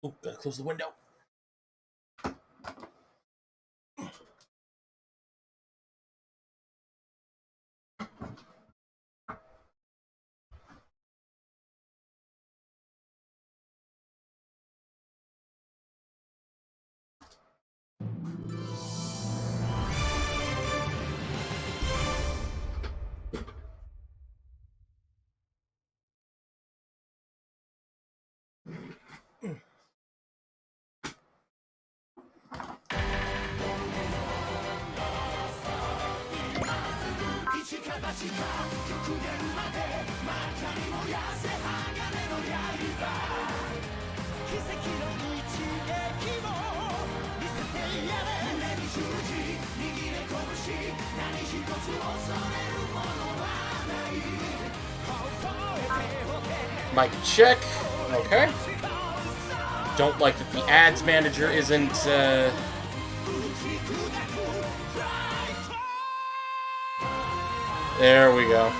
Oh, gotta close the window. Mic check. Okay. Don't like that the ads manager isn't, There we go.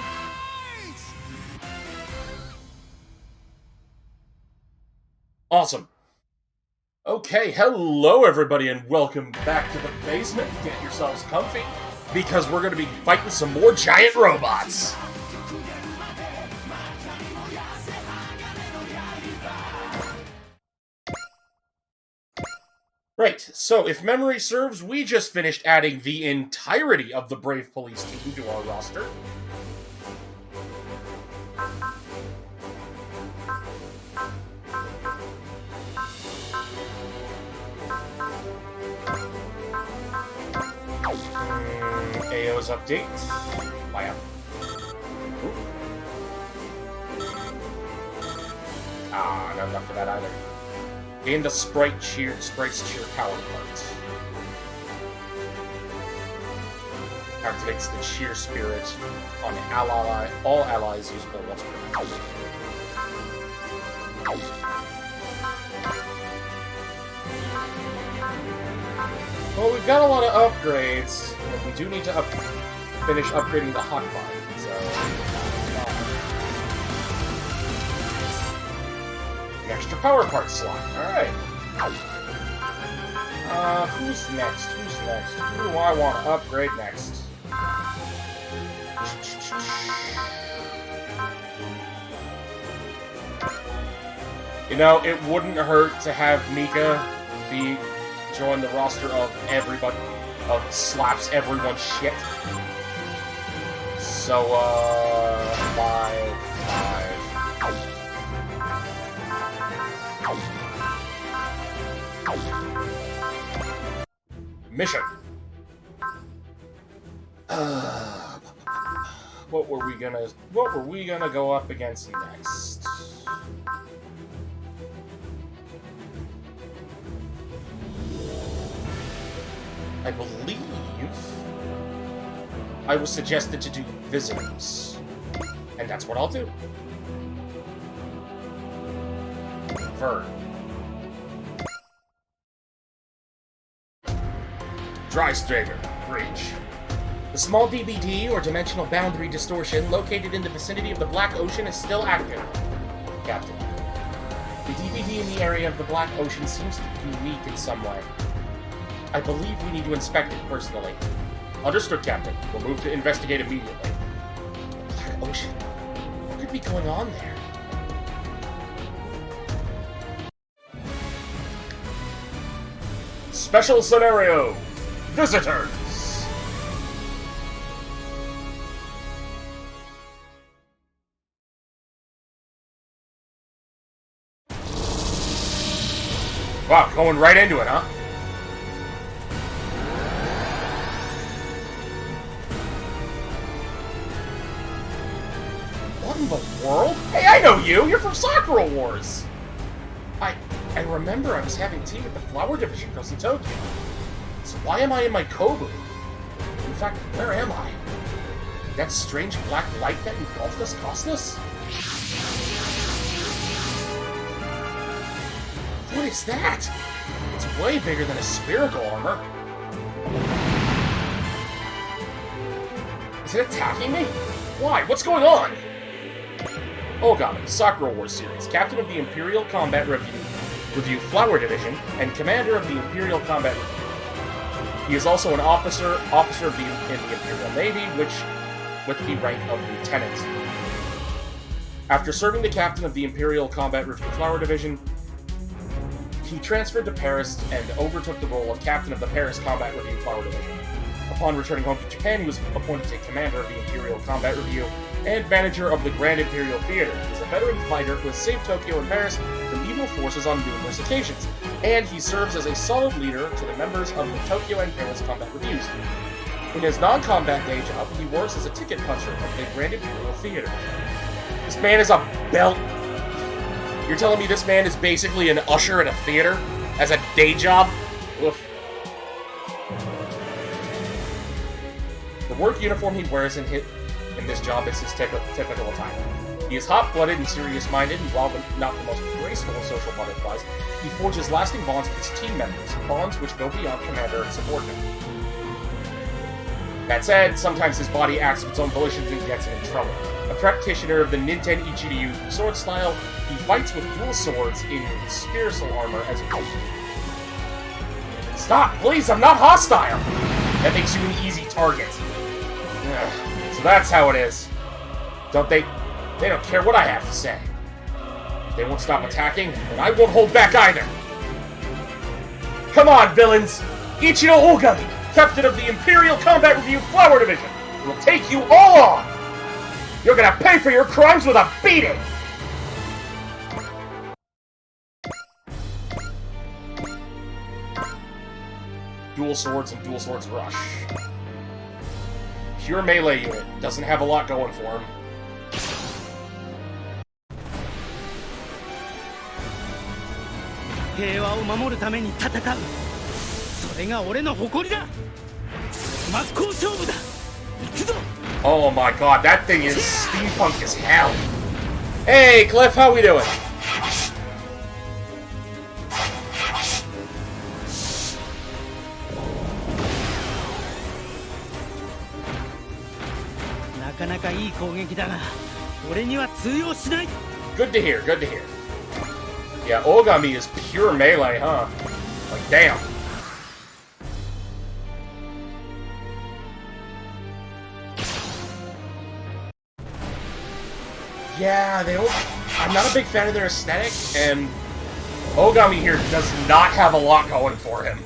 Awesome. Okay, hello everybody and welcome back to the basement. Get yourselves comfy, because we're going to be fighting some more giant robots. Right, so if memory serves, we just finished adding the entirety of the Brave Police team to our roster. AO's update. Wow. Ah, not enough for that either. Gain the sprite's cheer power part. Activates the cheer spirit on all allies usable once per round. Well, we've got a lot of upgrades, but we do need to finish upgrading the hotbar, so... An extra power part slot, alright. Who's next? Who do I want to upgrade next? You know, it wouldn't hurt to have Mika join the roster of everybody, slaps everyone's shit. So, 5. Mission. What were we gonna go up against next? I believe I was suggested to do visitors, and that's what I'll do. Vern. Drystrader, Bridge. The small DBD, or Dimensional Boundary Distortion, located in the vicinity of the Black Ocean is still active. Captain. The DBD in the area of the Black Ocean seems to be weak in some way. I believe we need to inspect it personally. Understood, Captain. We'll move to investigate immediately. Black Ocean? What could be going on there? Special scenario! Visitors! Wow, going right into it, huh? What in the world? Hey, I know you! You're from Sakura Wars! I remember I was having tea with the Flower Division girls in Tokyo. So why am I in my Kobu? In fact, where am I? Did that strange black light that engulfed us cost us? What is that? It's way bigger than a spherical armor. Is it attacking me? Why? What's going on? Ogami, Sakura Wars series, Captain of the Imperial Combat Review. Review Flower Division, and commander of the Imperial Combat Review. He is also an officer in the Imperial Navy, with the rank of lieutenant. After serving the captain of the Imperial Combat Review Flower Division, he transferred to Paris and overtook the role of captain of the Paris Combat Review Flower Division. Upon returning home to Japan, he was appointed to commander of the Imperial Combat Review and manager of the Grand Imperial Theater. He is a veteran fighter who has saved Tokyo and Paris from evil forces on numerous occasions, and he serves as a solid leader to the members of the Tokyo and Paris Combat Reviews. In his non-combat day job, he works as a ticket puncher at the Grand Imperial Theater. This man is a belt. You're telling me this man is basically an usher at a theater as a day job? Oof. The work uniform he wears in this job is his typical attire. He is hot-blooded and serious-minded, and while not the most graceful of social butterflies, he forges lasting bonds with his team members, bonds which go beyond commander and subordinate. That said, sometimes his body acts of its own volition and gets him in trouble. A practitioner of the Ninten Ichiryu sword style, he fights with dual swords in his spearsal armor as well. Stop, please, I'm not hostile! That makes you an easy target. Ugh. So that's how it is. They don't care what I have to say. If they won't stop attacking, then I won't hold back either. Come on, villains! Ichiro Ogami, captain of the Imperial Combat Review Flower Division, will take you all on! You're gonna pay for your crimes with a beating! Dual swords and dual swords rush. Pure melee unit. Doesn't have a lot going for him. Oh my god, that thing is steampunk as hell. Hey, Cliff, how we doing? Good to hear, good to hear. Yeah, Ogami is pure melee, huh? Like, damn. Yeah, I'm not a big fan of their aesthetic, and Ogami here does not have a lot going for him.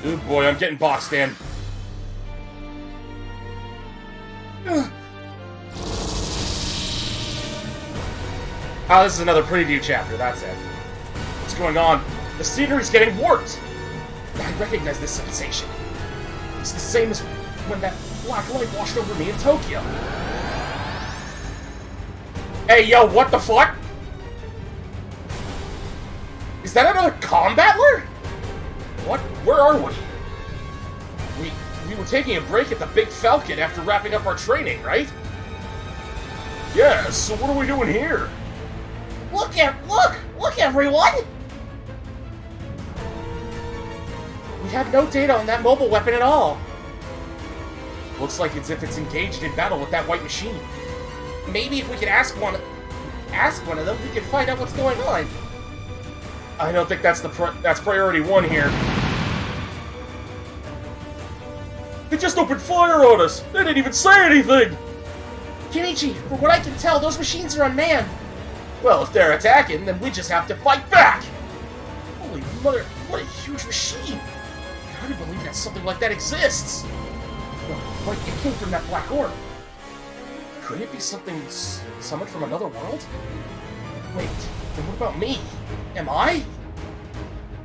Oh boy, I'm getting boxed in. Oh, this is another preview chapter, that's it. What's going on? The scenery's getting warped! I recognize this sensation. It's the same as when that black light washed over me in Tokyo. Hey, yo, what the fuck? Is that another combatler? What? Where are we? We were taking a break at the Big Falcon after wrapping up our training, right? Yeah, so what are we doing here? Look, everyone! We have no data on that mobile weapon at all. Looks like as if it's engaged in battle with that white machine. Maybe if we could ask one of them, we could find out what's going on. I don't think that's priority one here. They just opened fire on us! They didn't even say anything! Kenichi, from what I can tell, those machines are unmanned. Well, if they're attacking, then we just have to fight back! Holy mother, what a huge machine! I hardly believe that something like that exists! Well, like, it came from that black orb. Could it be something summoned from another world? Wait, then what about me? Am I?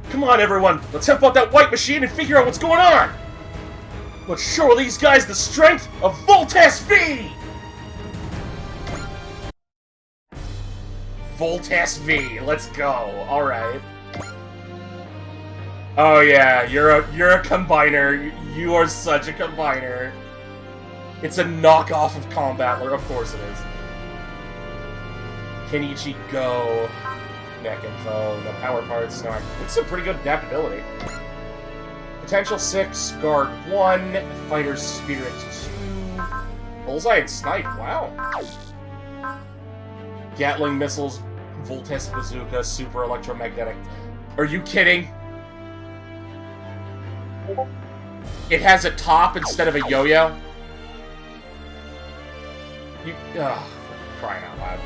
Come on, everyone! Let's help out that white machine and figure out what's going on! Let's show these guys the strength of Voltes V! Voltes V. Let's go. All right. Oh yeah, you're a combiner. You are such a combiner. It's a knockoff of Combattler. Of course it is. Kenichi Go. Neck info. No power parts. No. It's a pretty good adaptability. Potential 6. Guard 1. Fighter's Spirit 2. Bullseye and Snipe. Wow. Gatling missiles. Voltes Bazooka. Super electromagnetic. Are you kidding? It has a top instead of a yo-yo? You... Ugh, for crying out loud.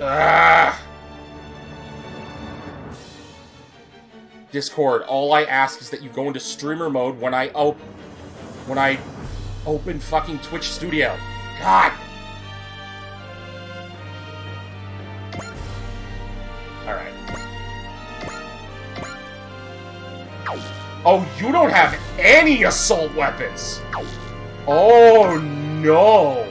Ugh. Discord, all I ask is that you go into streamer mode when I open fucking Twitch Studio. God! Alright. Oh, you don't have any assault weapons! Oh, no!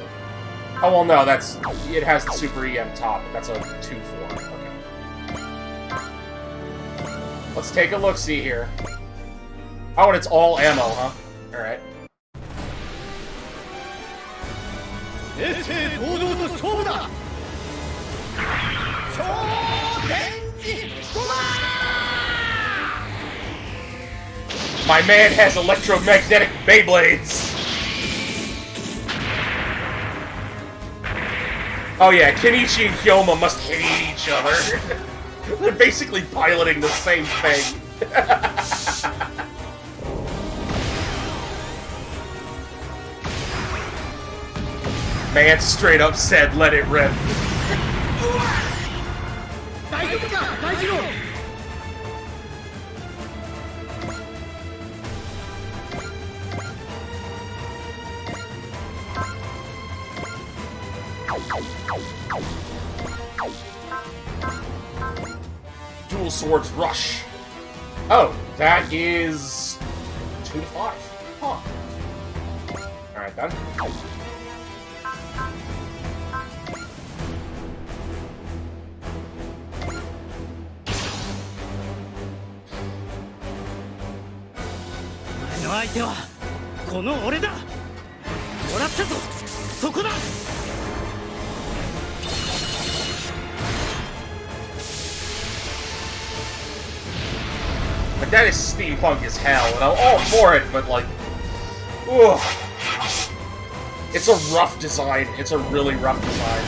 Oh, well, no, that's... It has the Super EM top, but that's a 2-4. Okay. Let's take a look-see here. Oh, and it's all ammo, huh? Alright. My man has electromagnetic Beyblades! Oh yeah, Kenichi and Hyoma must hate each other. They're basically piloting the same thing. Man straight up said, let it rip. Dual Swords Rush. Oh, that is 2 to 5. Huh. Alright then. But that is steampunk as hell, and I'm all for it, but like, ugh. It's a rough design. It's a really rough design.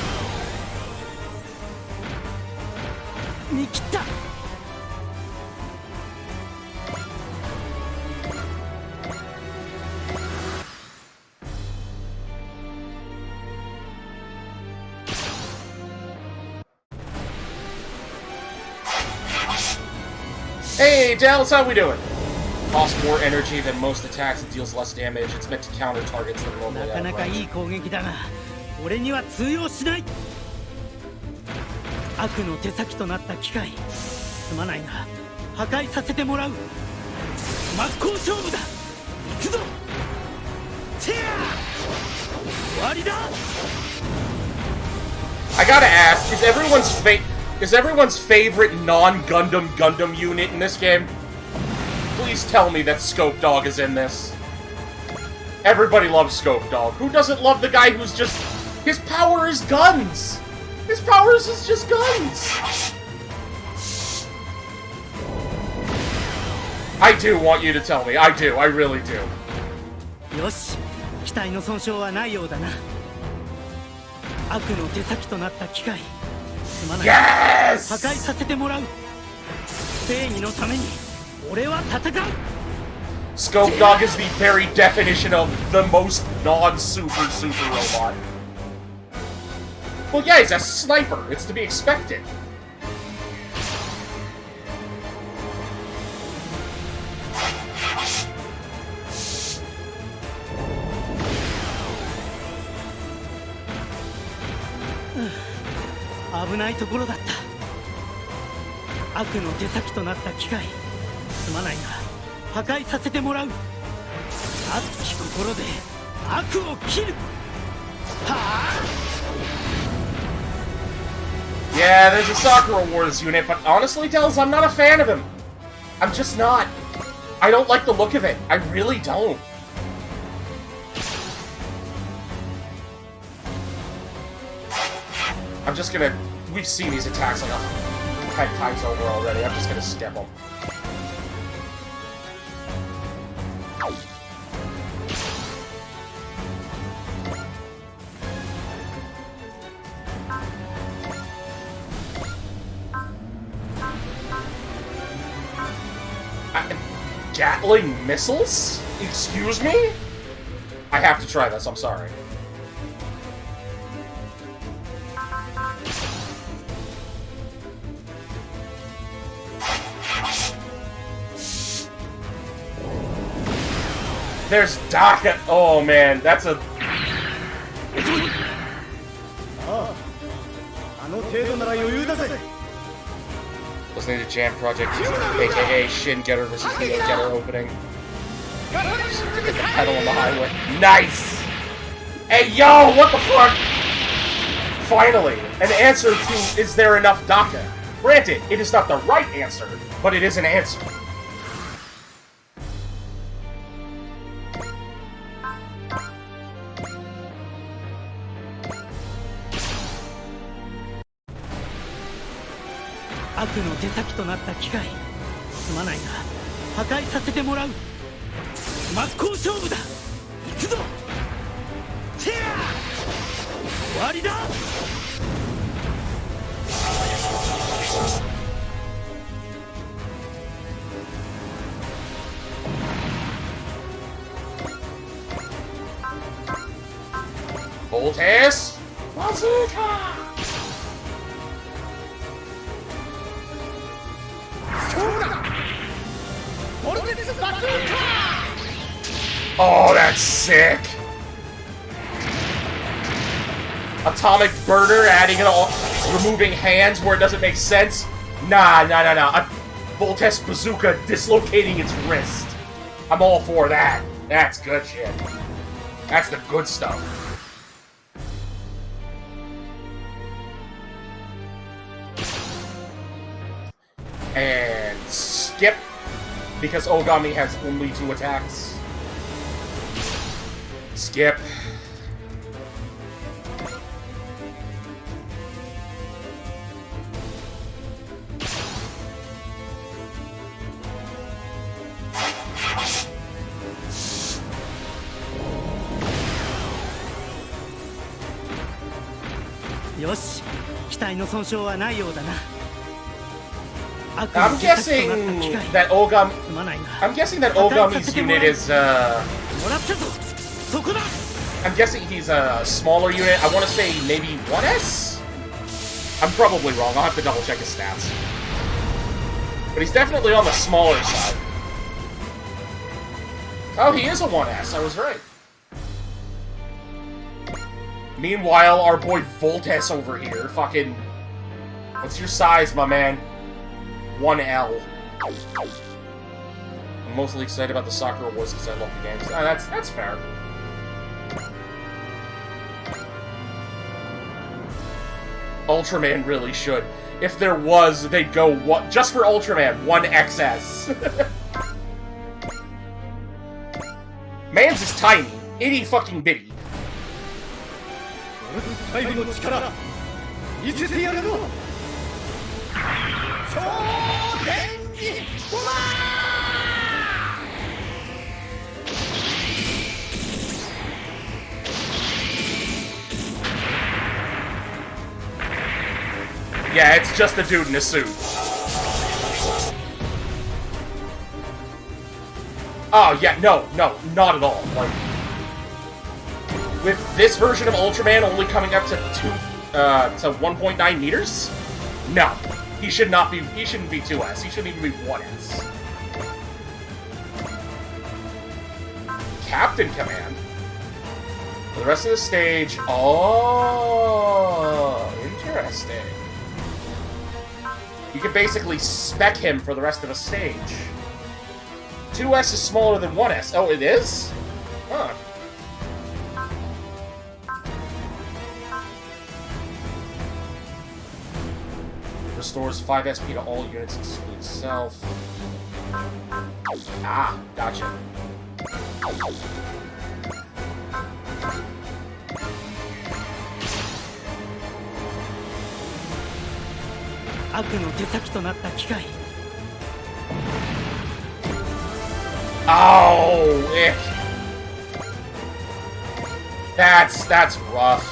Hey, Dallas, how we doing? Costs more energy than most attacks and deals less damage. It's meant to counter targets that are normally out of range. I gotta ask, is everyone's favorite non-Gundam Gundam unit in this game? Please tell me that Scope Dog is in this. Everybody loves Scope Dog. Who doesn't love the guy who's just... His power is guns! His powers is just guns! I do want you to tell me. I do. I really do. Yes! Scope Dog is the very definition of the most non-super robot. Well, yeah, he's a sniper. It's to be expected. Yeah, there's a Sakura Wars unit, but honestly, Dells, I'm not a fan of him. I'm just not. I don't like the look of it. I really don't. I'm just gonna... We've seen these attacks like 10 times over already. I'm just gonna skip them. Gatling missiles? Excuse me? I have to try this, I'm sorry. There's Daka. Oh man, that's a... Listening to Jam Project, aka Shin Getter vs. Neo Getter opening. Hit the pedal on the highway. Nice! Hey yo, what the fuck? Finally, an answer to is there enough Daka? Granted, it is not the right answer, but it is an answer. Voltes! Bazooka! Oh, that's sick! Atomic burner, adding it all, removing hands where it doesn't make sense. Nah. A Voltes bazooka dislocating its wrist. I'm all for that. That's good shit. That's the good stuff. And skip, because Ogami has only 2 attacks. Skip. Yoshi, 機体の損傷はないようだな。I'm guessing that Ogami's unit is, I'm guessing he's a smaller unit. I want to say maybe 1S? I'm probably wrong. I'll have to double check his stats. But he's definitely on the smaller side. Oh, he is a 1S. I was right. Meanwhile, our boy Voltes over here, fucking... What's your size, my man? 1L. I'm mostly excited about the Sakura Wars because I love the games. That's fair. Ultraman really should. If there was, they'd go just for Ultraman, 1XS. Man's is tiny, itty fucking bitty. Yeah, it's just a dude in a suit. Oh, yeah, no, not at all. Like, with this version of Ultraman only coming up to 1.9 meters? No. He shouldn't be 2S. He should even be 1S. Captain Command. For the rest of the stage... Oh, interesting. You can basically spec him for the rest of the stage. 2S is smaller than 1S. Oh, it is? Huh. restores 5 SP to all units excluding self. Ah, gotcha. 悪の手先となった機械 Oh, ick. That's rough.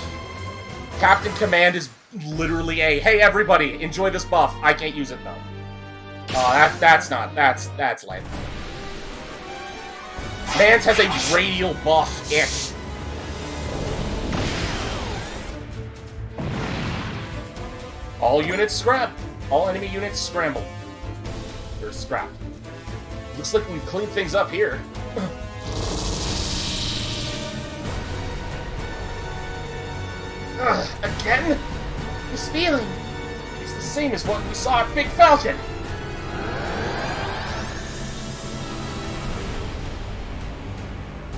Captain Command is literally a, hey everybody, enjoy this buff. I can't use it though. That's lame. Mans has a radial buff. Ick. All units scrapped. All enemy units scrambled. They're scrapped. Looks like we've cleaned things up here. Again? This feeling. It's the same as what we saw at Big Falcon.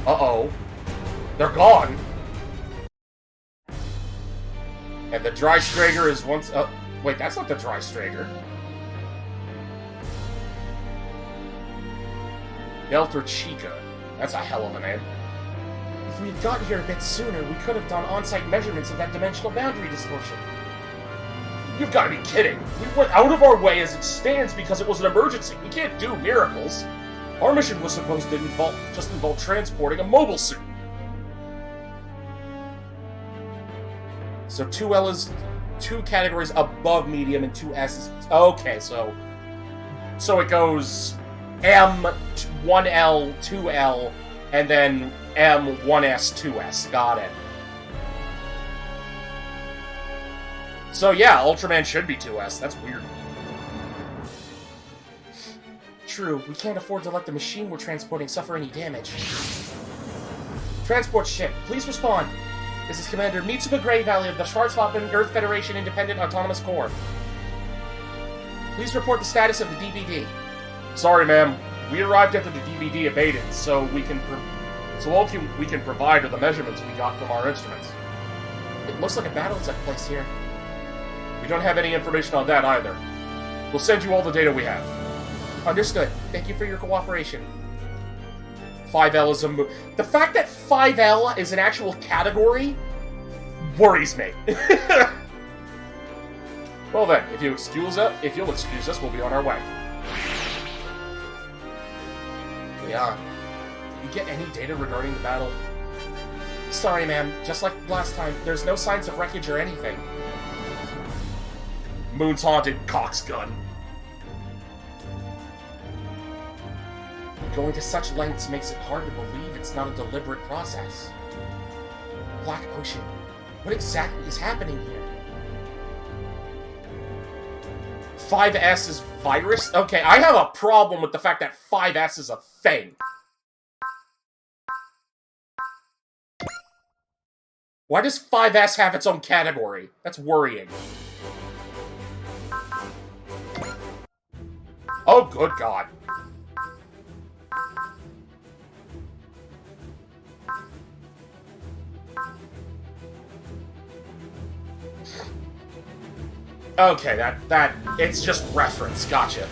Uh-oh. They're gone. And the Dry Strager is once... wait, that's not the Dry Strager. Delta Chica. That's a hell of a name. If we had gotten here a bit sooner, we could have done on-site measurements of that dimensional boundary distortion. You've got to be kidding. We went out of our way as it stands because it was an emergency. We can't do miracles. Our mission was supposed to just involve transporting a mobile suit. So 2L is 2 categories above medium and 2S is... Okay, so it goes M, 1L, 2L, and then M, 1S, 2S. Got it. So yeah, Ultraman should be 2S. That's weird. True, we can't afford to let the machine we're transporting suffer any damage. Transport ship, please respond. This is Commander Mitsuba Grey Valley of the Schwarzwaffen Earth Federation Independent Autonomous Corps. Please report the status of the DBD. Sorry, ma'am. We arrived after the DBD abated, so all we can provide are the measurements we got from our instruments. It looks like a battle took place here. We don't have any information on that either. We'll send you all the data we have. Understood. Thank you for your cooperation. 5L is a the fact that 5L is an actual category worries me. Well then, if you'll excuse us, we'll be on our way. Yeah. Did you get any data regarding the battle? Sorry, ma'am. Just like last time, there's no signs of wreckage or anything. Moon's haunted Cox gun. Going to such lengths makes it hard to believe it's not a deliberate process. Black Ocean. What exactly is happening here? 5S is virus? Okay, I have a problem with the fact that 5S is a thing. Why does 5S have its own category? That's worrying. Oh, good God. Okay, that it's just reference. Gotcha.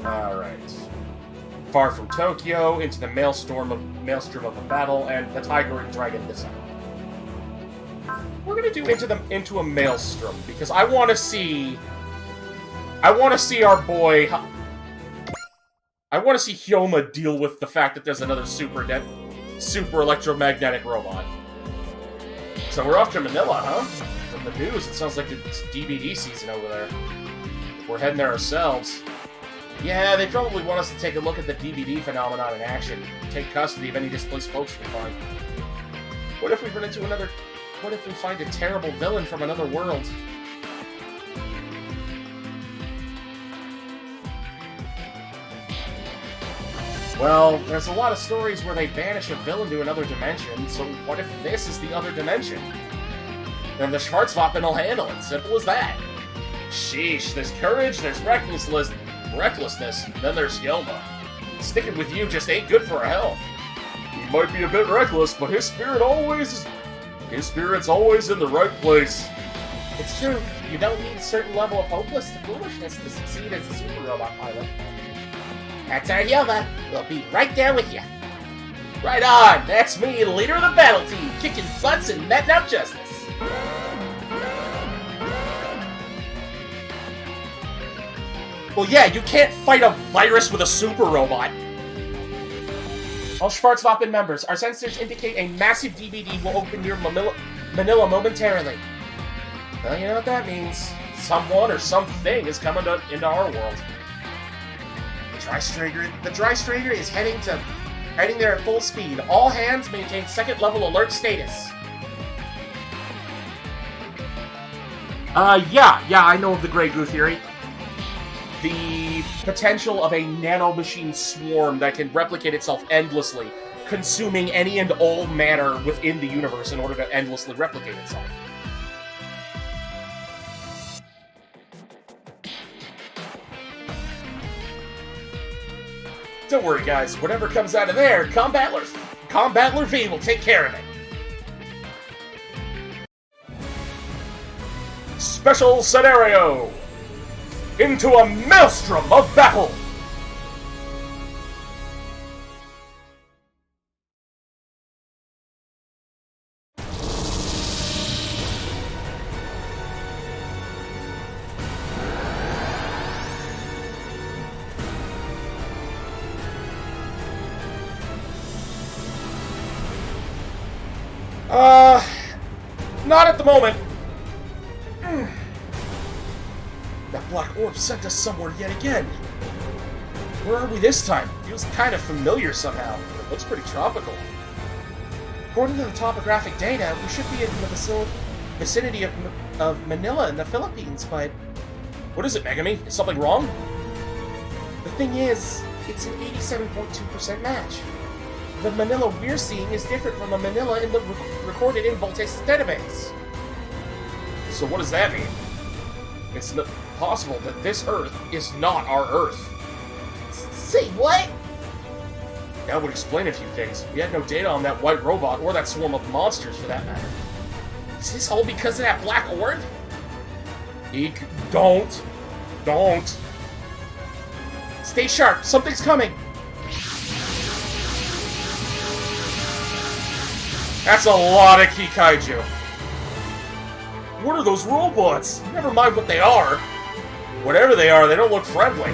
Alright. Far from Tokyo, into the maelstrom of a battle, and the Tiger and Dragon descend. We're gonna do into a maelstrom, because I wanna see our boy... I wanna see Hyoma deal with the fact that there's another super electromagnetic robot. So we're off to Manila, huh? From the news, it sounds like it's DBD season over there. If we're heading there ourselves. Yeah, they probably want us to take a look at the DBD phenomenon in action. Take custody of any displaced folks we find. What if we run into another... What if we find a terrible villain from another world? Well, there's a lot of stories where they banish a villain to another dimension, so what if this is the other dimension? Then the Schwarzwaffen will handle it, simple as that. Sheesh, there's courage, there's recklessness, then there's Hyoma. Sticking with you just ain't good for our health. He might be a bit reckless, but his spirit always His spirit's always in the right place. It's true. You don't need a certain level of hopeless to foolishness to succeed as a super robot pilot. That's our Yova. We'll be right there with you. Right on! That's me, leader of the battle team, kicking butts and meting out justice. Well, yeah, you can't fight a virus with a super robot. All Schwarzwaffen members, our sensors indicate a massive DBD will open near Manila momentarily. Well, you know what that means. Someone or something is coming into our world. The Dry Strager is heading there at full speed. All hands maintain second level alert status. Yeah, I know of the Grey Goo theory. The potential of a nanomachine swarm that can replicate itself endlessly, consuming any and all matter within the universe in order to endlessly replicate itself. Don't worry, guys. Whatever comes out of there, Combattler V will take care of it. Special scenario! Into a maelstrom of battle! Not at the moment. That black orb sent us somewhere yet again. Where are we this time? Feels kind of familiar somehow. It looks pretty tropical. According to the topographic data, we should be in the vicinity of Manila in the Philippines, but... What is it, Megami? Is something wrong? The thing is, it's an 87.2% match. The Manila we're seeing is different from the Manila in the recorded in Voltes' database. So what does that mean? It's possible that this Earth is not our Earth. Say what? That would explain a few things. We had no data on that white robot or that swarm of monsters for that matter. Is this all because of that black orb? Eek, don't. Stay sharp, something's coming. That's a lot of Kikaiju. What are those robots? Never mind what they are. Whatever they are, they don't look friendly.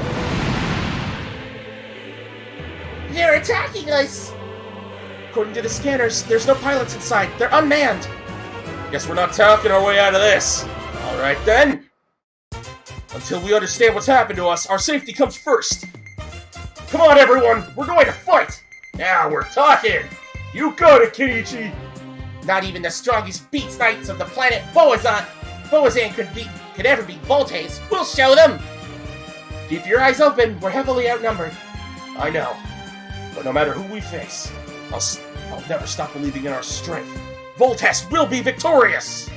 They're attacking us! According to the scanners, there's no pilots inside. They're unmanned. Guess we're not talking our way out of this. Alright then. Until we understand what's happened to us, our safety comes first. Come on, everyone. We're going to fight. Now we're talking. You got it, Kenichi! Not even the strongest beast knights of the planet Boazan could ever beat Voltes. We'll show them! Keep your eyes open, we're heavily outnumbered. I know. But no matter who we face, I'll never stop believing in our strength. Voltes will be victorious!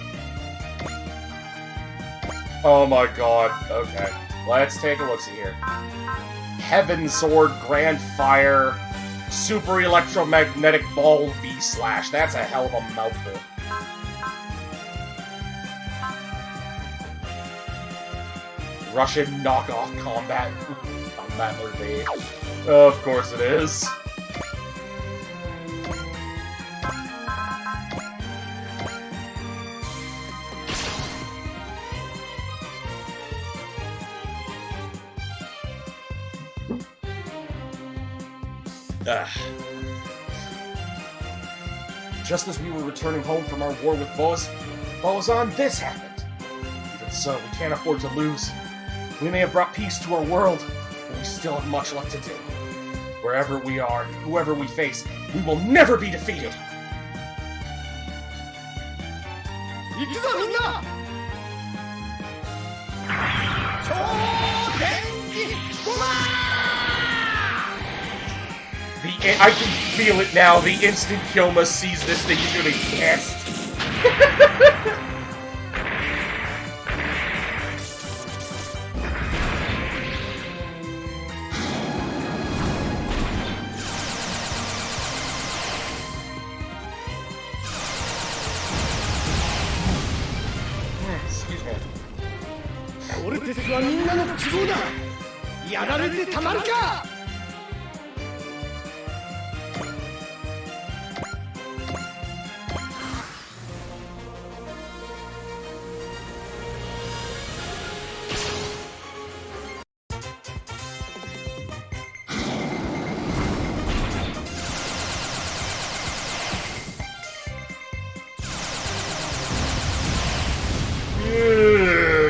Oh my god. Okay. Let's take a look-see here. Heaven Sword, Grand Fire... Super Electromagnetic Ball V/. That's a hell of a mouthful. Russian knockoff Combattler V. Of course it is. Just as we were returning home from our war with Boazan, this happened. Even so, we can't afford to lose. We may have brought peace to our world, but we still have much left to do. Wherever we are, whoever we face, we will never be defeated! I can feel it now. The instant Kyoma sees this thing, he's gonna be pissed. テスはみんなの希望だ。やられてたまるか。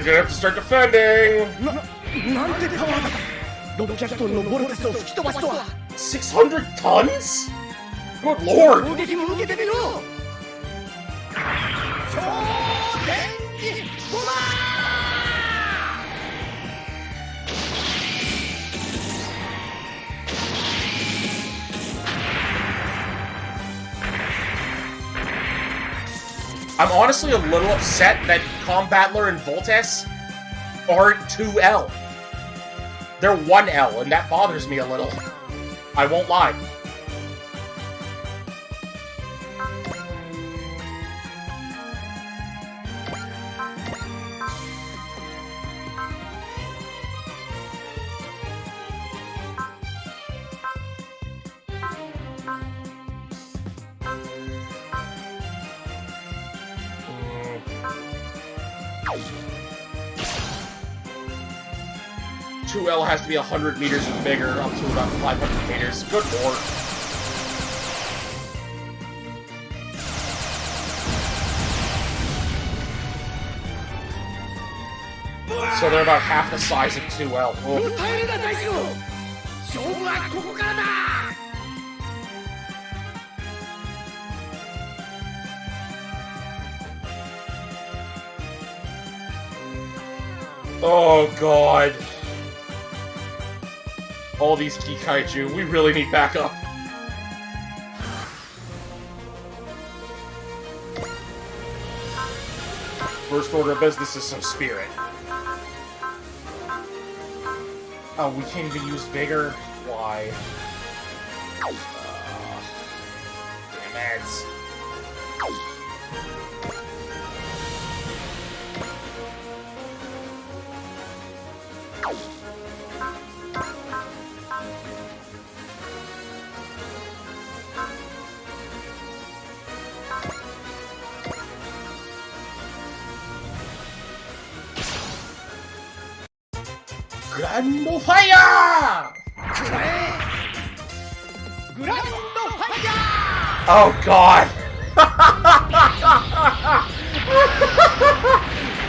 Gonna have to start defending. なんてパワーだ。600トンのボルテスを吹き飛ばすとは。 600 tons? Good lord! 攻撃も受けてみろ。超電気ボマー。I'm honestly a little upset that Combattler and Voltes aren't 2L. They're 1L, and that bothers me a little. I won't lie. Two L has to be 100 meters or bigger, up to about 500 meters. Good lord. So they're about half the size of 2L. Oh. 耐えるな大二郎。勝負はここからだ。Oh god. All these key kaiju, we really need backup. First order of business is some spirit. Oh, we can't even use vigor? Why? Damn it. Grando Fire! Grando Fire! Oh god!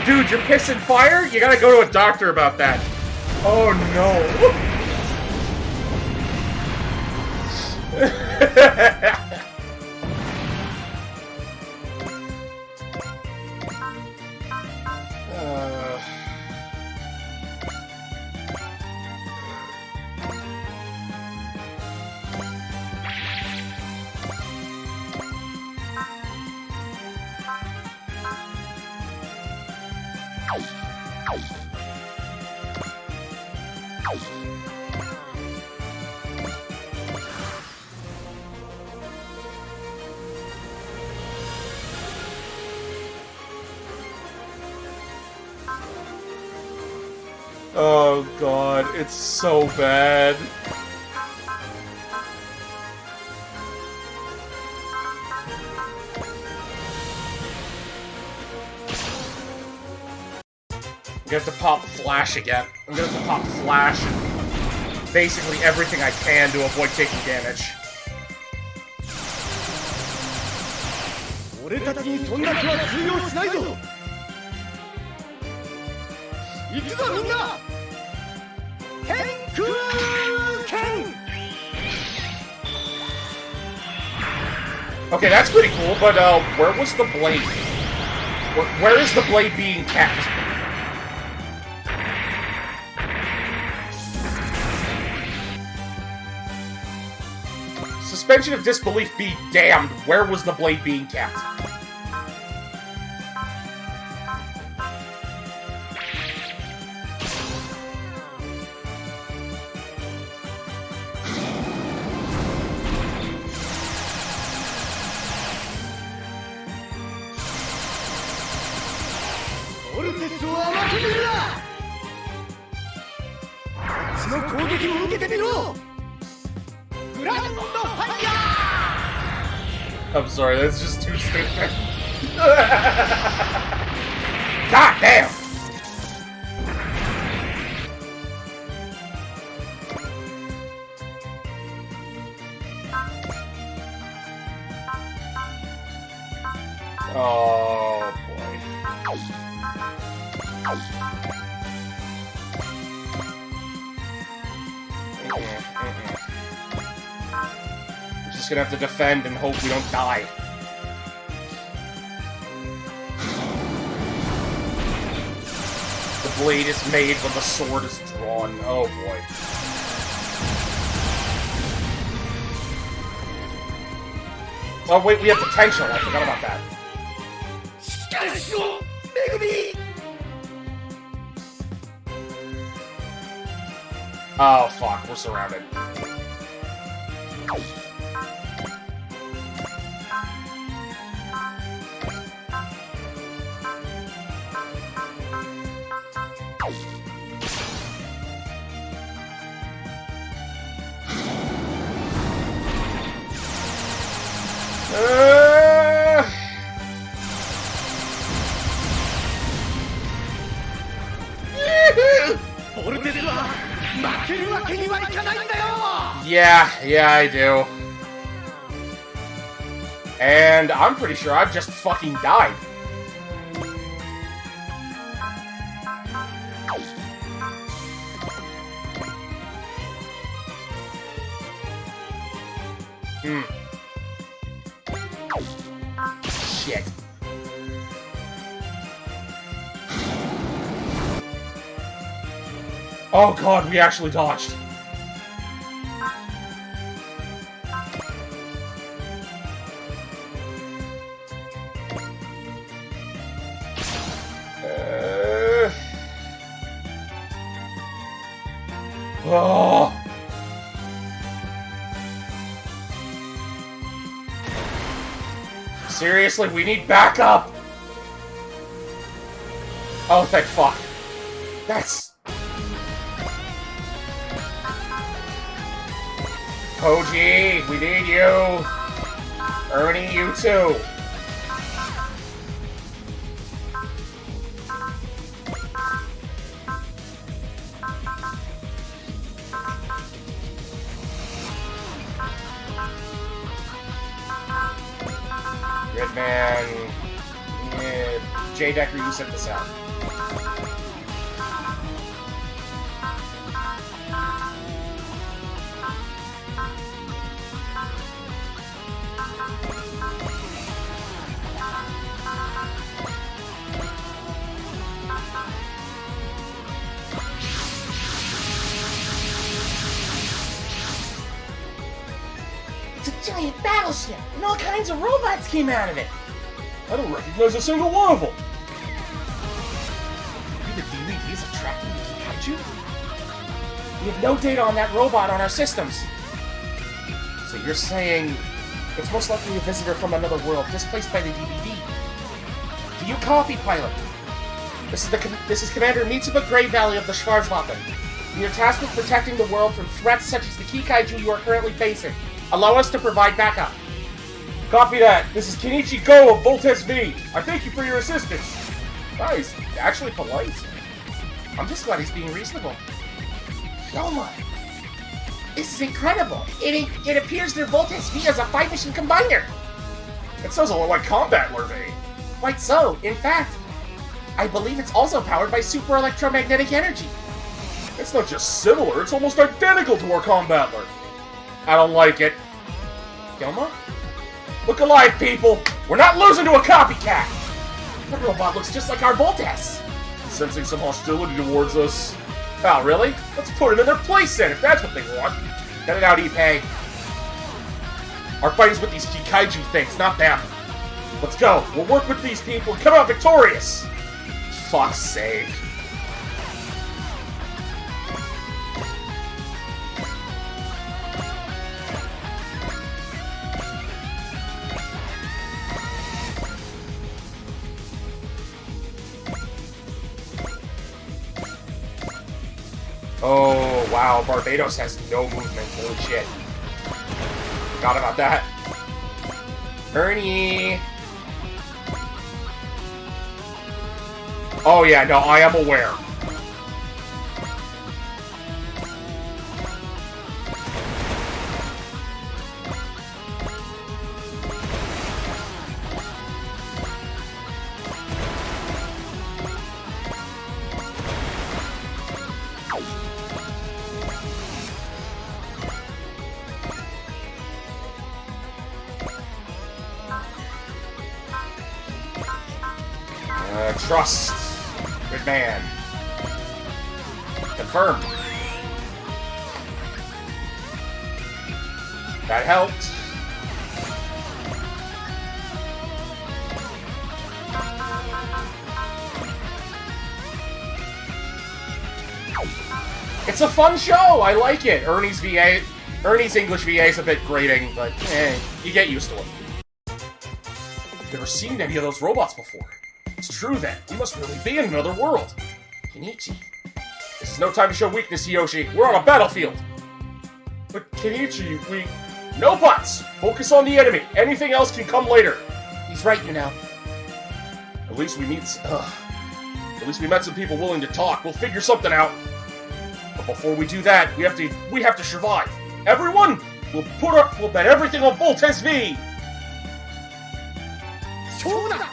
Dude, you're pissing fire? You gotta go to a doctor about that. Oh no. Oh god, it's so bad. I'm gonna have to pop Flash again. I'm gonna have to pop Flash and basically everything I can to avoid taking damage. 俺たちにそんな気は通用しないぞ。行くぞみんな。天空剣。 Okay, that's pretty cool, but where was the blade? Where is the blade being kept? Suspension of disbelief be damned, where was the blade being kept? の攻撃を受けてみろ。グランドファイヤ I'm sorry, that's just too stupid. God damn! Oh boy. We're just gonna have to defend and hope we don't die. The blade is made when the sword is drawn. Oh boy. Oh wait, we have potential. I forgot about that. しかしをめぐみ Oh fuck, we're surrounded. Yeah, I do. And I'm pretty sure I've just fucking died. Shit. Oh god, we actually dodged. Oh. Seriously, we need backup! Oh, thank fuck. That's... Koji, we need you! Ernie, you too! Redman... Yeah, J-Decker, you set this out. It's a giant battleship, and all kinds of robots came out of it. I don't recognize a single one of them. Maybe the DVD is attracting the Kaiju? We have no data on that robot on our systems. So you're saying it's most likely a visitor from another world displaced by the DVD. Do you copy, pilot? This is Commander Mitsuba Grey Valley of the Schwarzwaffen. We are tasked with protecting the world from threats such as the Kaiju you are currently facing. Allow us to provide backup. Copy that. This is Kenichi Go of Voltes V. I thank you for your assistance. Nice. Actually polite. I'm just glad he's being reasonable. Yoma! This is incredible! It appears their Voltes V is a 5-mission combiner! It sounds a lot like Combat Larvae. Quite so. In fact, I believe it's also powered by super electromagnetic energy. It's not just similar, it's almost identical to our Combat Larvae. I don't like it. Yoma? Look alive, people! We're not losing to a copycat! The robot looks just like our Voltes! Sensing some hostility towards us. Oh, really? Let's put them in their place then, if that's what they want. Get it out, Ippei. Our fight is with these Kaiju things, not them. Let's go. We'll work with these people and come out victorious! Fuck's sake. Oh, wow, Barbados has no movement. Holy shit. Forgot about that. Ernie! Oh yeah, no, I am aware. Trust. Good man. Confirmed. That helped. It's a fun show. I like it. Ernie's English VA is a bit grating, but you get used to it. Never seen any of those robots before. It's true then. We must really be in another world. Kenichi. This is no time to show weakness, Hiyoshi. We're on a battlefield. But Kenichi, we... No buts! Focus on the enemy. Anything else can come later. He's right, you know. At least we met some people willing to talk. We'll figure something out. But before we do that, we have to survive. Everyone, we'll bet everything on Voltes V. Shona!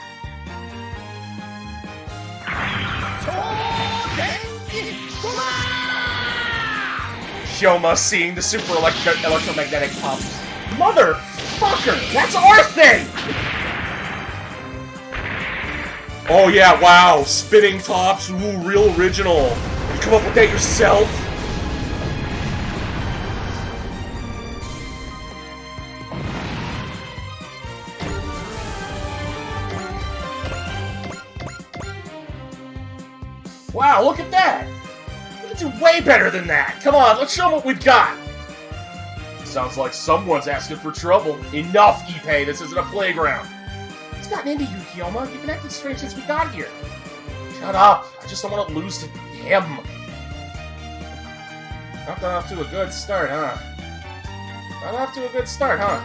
Hyoma seeing the super electromagnetic pump. Motherfucker! That's our thing! Oh yeah, wow. Spinning tops. Ooh, real original. You come up with that yourself? Wow, look at that! We can do way better than that! Come on, let's show them what we've got! Sounds like someone's asking for trouble. Enough, Ippei, this isn't a playground. What's gotten into you, Hyoma? You've been acting strange since we got here. Shut up, I just don't want to lose to him. Not off to a good start, huh? Not off to a good start, huh?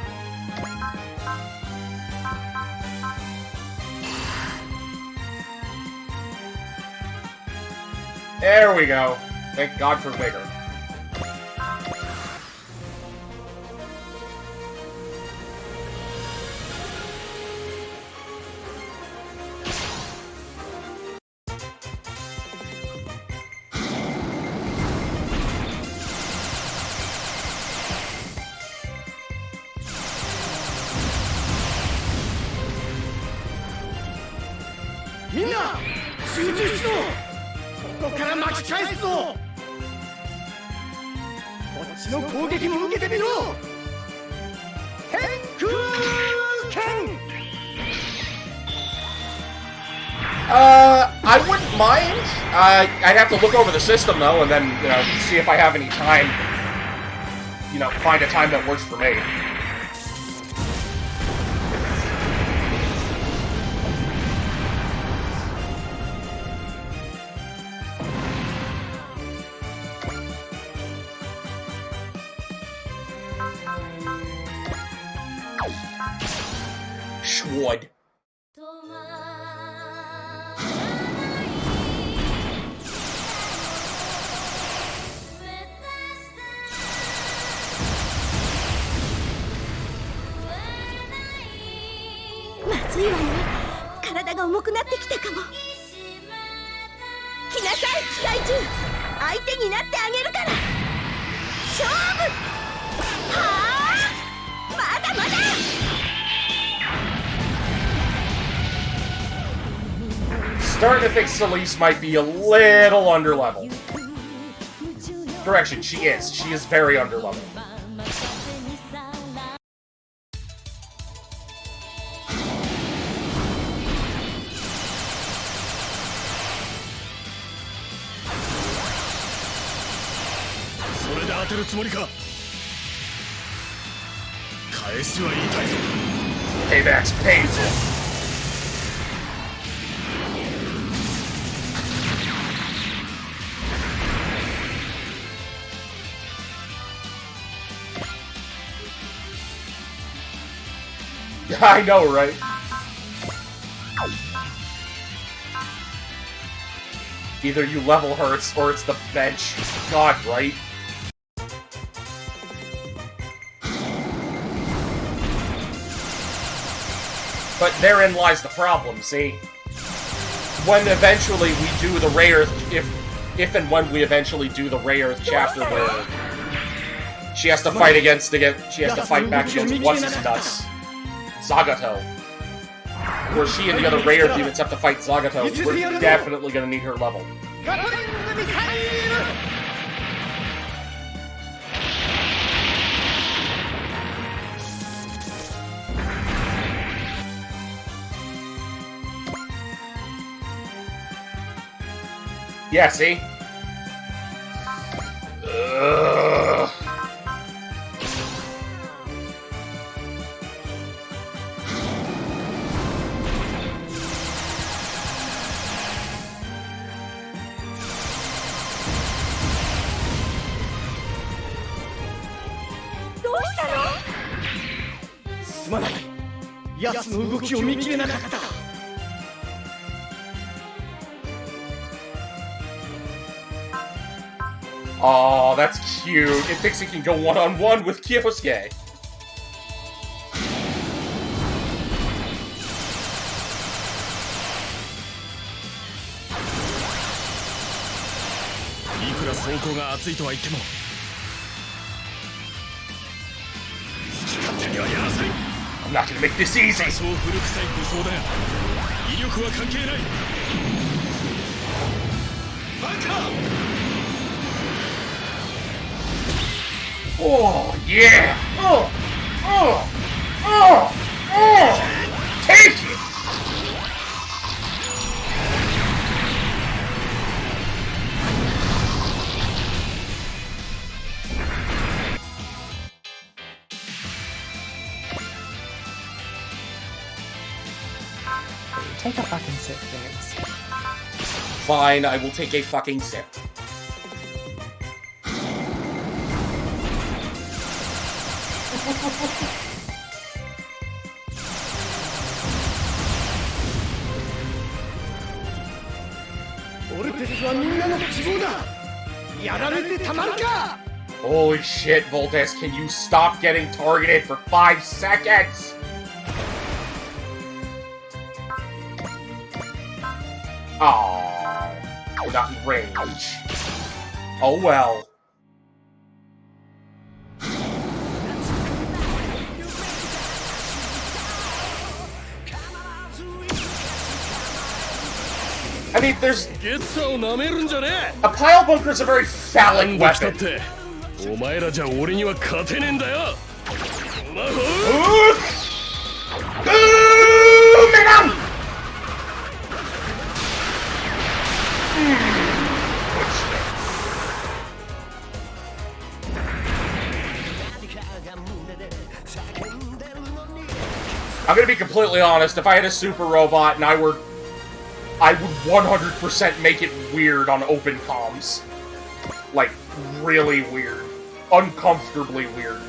There we go. Thank God for vigor. Minna! 集中しろ! ここから巻き返すぞ! こっちの攻撃も受けてみろ! 天空剣! I wouldn't mind. I'd have to look over the system though, and then see if I have any time. Find a time that works for me. Schwood. まずいわよ。体が重くなってきたかも。来なさい、機械獣。相手になってあげるから。勝負。はあ、まだまだ。Starting to think Celeste might be a little underleveled. Correction, she is. She is very underleveled. Payback's painful. I know, right? Either you level her, or it's the bench. God, right? But therein lies the problem, see? When eventually we do the Ray Earth, if and when we eventually do the Ray Earth chapter where she has to fight she has to fight back against what's-his-nuts, Zagato. Where she and the other Ray Earth units have to fight Zagato, we're definitely gonna need her level. Yeah, see? Ugh. Oh, that's cute. It thinks it can go one-on-one with Kyosuke. いくら走行が熱いとは言っても好き勝手にはやらせん。 I'm not gonna make this easy. そう古臭い武装だが威力は関係ない。バカ Oh, yeah! Take it! Take a fucking sip, James. Fine, I will take a fucking sip. Holy shit, Voltes, can you stop getting targeted for 5 seconds? Aww, we're not in range. Oh well. I mean, there's... A pile bunker is a very phallic weapon. I'm gonna be completely honest, if I had a super robot and I would 100% make it weird on open comms. Like, really weird. Uncomfortably weird.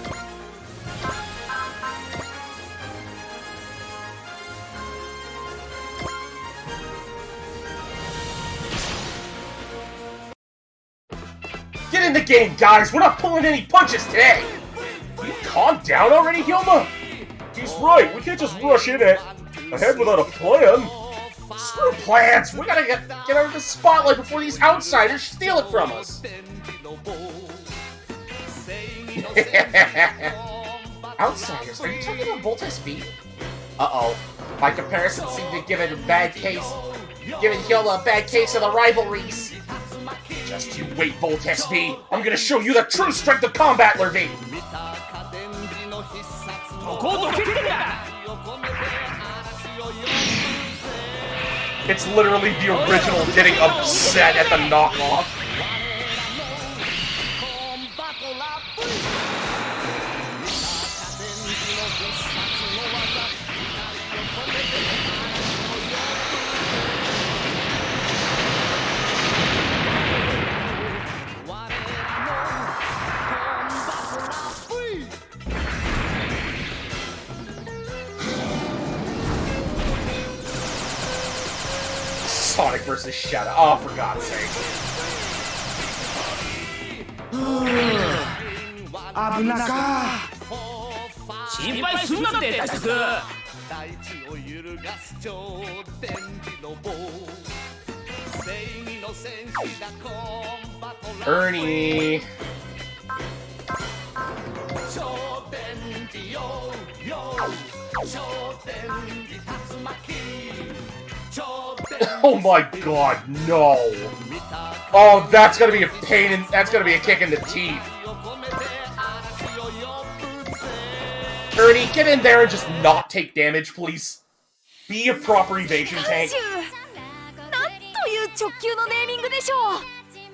Get in the game, guys! We're not pulling any punches today! Can you calm down already, Hilma? He's right, we can't just rush in it ahead without a plan. Screw plans! We gotta get out of the spotlight before these outsiders steal it from us! Outsiders? Are you talking about Voltes V? Uh-oh. My comparisons seem to give it a bad case. Giving Hilda a bad case of the rivalries. Just you wait, Voltes V. I'm gonna show you the true strength of Combattler V! It's literally the original getting upset at the knockoff. Sonic versus Shadow. Oh, for God's sake. 危なか心配すんなって大作。大地を揺るがす超電磁の棒正義の戦士だコンバトラ Ernie. 超電磁よよ超電磁竜巻超電 Oh my God, no. Oh, that's gonna be a pain in. That's gonna be a kick in the teeth. を込めて嵐を呼ぶぜ Ernie, get in there and just not take damage, please. Be a proper evasion 怪 tank. 獣なんという直球のネーミングでしょ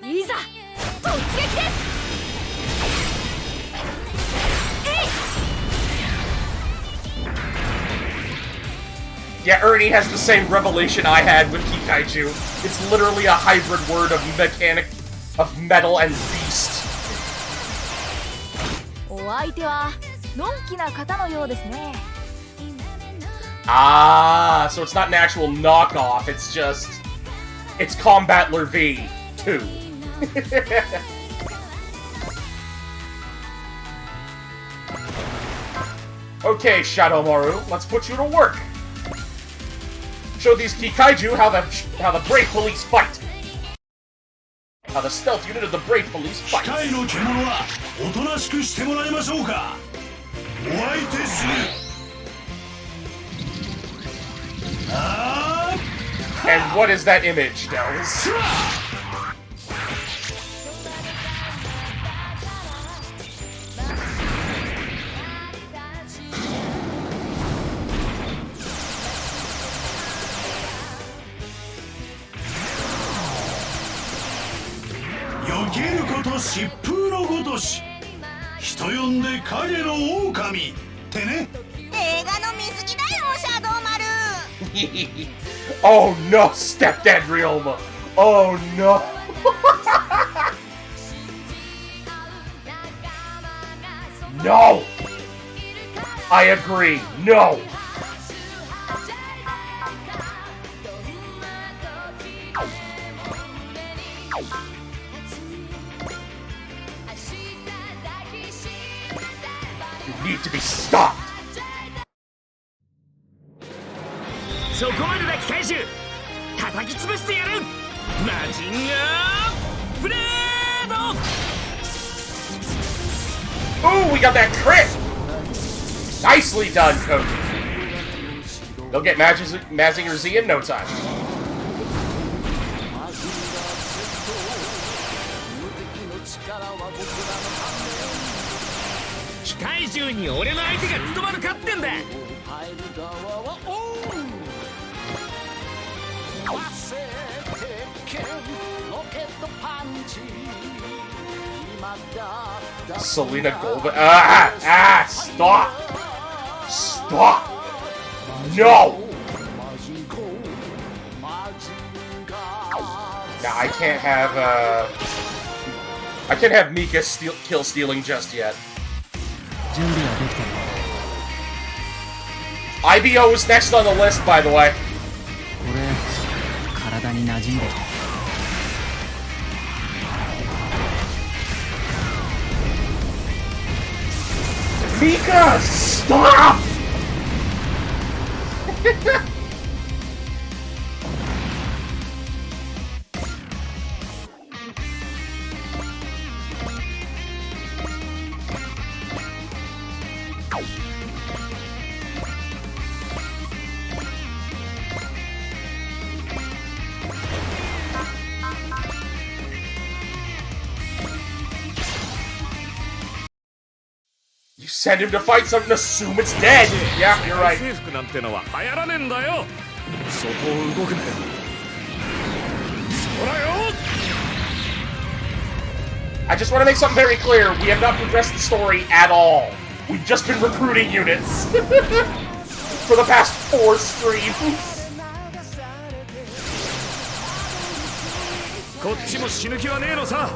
う。いざ突撃です。 Yeah, Ernie has the same revelation I had with Kikaiju. It's literally a hybrid word of metal and beast. お相手はのんきな方のようですね。 Ah, so it's not an actual knockoff, it's just... It's Combattler V 2. Okay, Shadowmaru, let's put you to work. Show these Kikaiju how the Brave Police fight. How the stealth unit of the Brave Police 機 fight. 械の獣はおとなしくしてもらいましょうか。お相手する。あ And what is that image, Dells? 避けること疾風のごとし。人呼んで影の狼ってね。映画の見過ぎだよ、シャドウマル。 Oh no, Stepdad Ryoma! Oh no! No! I agree, no! You need to be stopped! そこまでだ機械獣。叩き潰してやる。マジンガーブレード。 Ooh, we got that crit! Nicely done, Cody. They'll get Mazinger Z in no time. 機械獣に俺の相手が務まるかってんだ。Selena Goldberg. Ah! Stop! Stop! No! Nah, I can't have Mika kill stealing just yet. IBO is next on the list, by the way. 体に馴染んでる。 Mika, stop! You send him to fight something, assume it's dead. Yeah, you're right. 制服なんてのは流行らねえんだよ。外を動くなよ。そらよ。 I just want to make something very clear. We have not progressed the story at all. We've just been recruiting units for the past 4 streams. こっちも死ぬ気はねえのさ。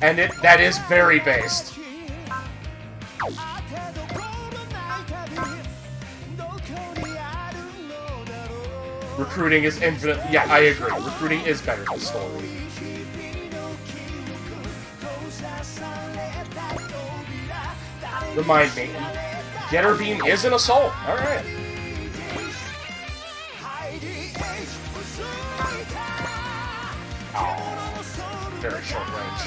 And that is very based. Recruiting is infinite. Yeah, I agree. Recruiting is better than story. Remind me. Getter Beam is an assault. Alright. Oh, very short range.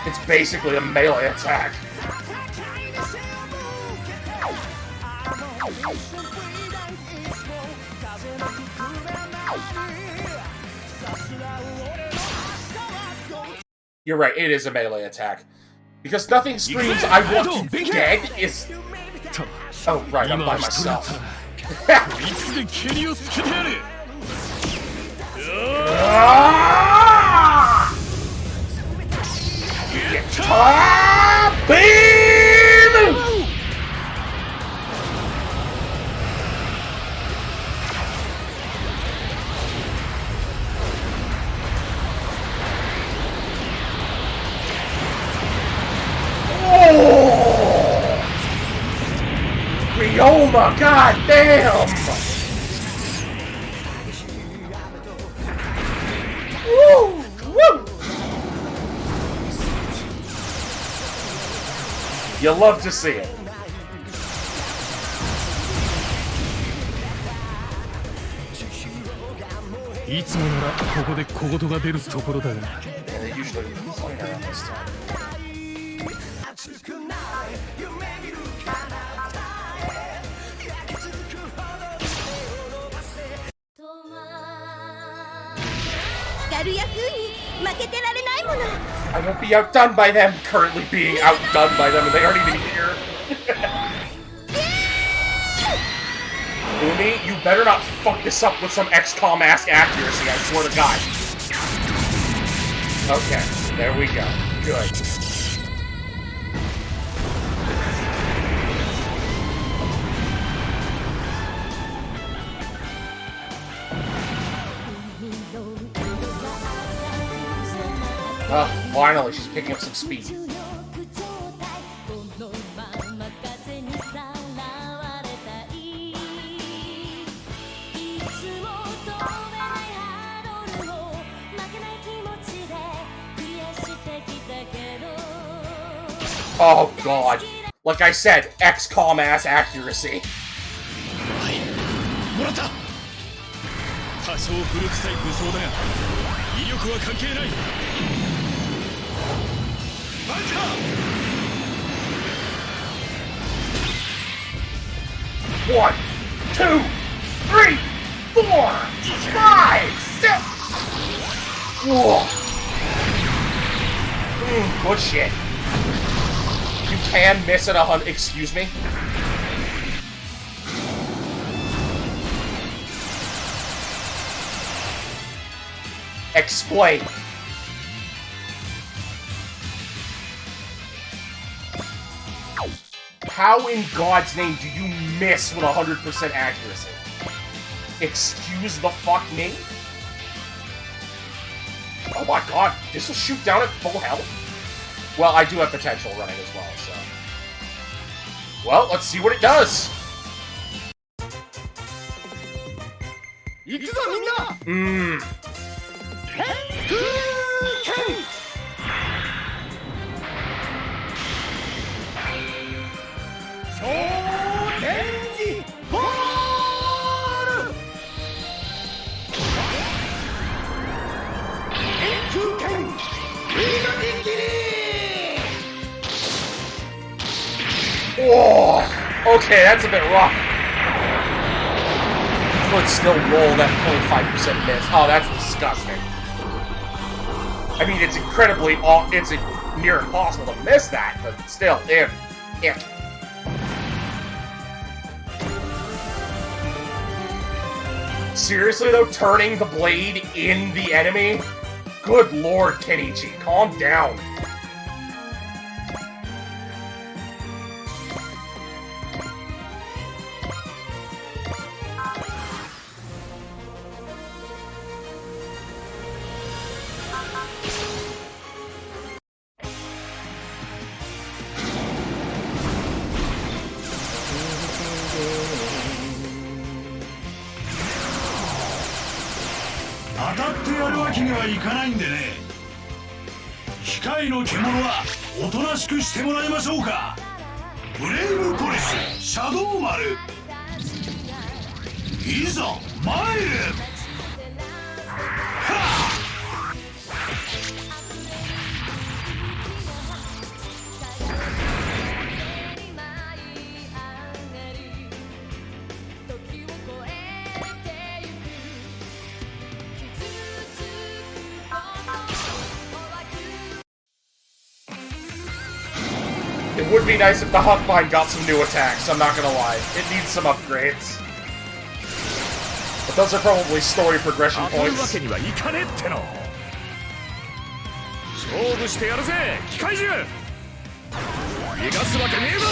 It's basically a melee attack. You're right, it is a melee attack. Because nothing screams, I want you dead, is... Oh, right, I'm by myself. Beam! Ryoma, goddamn! Woo! Woo! You love to see it. And they usually play around this time. I won't be outdone by them. Currently being outdone by them, and they aren't even here. Umi, you better not fuck this up with some XCOM-esque accuracy, I swear to God. Okay, there we go. Good. Finally, she's picking up some speed. Oh god. Like I said, XCOM ass accuracy. 多少古臭い武装だが威力は関係ない。 1, 2, 3, 4, 5, 6. Whoa. Good shit. You can miss at 100. Excuse me. Explain. How in God's name do you miss with 100% accuracy? Excuse the fuck me? Oh my god, this will shoot down at full health? Well, I do have potential running as well, so... Well, let's see what it does! Mmm... Oh, okay, that's a bit rough. Could still roll that 0.5% miss. Oh, that's disgusting. I mean, it's incredibly, it's near impossible to miss that, but still, ick. Seriously though, turning the blade in the enemy? Good lord, Kenichi, calm down. わけにはいかないんでね。機械の獣はおとなしくしてもらいましょうか。ブレイブポリスシャドウ丸、いざ参る。It would be nice if the Huckbind got some new attacks, I'm not gonna lie. It needs some upgrades. But those are probably story progression 当たるわ points. けにはいかねえっての。勝負してやるぜ機械獣。逃がすわけねえぞ。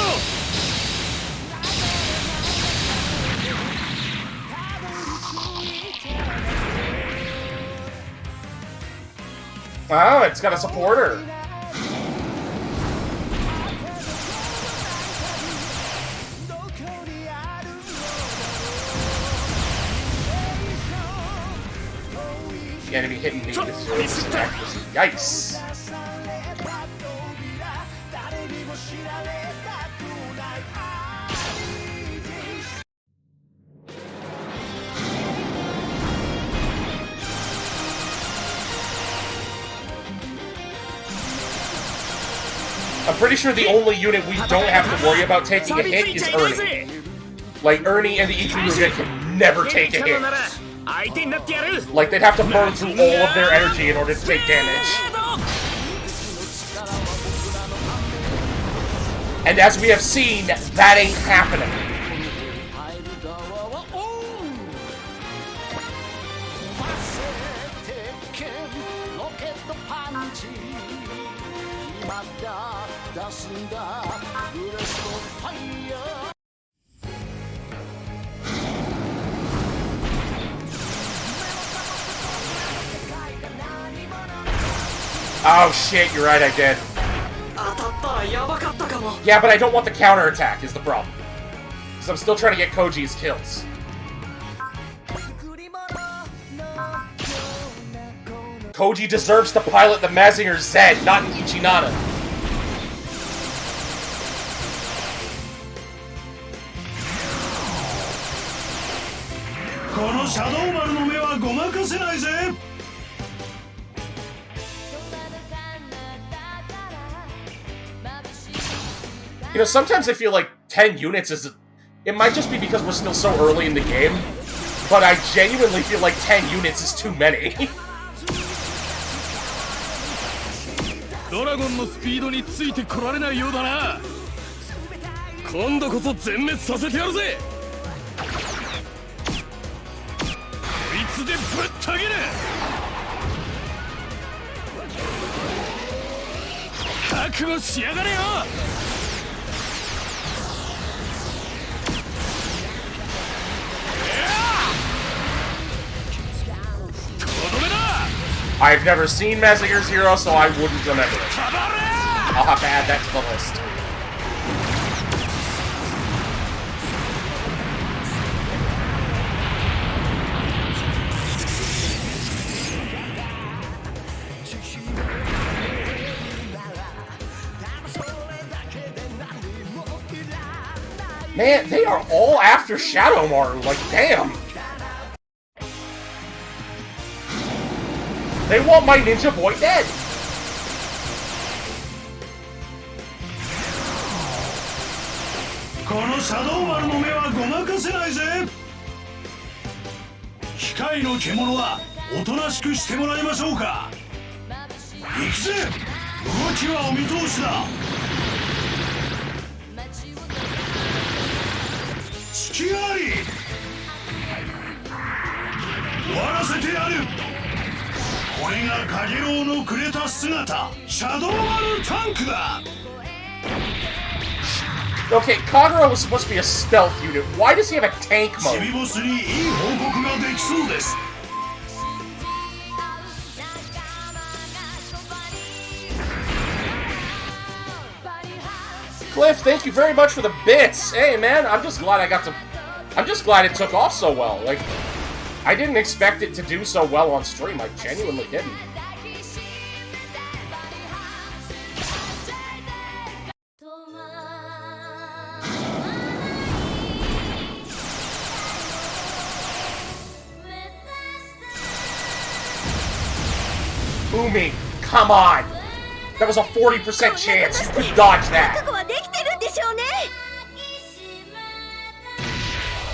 Wow, it's got a supporter. The enemy hitting me with zero accuracy. Yikes. I'm pretty sure the only unit we don't have to worry about taking a hit is Ernie. Like, Ernie and the Ikuruga can never take a hit. 相手になってやる。 Like, they'd have to burn through all of their energy in order to take damage. And as we have seen, that ain't happening. Oh shit, you're right, I did. Yeah, but I don't want the counterattack, is the problem. Because I'm still trying to get Koji's kills. Koji deserves to pilot the Mazinger Z, not Ichinana. You know, sometimes I feel like 10 units is... It might just be because we're still so early in the game, but I genuinely feel like 10 units is too many. ドラゴンのスピードについてこられないようだな。今度こそ全滅させてやるぜ。こいつでぶった切れ。覚悟しやがれよ。I've never seen Mazinger's Hero, so I wouldn't remember it. I'll have to add that to the list. Man, they are all after Shadowmaru, like, damn! They want my Ninja Boy dead! Okay, Kagura was supposed to be a stealth unit. Why does he have a tank mode? Cliff, thank you very much for the bits. Hey, man, I'm just glad I got to... I'm just glad it took off so well. Like, I didn't expect it to do so well on stream. I genuinely didn't. Umi, come on! That was a 40% chance. You could dodge 覚 that. 悟はできてるんでしょうね。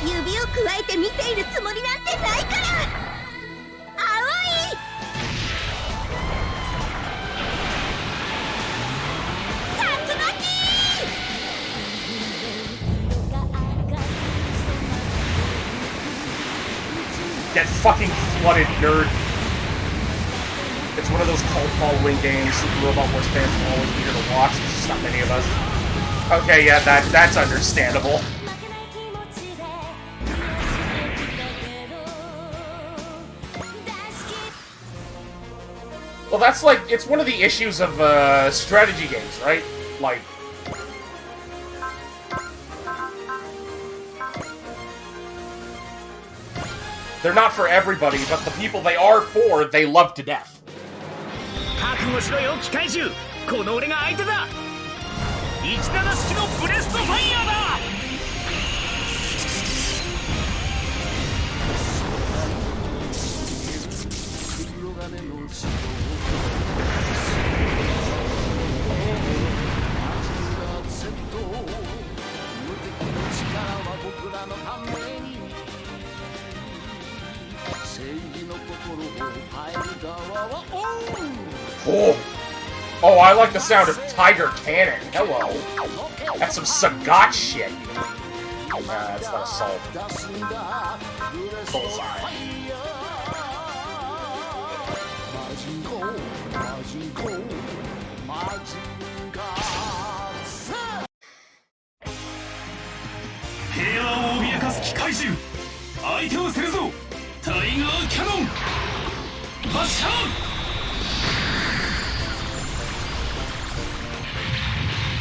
指をくわえて見ているつもりなんてないから。青い。竜巻。That fucking flooded nerd. It's one of those cult following games Super Robot Wars fans will always be here to watch. There's just not many of us. Okay, yeah, that's understandable. Well, that's like, it's one of the issues of strategy games, right? Like, they're not for everybody, but the people they are for, they love to death. 覚悟しろよ機械獣、この俺が相手だ。17式のブレストファイヤーだ。Oh. Oh, I like the sound of Tiger Cannon. Hello. That's some Sagat shit. That's not assault. Bullseye.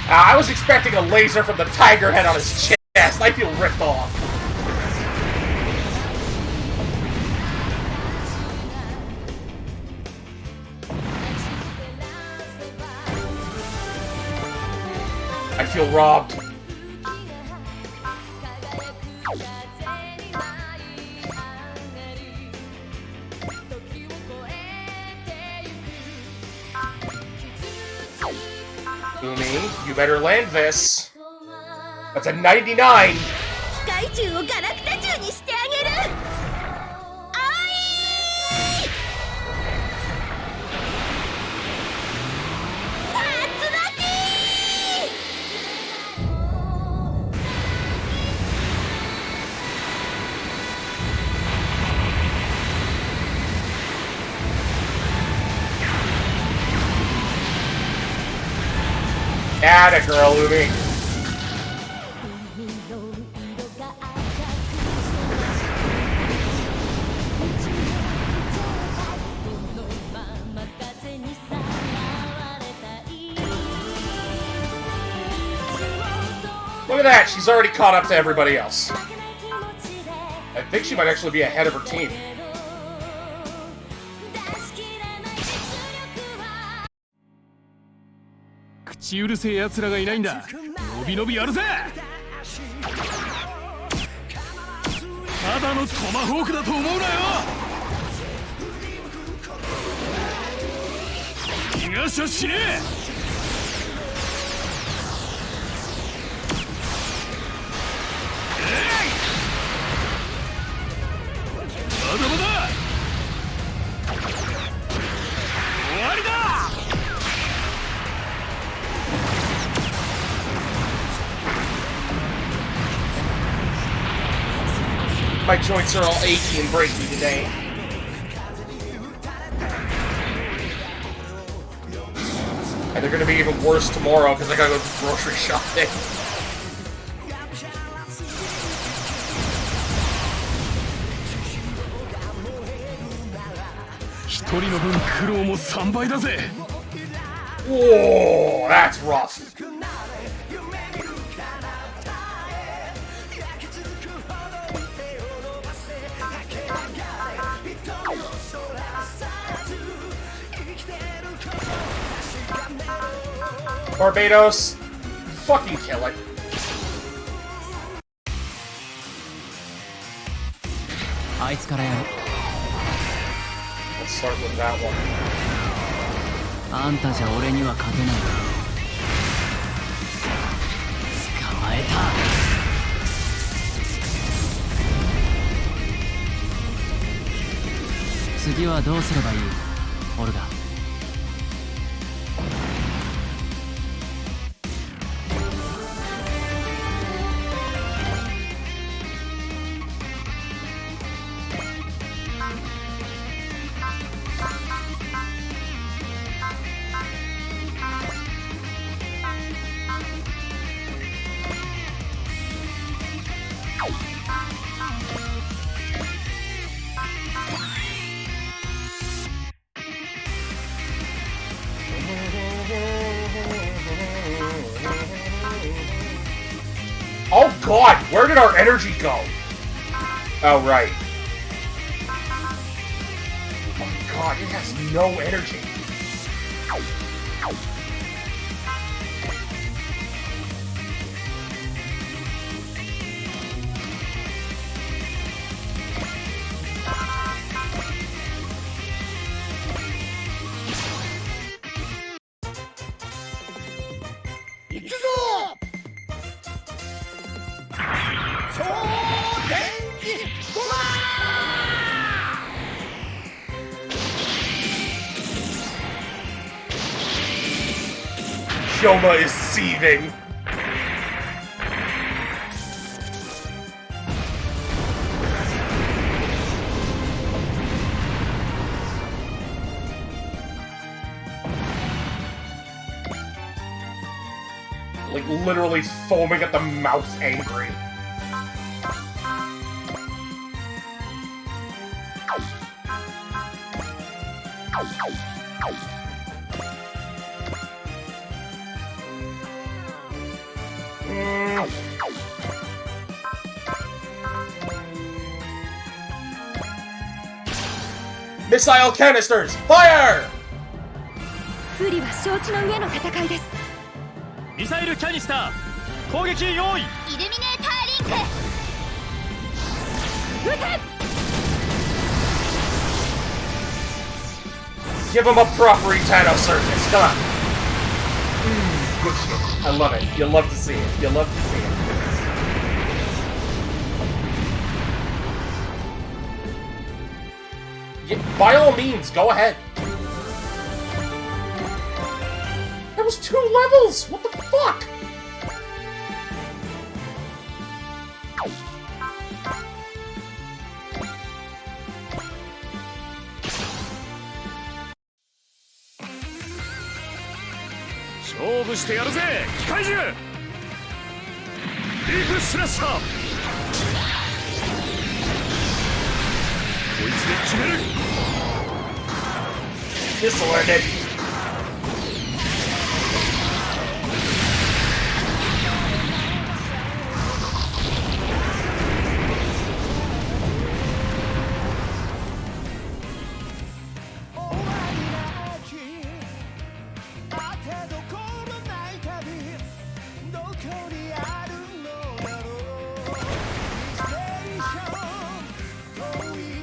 I was expecting a laser from the tiger head on his chest. I feel ripped off. I feel robbed. Umi, you better land this. That's a 99. 機械獣をガラクタ獣にしてあげる。青い。竜巻。Atta girl, Umi. Look at that, she's already caught up to everybody else. I think she might actually be ahead of her team. 口うるせえ奴らがいないんだ。のびのびやるぜ。ただのトマホークだと思うなよ。逃がしゃしねえ。まだまだ。終わりだ。My joints are all achy and breaky today. And they're gonna be even worse tomorrow because I gotta go grocery shopping. 一人の分苦労も3倍だぜ。 Whoa, that's rough. Barbados, fucking kill it. Let's start with that one. あんたじゃ俺には勝てない。捕まえた。次はどうすればいい？オルガ。Oh god, where did our energy go? Oh, right. Oh my god, it has no energy. Kyoma is seething. Like, literally foaming at the mouth, angry. Missile canisters, fire! 不利は承知の上の戦いです。ミサイルキャニスター攻撃用意。イルミネーターリンク。撃て！ Give him a proper Etano circus, come on. Good shit. I love it. You love to see it. You love to see it. Yeah, by all means, go ahead. That was 2 levels! What the fuck? Let's go, Kaiju! Leaf Slasher! This'll end it.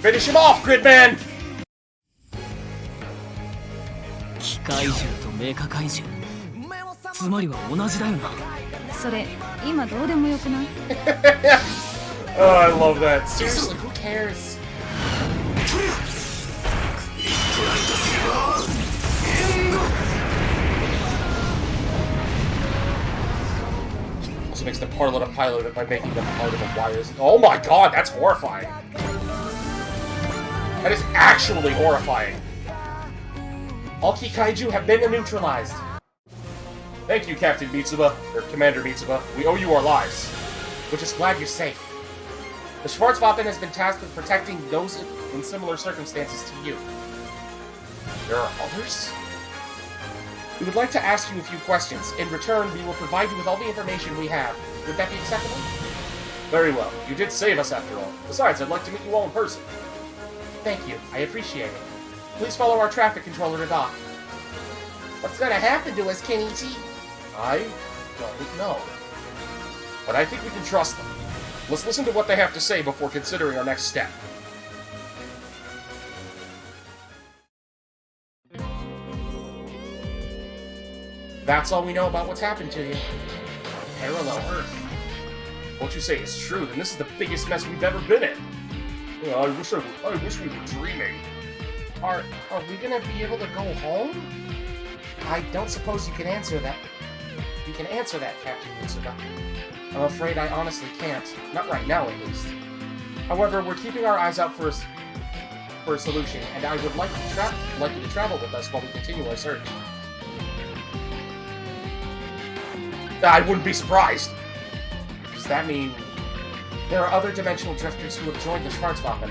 Finish him off, Gridman! 機怪獣とメカ怪獣つまりは同じだよな。それ今どうでもよくない？ Oh, I love that. Seriously, who cares? Also makes the Parlota pilot it by making them part of the wires. Oh my god, that's horrifying. That is actually horrifying. All key kaiju have been neutralized. Thank you, Captain Mitsuba, or Commander Mitsuba. We owe you our lives. We're just glad you're safe. The Schwarzwaffen has been tasked with protecting those in similar circumstances to you. There are others? We would like to ask you a few questions. In return, we will provide you with all the information we have. Would that be acceptable? Very well. You did save us after all. Besides, I'd like to meet you all in person. Thank you. I appreciate it. Please follow our traffic controller to dock. What's gonna happen to us, Kenichi? I don't know. But I think we can trust them. Let's listen to what they have to say before considering our next step. That's all we know about what's happened to you. Parallel Earth. What you say is true, then this is the biggest mess we've ever been in. I wish we were dreaming. Are we gonna be able to go home? I don't suppose you can answer that. You can answer that, Captain Mitsuba. I'm afraid I honestly can't. Not right now, at least. However, we're keeping our eyes out for a solution, and I would like you to travel with us while we continue our search. I wouldn't be surprised. Does that mean there are other dimensional drifters who have joined the Schwarzwaffen?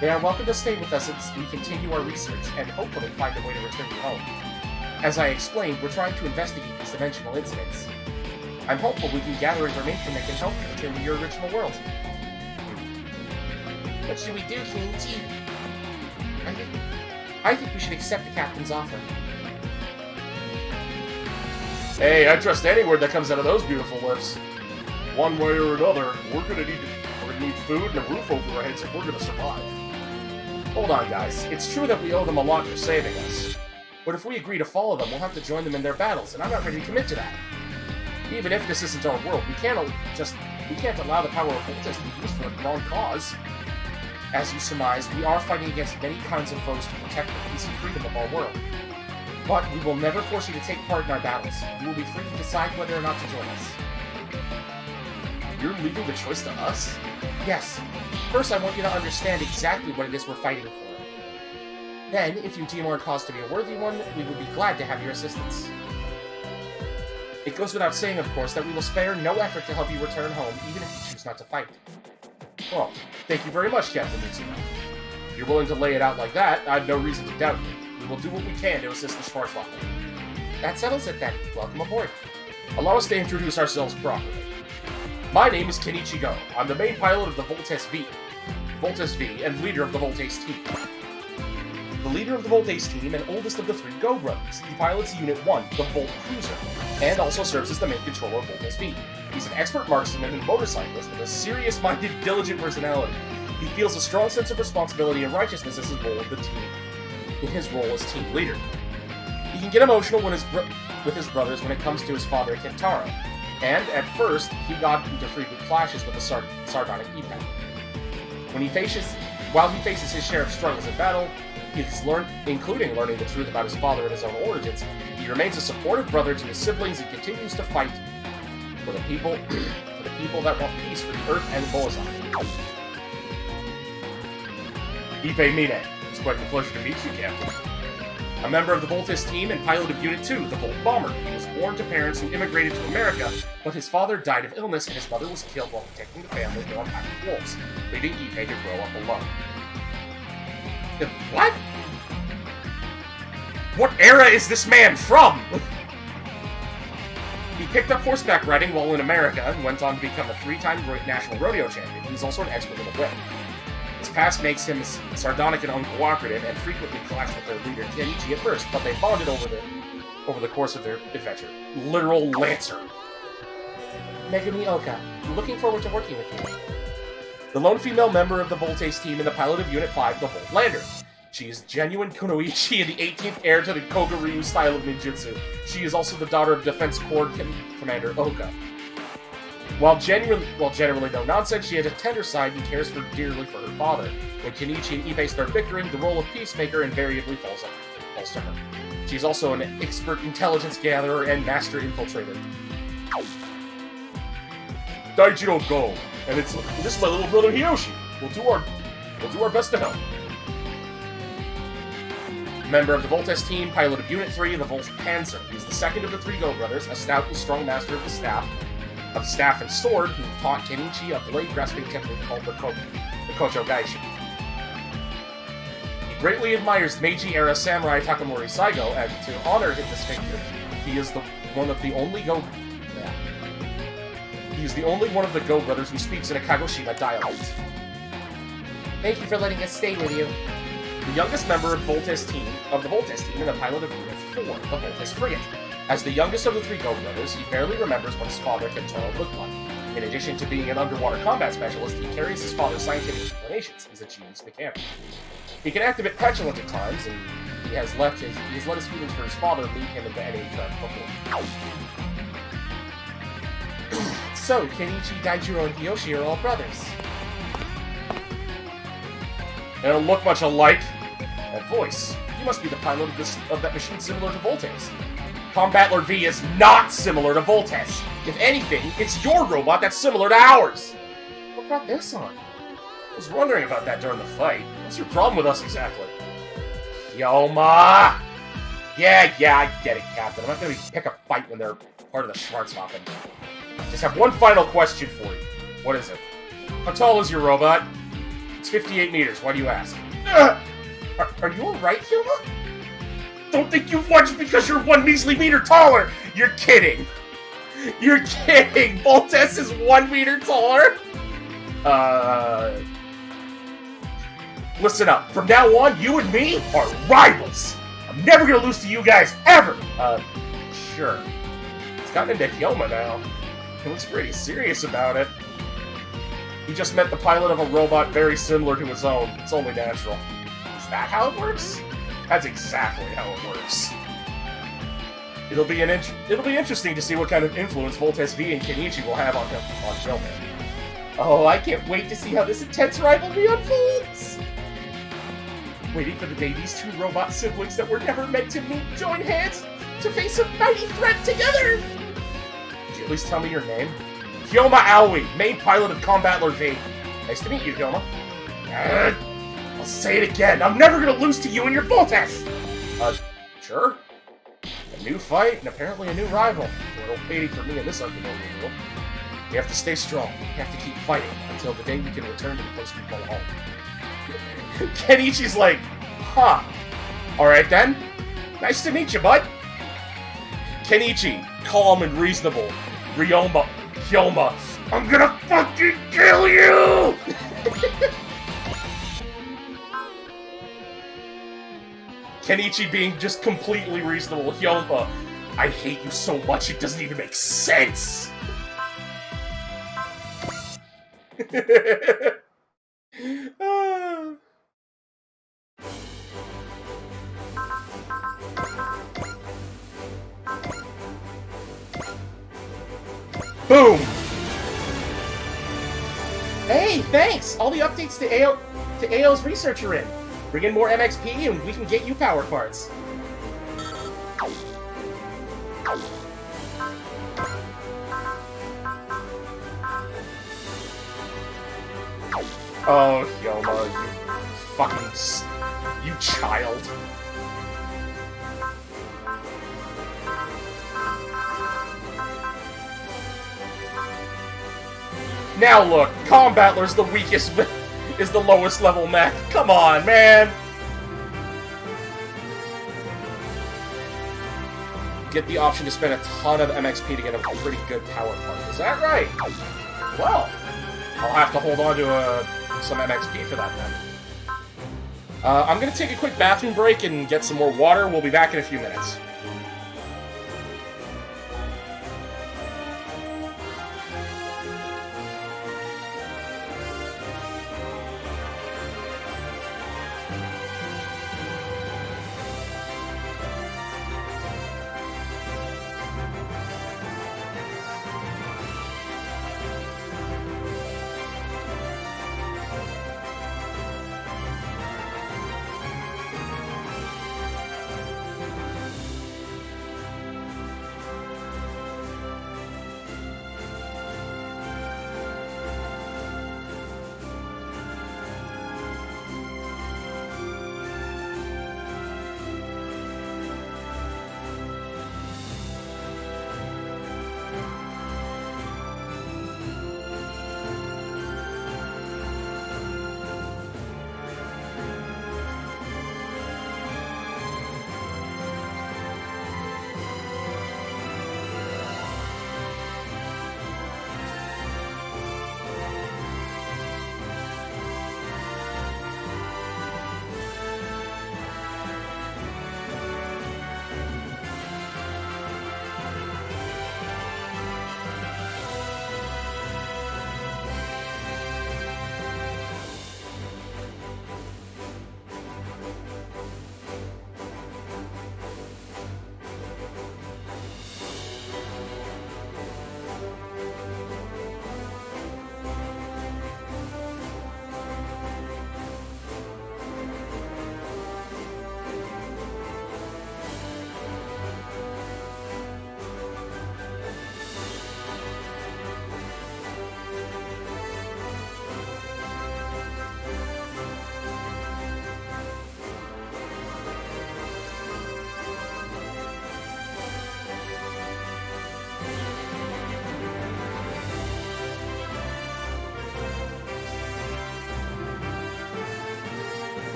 They are welcome to stay with us as we continue our research and hopefully find a way to return you home. As I explained, we're trying to investigate these dimensional incidents. I'm hopeful we can gather information that can help you return to your original world. What should we do, Kenichi? I think we should accept the captain's offer. Hey, I trust any word that comes out of those beautiful lips. One way or another, we're gonna need food and a roof over our heads if we're gonna survive. Hold on, guys. It's true that we owe them a lot for saving us. But if we agree to follow them, we'll have to join them in their battles, and I'm not ready to commit to that. Even if this isn't our world, we can't allow the power of Voltes to be used for the wrong cause. As you surmise, we are fighting against many kinds of foes to protect the peace and freedom of our world. But we will never force you to take part in our battles. You will be free to decide whether or not to join us. You're leaving the choice to us? Yes. First, I want you to understand exactly what it is we're fighting for. Then, if you deem our cause to be a worthy one, we would be glad to have your assistance. It goes without saying, of course, that we will spare no effort to help you return home, even if you choose not to fight. Well, thank you very much, Captain Mitsuba. If you're willing to lay it out like that, I have no reason to doubt you. We will do what we can to assist the Schwarzwaffen. That settles it then. Welcome aboard. Allow us to introduce ourselves properly. My name is Kenichi Go. I'm the main pilot of the Voltes V, and leader of the Voltes team. The leader of the Voltes team and oldest of the three Go brothers. He pilots Unit 1, the Volt Cruiser, and also serves as the main controller of Voltes V. He's an expert marksman and motorcyclist with a serious-minded, diligent personality. He feels a strong sense of responsibility and righteousness as his role of the team. In his role as team leader. He can get emotional with his brothers when it comes to his father, Kentaro, and at first, he got into frequent clashes with the sardonic Ippei. While he faces his share of struggles in battle, including learning the truth about his father and his own origins, he remains a supportive brother to his siblings and continues to fight for the people that want peace for the Earth and Bozan. Ippei Mine. It's quite a pleasure to meet you, Captain. A member of the Voltes team and pilot of Unit 2, the Volt Bomber. He was born to parents who immigrated to America, but his father died of illness and his mother was killed while protecting the family from pack of wolves, leaving Ippei to grow up alone. What? What era is this man from? He picked up horseback riding while in America and went on to become a 3-time national rodeo champion. He's also an expert in the whip. His past makes him sardonic and uncooperative and frequently clashed with their leader Kenichi at first, but they bonded over the course of their adventure. Literal Lancer. Megumi Oka, looking forward to working with you. The lone female member of the Voltes team and the pilot of Unit 5, the Volt Lander. She is genuine kunoichi and the 18th heir to the Koga-Ryu style of ninjutsu. She is also the daughter of Defense Corps Commander Oka. While generally no nonsense, she has a tender side and cares dearly for her father. When Kenichi and Ippei start bickering, the role of peacemaker invariably falls to her. She's also an expert intelligence gatherer and master infiltrator. Daijiro Go, and this is my little brother Hiyoshi. We'll do our best to help. Member of the Voltes team, pilot of Unit 3, the Volt Panzer. He's the second of the 3 Go brothers, a stout and strong master of the staff and sword, who taught Kenichi a blade-grasping technique called the Kocho Gaishi. He greatly admires Meiji-era samurai Takamori Saigo, and to honor this figure, he is the only one of the Go brothers who speaks in a Kagoshima dialect. Thank you for letting us stay with you. The youngest member of the Voltes team and the pilot of Unit 4, the Voltes Frigate. As the youngest of the three Go brothers, he barely remembers what his father Kentaro looked like. In addition to being an underwater combat specialist, he carries his father's scientific inclinations. He's a genius mechanic. He can act a bit petulant at times, and he has let his feelings for his father lead him into any trap before. So, Kenichi, Daijiro, and Hiyoshi are all brothers. They don't look much alike. That voice. You must be the pilot of that machine similar to Voltes. Combat Lord V is not similar to Voltes. If anything, it's your robot that's similar to ours. What brought this on? I was wondering about that during the fight. What's your problem with us exactly? Yoma! Yeah, I get it, Captain. I'm not gonna pick a fight when they're part of the Schwarzwaffen. Just have one final question for you. What is it? How tall is your robot? It's 58 meters. Why do you ask? Are you alright, Hyoma? Don't think you've won just because you're 1 measly meter taller! You're kidding! You're kidding! Voltes is 1 meter taller? Listen up. From now on, you and me are rivals! I'm never gonna lose to you guys, ever! Sure. It's gotten into Hyoma now. He looks pretty serious about it. He just met the pilot of a robot very similar to his own. It's only natural. Is that how it works? That's exactly how it works. It'll be interesting to see what kind of influence Voltes V and Kenichi will have on Hillman. Oh, I can't wait to see how this intense rivalry unfolds! Waiting for the day these two robot siblings that were never meant to meet join hands to face a mighty threat together! Could you at least tell me your name? Hyoma Aoi, main pilot of Combat Lord V. Nice to meet you, Hyoma. I'll say it again, I'm never gonna lose to you and your Voltes! Sure. A new fight, and apparently a new rival. A little pity for me in this unfamiliar world. We have to stay strong. We have to keep fighting until the day we can return to the place we call home. Kenichi's like, huh. Alright then. Nice to meet you, bud. Kenichi, calm and reasonable. Hyoma, I'm gonna fucking kill you! Kenichi being just completely reasonable. Hyoma, I hate you so much it doesn't even make sense! Boom! Hey, thanks! All the updates to AO's research are in. Bring in more MXP and we can get you power parts. Oh, Hyoma, you child. Now look, Combatler's the weakest, is the lowest level mech. Come on, man! Get the option to spend a ton of MXP to get a pretty good power part. Is that right? Well, I'll have to hold on to some MXP for that then. I'm gonna take a quick bathroom break and get some more water. We'll be back in a few minutes.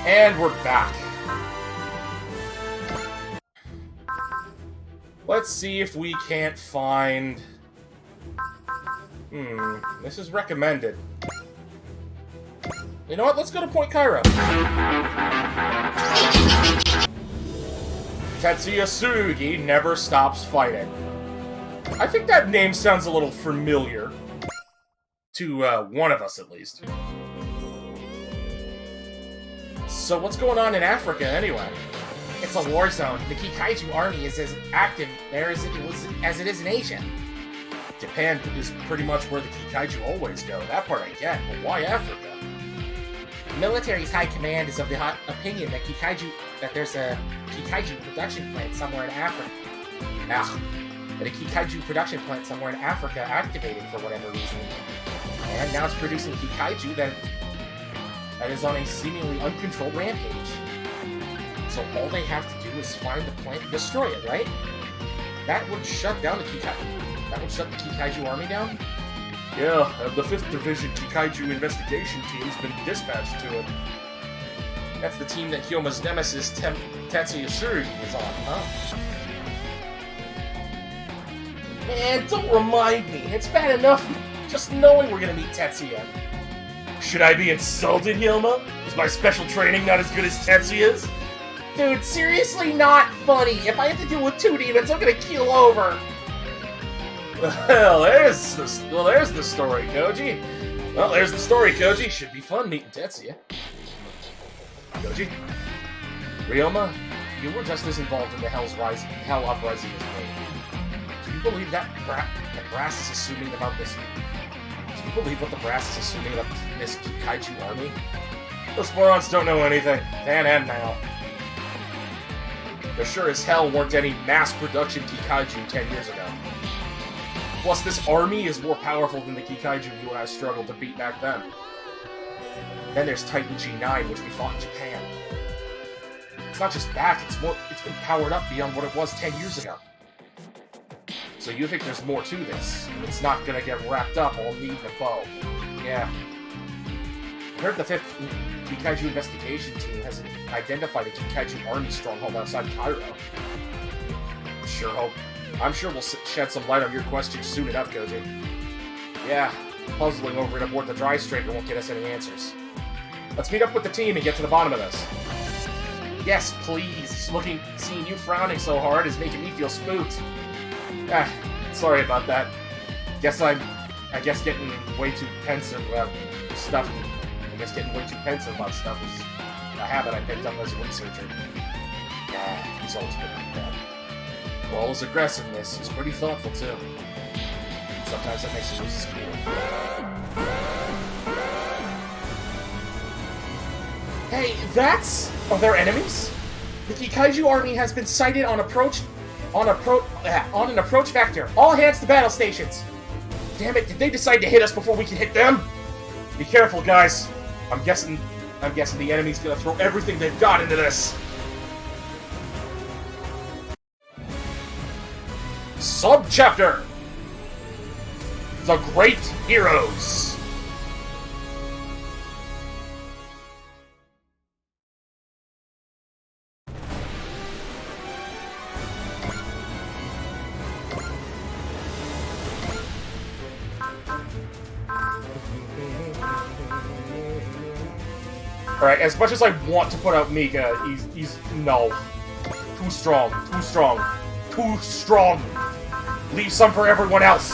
And we're back. Let's see if we can't find... this is recommended. You know what? Let's go to Point Cairo. Tetsuya Tsurugi never stops fighting. I think that name sounds a little familiar. To one of us, at least. So what's going on in Africa, anyway? It's a war zone. The Kikaiju army is as active there as it is in Asia. Japan is pretty much where the Kikaiju always go. That part I get, but why Africa? The military's high command is of the opinion that there's a Kikaiju production plant somewhere in Africa. That a Kikaiju production plant somewhere in Africa activated for whatever reason. And now it's producing Kikaiju that is on a seemingly uncontrolled rampage. So all they have to do is find the plant and destroy it, right? That would shut down the Kikaiju. That would shut the Kikaiju army down? Yeah, the 5th Division Kikaiju investigation team's been dispatched to it. That's the team that Hyoma's nemesis, Tetsuya Tsurugi, is on, huh? Man, don't remind me. It's bad enough just knowing we're gonna meet Tetsuya. Should I be insulted, Hyoma? Is my special training not as good as Tetsuya's? Dude, seriously not funny. If I have to deal with 2 demons, I'm gonna keel over. Well, there's the story, Koji. Well, there's the story, Koji. Should be fun meeting Tetsuya. Koji? Ryoma, you were just as involved in the Hell Uprising as me. Do you believe that Brass is assuming about this? Do you believe what the Brass is assuming about this Kikaiju army? Those morons don't know anything. Then and now. There sure as hell weren't any mass production Kikaiju 10 years ago. Plus, this army is more powerful than the Kikaiju you and I struggled to beat back then. Then there's Titan G9, which we fought in Japan. It's not just that, it's been powered up beyond what it was 10 years ago. So you think there's more to this, and it's not gonna get wrapped up all neat in a bow. Yeah. I heard the 5th Kikaiju investigation team has identified a Kikaiju army stronghold outside Cairo. I'm sure we'll shed some light on your questions soon enough, Koji. Yeah, puzzling over it aboard the Dry Stranger won't get us any answers. Let's meet up with the team and get to the bottom of this. Yes, please. Seeing you frowning so hard is making me feel spooked. Sorry about that. I guess getting way too pensive about stuff. Getting way too pensive about stuff is a habit I picked up as a researcher. He's always been like that. For all his aggressiveness, he's pretty thoughtful too. Sometimes that makes him lose his cool. Hey, are there enemies? The Kikaiju army has been sighted on an approach vector. All hands to battle stations. Damn it! Did they decide to hit us before we can hit them? Be careful, guys. I'm guessing the enemy's gonna throw everything they've got into this. Subchapter: The Great Heroes. Alright, as much as I want to put out Mika, he's no. Too strong. Leave some for everyone else.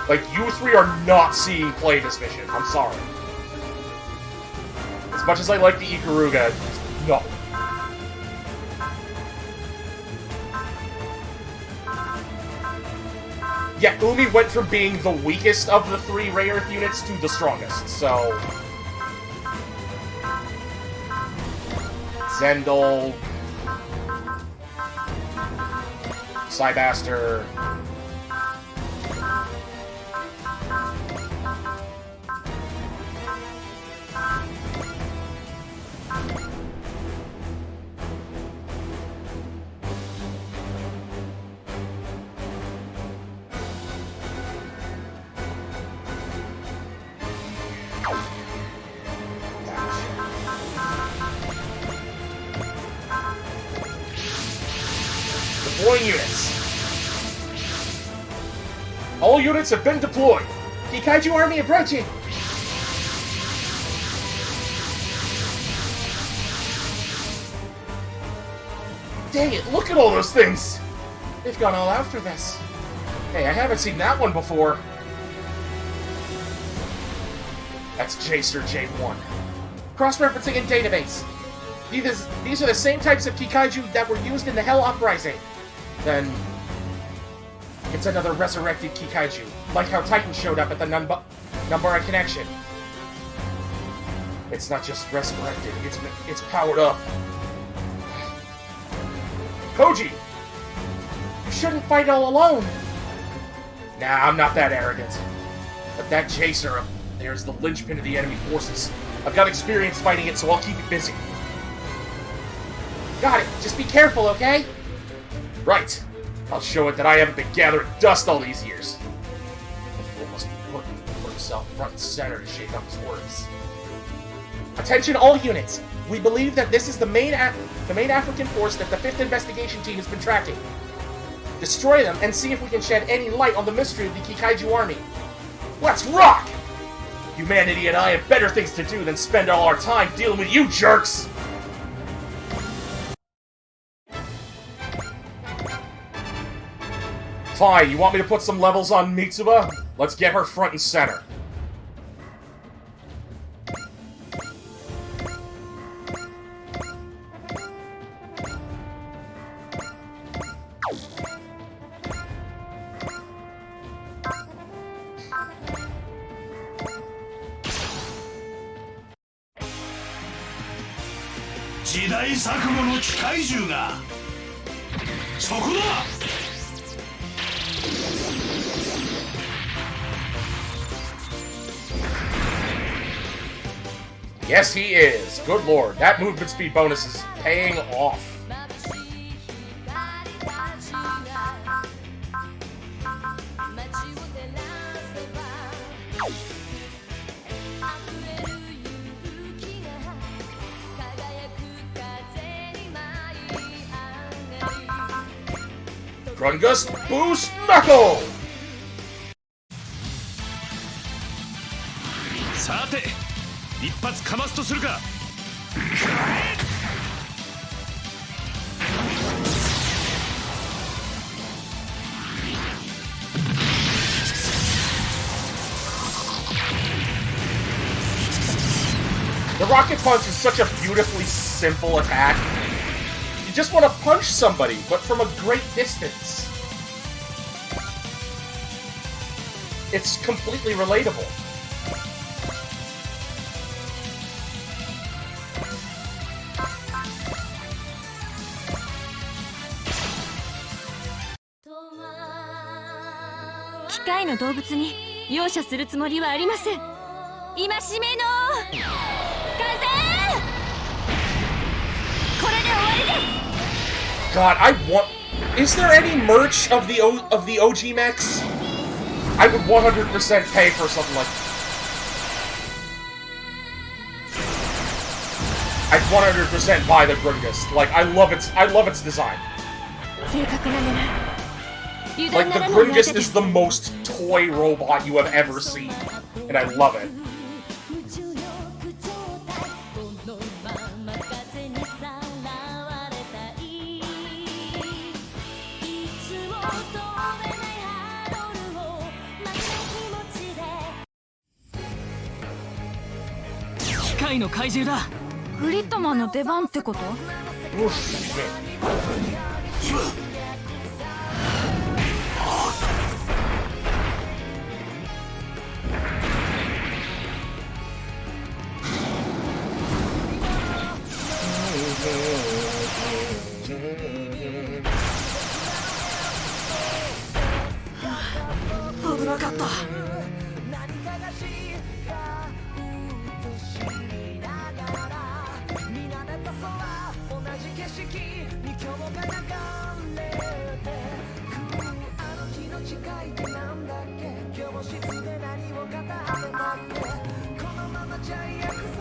Like, you 3 are not seeing play this mission. I'm sorry. As much as I like the Ikaruga, no. Yeah, Umi went from being the weakest of the 3 Ray Earth units to the strongest, so... Zendel... Cybaster... Deploying units. All units have been deployed. Kikaiju army approaching. Dang it, look at all those things! They've gone all out for this. Hey, I haven't seen that one before. That's Jacer J1. Cross-referencing in database. These are the same types of Kikaiju that were used in the Hell Uprising. Then it's another resurrected Kikaiju, like how Titan showed up at the Numbara connection. It's not just resurrected, it's powered up. Koji! You shouldn't fight all alone! Nah, I'm not that arrogant. But that Jacer up there's the linchpin of the enemy forces. I've got experience fighting it, so I'll keep it busy. Got it. Just be careful, okay? Right. I'll show it that I haven't been gathering dust all these years. The fool must be put himself front and center to shake off his words. Attention all units! We believe that this is the main African force that the 5th Investigation Team has been tracking. Destroy them and see if we can shed any light on the mystery of the Kikaiju army. Let's rock! Humanity and I have better things to do than spend all our time dealing with you jerks! Fine, you want me to put some levels on Mitsuba? Let's get her front and center. Yes, he is. Good lord, that movement speed bonus is paying off. Grungus Boost Knuckle! さて一発かますとするか。 The Rocket Punch is such a beautifully simple attack. You just want to punch somebody, but from a great distance. It's completely relatable. Kikaiの動物に容赦するつもりはありません。戒めの風！これで終わりです。 God, I want. Is there any merch of the OG mechs? I would 100% pay for something like. I'd 100% buy the Grungus. Like I love its design. Like the Grungus is the most toy robot you have ever seen, and I love it. Kikaiの怪獣だ。グリッドマンの出番ってこと？ Oh, shit.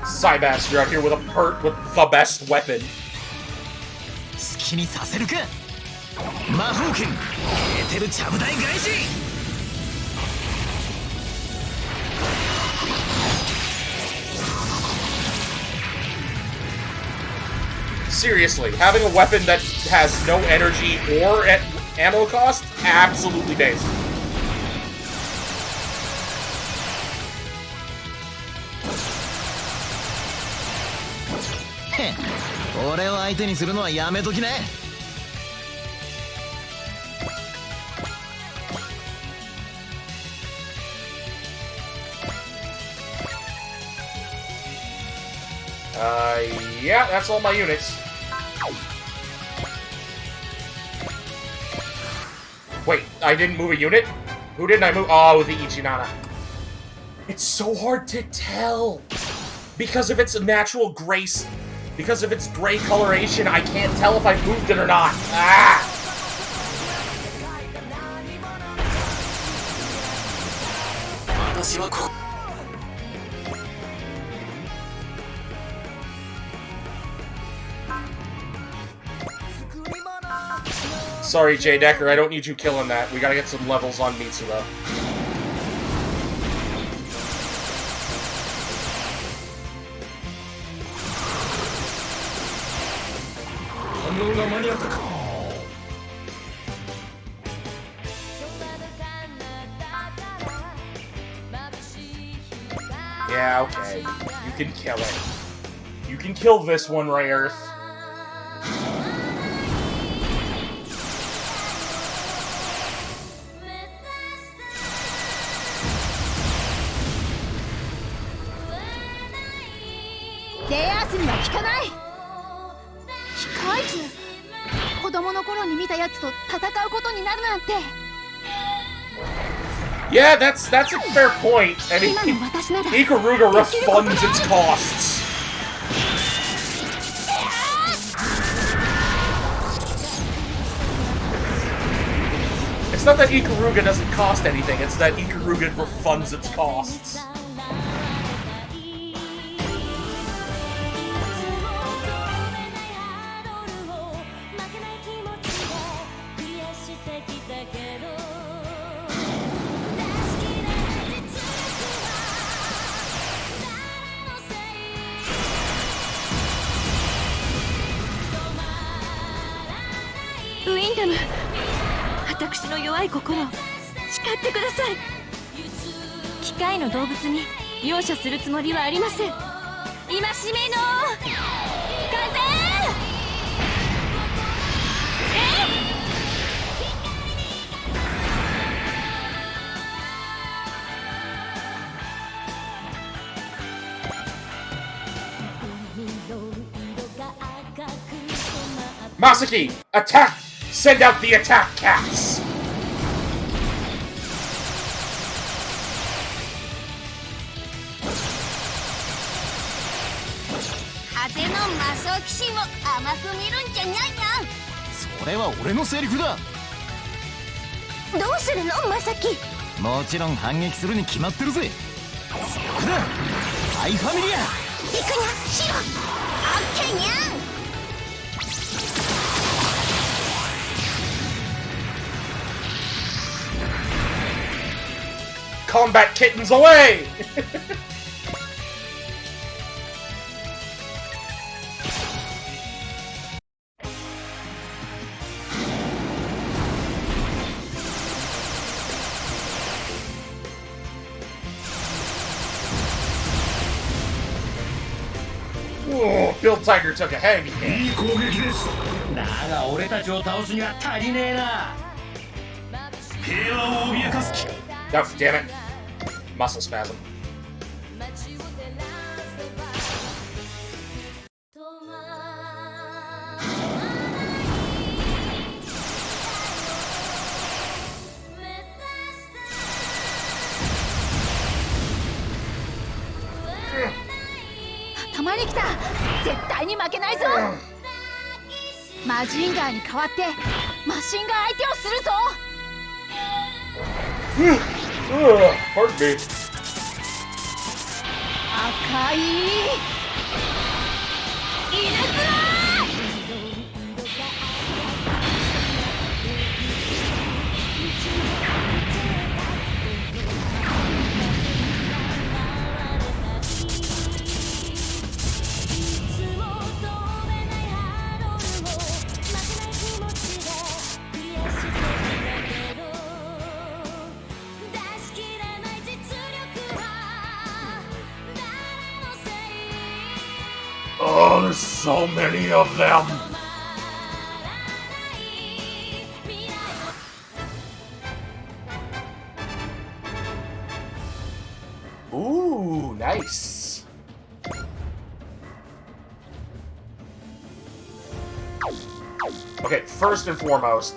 Cybaster out here with the best weapon. 好きにさせるか。魔法剣エーテルちゃぶ台返し。 Seriously, having a weapon that has no energy or ammo cost? Absolutely based. 俺を相手にするのはやめときね。Yeah, that's all my units. Wait, I didn't move a unit? Who didn't I move? Oh, the Ichinana. It's so hard to tell. Because of its natural grace, because of its gray coloration, I can't tell if I moved it or not. Ah! Sorry, Jay Decker, I don't need you killing that. We gotta get some levels on Mitsuda. Yeah, okay. You can kill it. You can kill this one, Ray Earth. Yeah, that's a fair point. I mean, Ikaruga refunds its costs. It's not that Ikaruga doesn't cost anything, it's that Ikaruga refunds its costs. Windham, 私の弱い心を叱ってください。機械の動物に容赦するつもりはありません。戒めの風。Masaki, attack! Send out the attack cats!風の魔装騎士を甘く見るんじゃないな。それは俺のセリフだ。どうするの、マサキ？もちろん反撃するに決まってるぜ。そこだ、アイファミリア。行くにゃ、シロ。オッケーにゃん。Combat kittens away! Oh, Bill Tiger took a heavy hit. いい攻撃です。だが俺たちを倒すには足りねえな。平和を脅かす気。 Oh, damn it. Muscle spasm. Tamari来た。絶対に負けないぞ。マジンガーに代わってマシンガー相手をするぞ。Pardon me. 赤い入れ there's so many of them. Ooh, nice. Okay, first and foremost,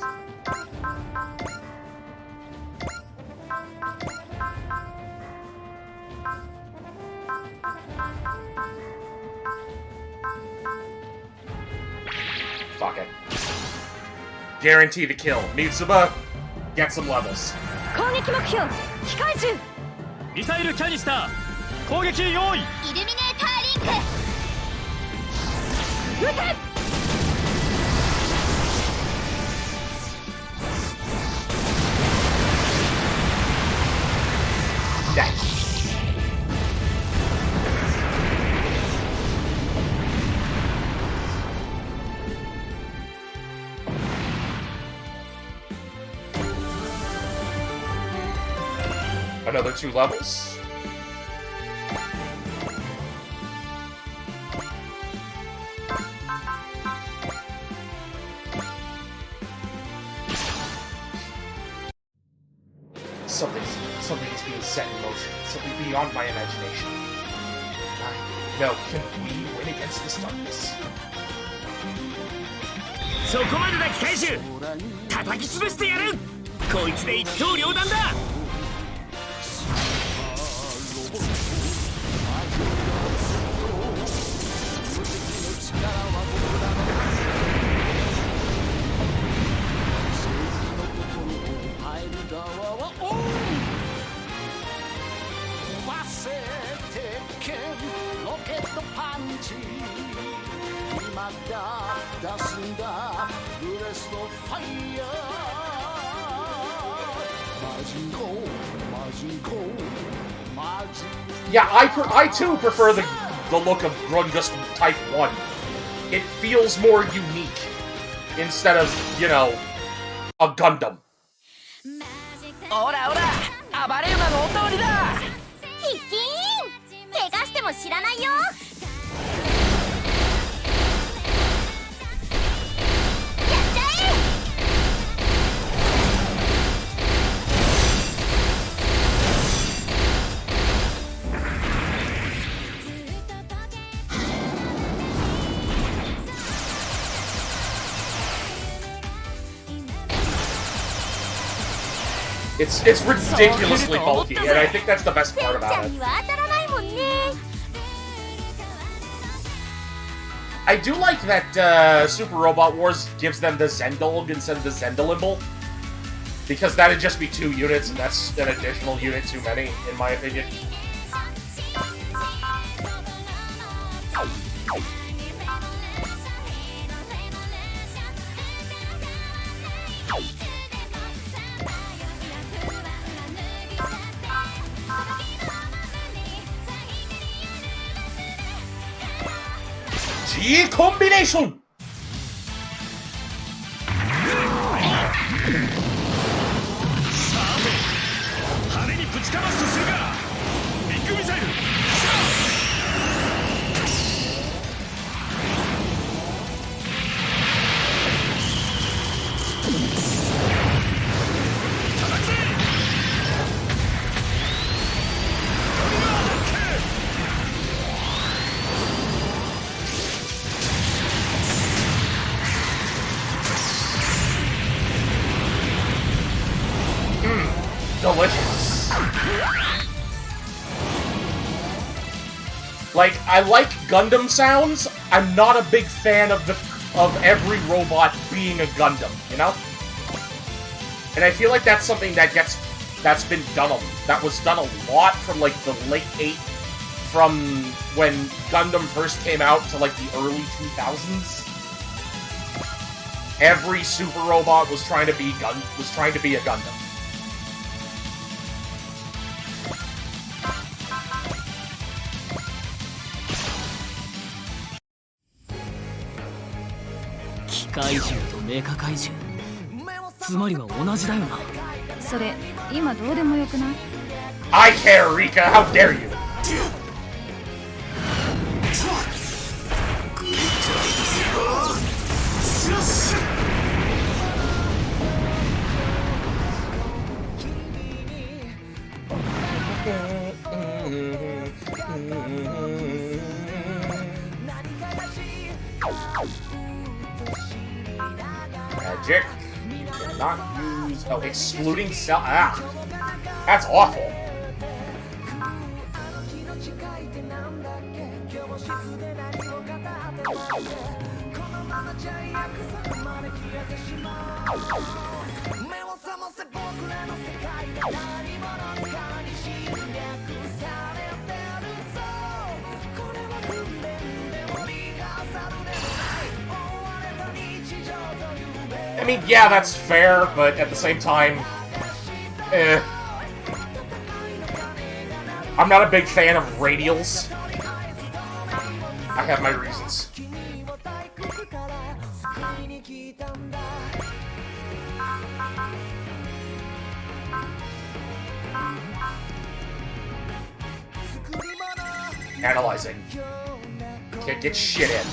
fuck it. Guarantee the kill. Mitsuba, get some levels. 攻撃目標機械銃ミサイルキャニスター攻撃用意。イルミネーターリンク撃て Nice. Another 2 levels. Something is being set in motion. Something beyond my imagination. No, can we win against this darkness? そこまでだ機械銃叩き潰してやる。こいつで一刀両断だ。Yeah, I too prefer the look of Grungus Type 1. It feels more unique instead of, you know, a Gundam. オラオラ暴れ馬のお通りだ。必見怪我しても知らないよやっちゃえ It's ridiculously bulky, and I think that's the best part about it. I do like that Super Robot Wars gives them the Zendulg instead of the Zendalimble, because that'd just be 2 units, and that's an additional unit too many, in my opinion. G combination! 羽にぶちかますとするか。ビッグミサイル。叩くぜ。Delicious. Like, I like Gundam sounds. I'm not a big fan of every robot being a Gundam, you know? And I feel like that's something that was done a lot from like the late 8, from when Gundam first came out to like the early 2000s. Every super robot was trying to be a Gundam. I care, Rika! How dare you! Dick. You cannot use... Oh, excluding cell... Ah! That's awful. I mean, yeah, that's fair, but at the same time, I'm not a big fan of radials. I have my reasons. Analyzing. Can't get shit in.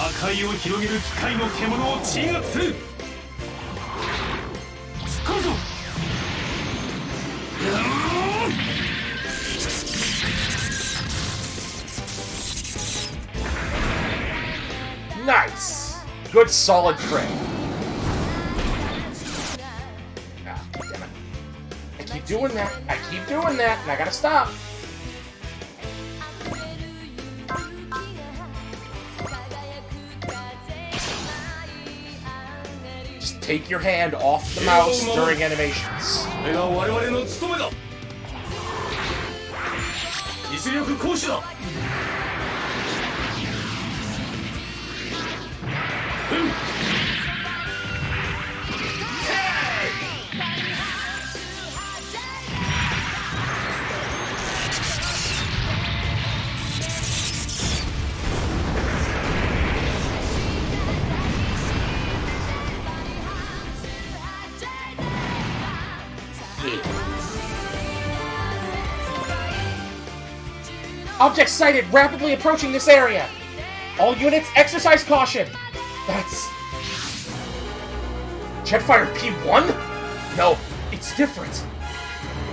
破壊を広げる機械の獣を鎮圧する。突っ込むぞ。Nice! Good solid crit. Ah, damn it. I keep doing that. I keep doing that, and I gotta stop. Just take your hand off the mouse during animations. これが我々の務めだ。実力行使だ。Object sighted, rapidly approaching this area. All units, exercise caution. That's... Jetfire P1? No, it's different.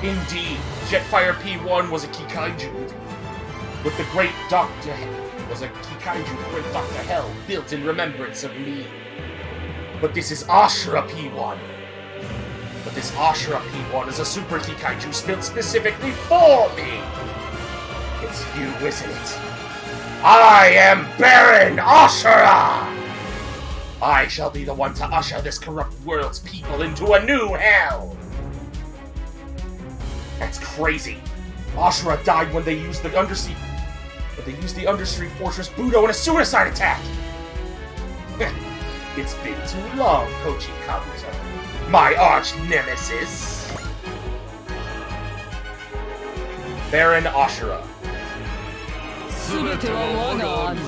Indeed, Jetfire P1 was a Kikaiju with the great Dr. Was a Kikaiju with great Dr. Hell built in remembrance of me. But this is Ashura P1. But this Ashura P1 is a super Kikaiju built specifically for me. It's you, isn't it? I am Baron Ashura! I shall be the one to usher this corrupt world's people into a new hell! That's crazy. Ashura died when they used the Undersea... Fortress Budo in a suicide attack! It's been too long, Koji Kabuto. My arch nemesis! Baron Ashura. 全ては我が兄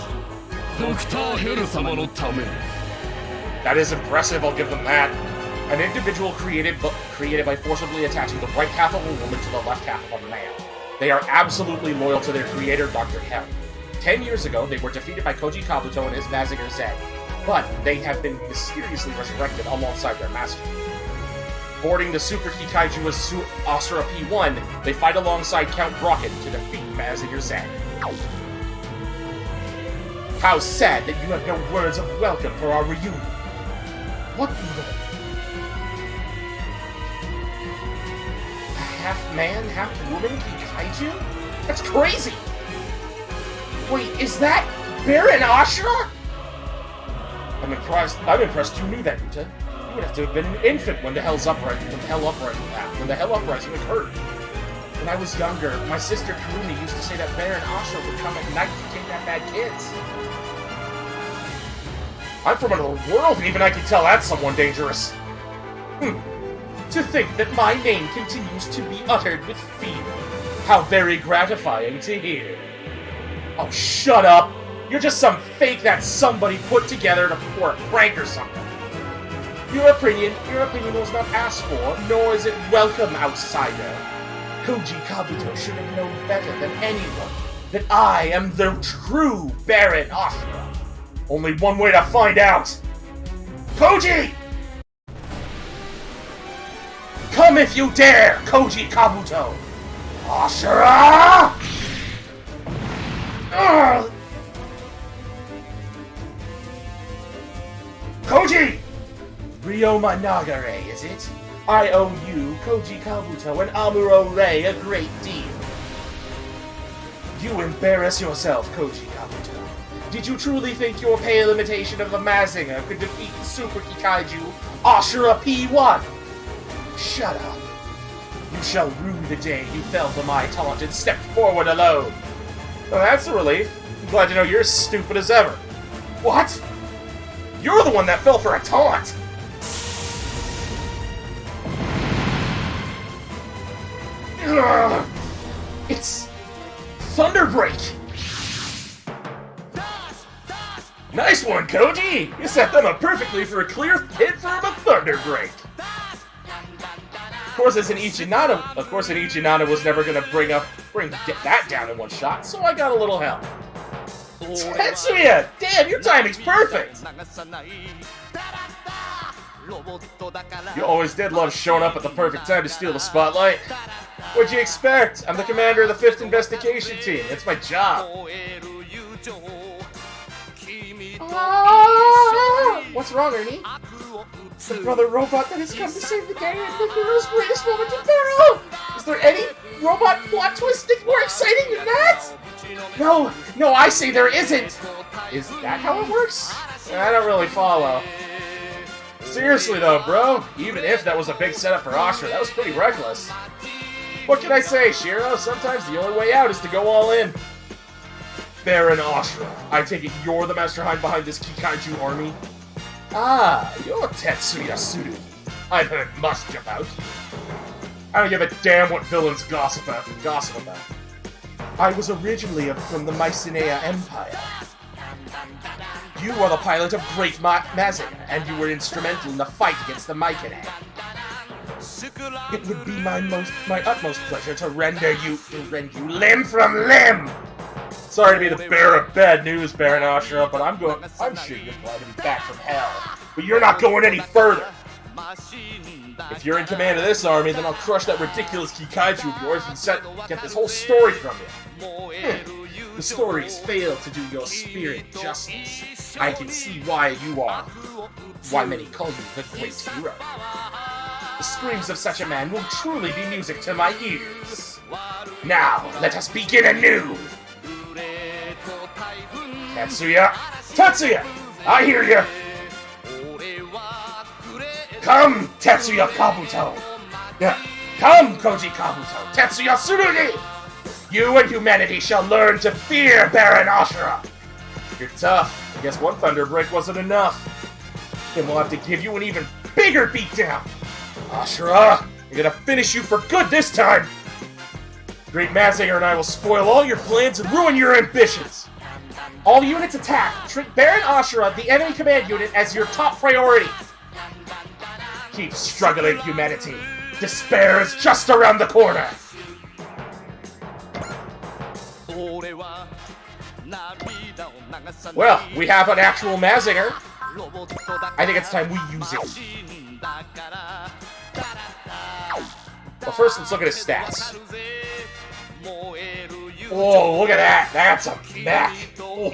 ドクターヘル様のため That is impressive, I'll give them that. An individual created by forcibly attaching the right half of a woman to the left half of a man. They are absolutely loyal to their creator, Dr. Hell. 10 years ago, they were defeated by Koji Kabuto and his Mazinger Z, but they have been mysteriously resurrected alongside their master. Boarding the Super Kikaiju Asura P1, they fight alongside Count Brocken to defeat Mazinger Z. How sad that you have no words of welcome for our reunion. What the... A half-man, half-woman Kikaiju? That's crazy! Wait, is that Baron Ashura? I'm impressed you knew that, Yuta. You would have to have been an infant when the Hell Uprising occurred. When I was younger, my sister Karumi used to say that Baron Ashura would come at night to kidnap bad kids. I'm from another world, and even I can tell that's someone dangerous. To think that my name continues to be uttered with fear. How very gratifying to hear. Oh, shut up! You're just some fake that somebody put together for a prank or something. Your opinion was not asked for, nor is it welcome, outsider. Koji Kabuto should have known better than anyone that I am the true Baron Ashura. Only one way to find out! Koji! Come if you dare, Koji Kabuto! Ashura! Koji! Ryoma Nagare, is it? I owe you, Koji Kabuto, and Amuro Rei a great deal. You embarrass yourself, Koji Kabuto. Did you truly think your pale imitation of a Mazinger could defeat the Super Kikaiju Ashura P1? Shut up. You shall rue the day you fell for my taunt and stepped forward alone. Well, that's a relief. I'm glad to know you're as stupid as ever. What? You're the one that fell for a taunt! Ugh. It's Thunderbreak! Nice one, Koji! You set them up perfectly for a clear hit from a Thunderbreak! Of course, an Ichinana was never gonna get that down in one shot, so I got a little help. Tetsuya! Damn, your timing's perfect! You always did love showing up at the perfect time to steal the spotlight. What'd you expect? I'm the commander of the 5th Investigation Team. It's my job. What's wrong, Ernie? The brother robot that has come to save the day and the hero's greatest moment in peril! Is there any robot plot twist that's more exciting than that? No, I say there isn't! Is that how it works? I don't really follow. Seriously though, bro, even if that was a big setup for Ashura, that was pretty reckless. What can I say, Shiro? Sometimes the only way out is to go all in. Baron Ashura, I take it you're the mastermind behind this Kikaiju army? Ah, you're Tetsuya Tsurugi. I've heard much about. I don't give a damn what villains gossip about. I was originally from the Mycenae Empire. You are the pilot of Great Mazinger, and you were instrumental in the fight against the Mycenae. It would be my utmost pleasure to rend you limb from limb. Sorry to be the bearer of bad news, Baron Ashura, but I'm sure you're glad to be back from hell. But you're not going any further. If you're in command of this army, then I'll crush that ridiculous Kikaiju of yours and get this whole story from you. The stories fail to do your spirit justice. I can see why many call you the great hero. The screams of such a man will truly be music to my ears. Now, let us begin anew! Tetsuya! I hear you! Come, Tetsuya Kabuto! Come, Koji Kabuto! Tetsuya Tsurugi! You and humanity shall learn to fear Baron Ashura! You're tough. I guess one Thunderbreak wasn't enough. Then we'll have to give you an even bigger beatdown! Ashura! I'm gonna finish you for good this time! Great Mazinger and I will spoil all your plans and ruin your ambitions! All units attack! Treat Baron Ashura, the enemy command unit, as your top priority! Keep struggling, humanity! Despair is just around the corner! Well, we have an actual Mazinger. I think it's time we use it. Well, first let's look at his stats. Whoa, look at that! That's a mech! Oh.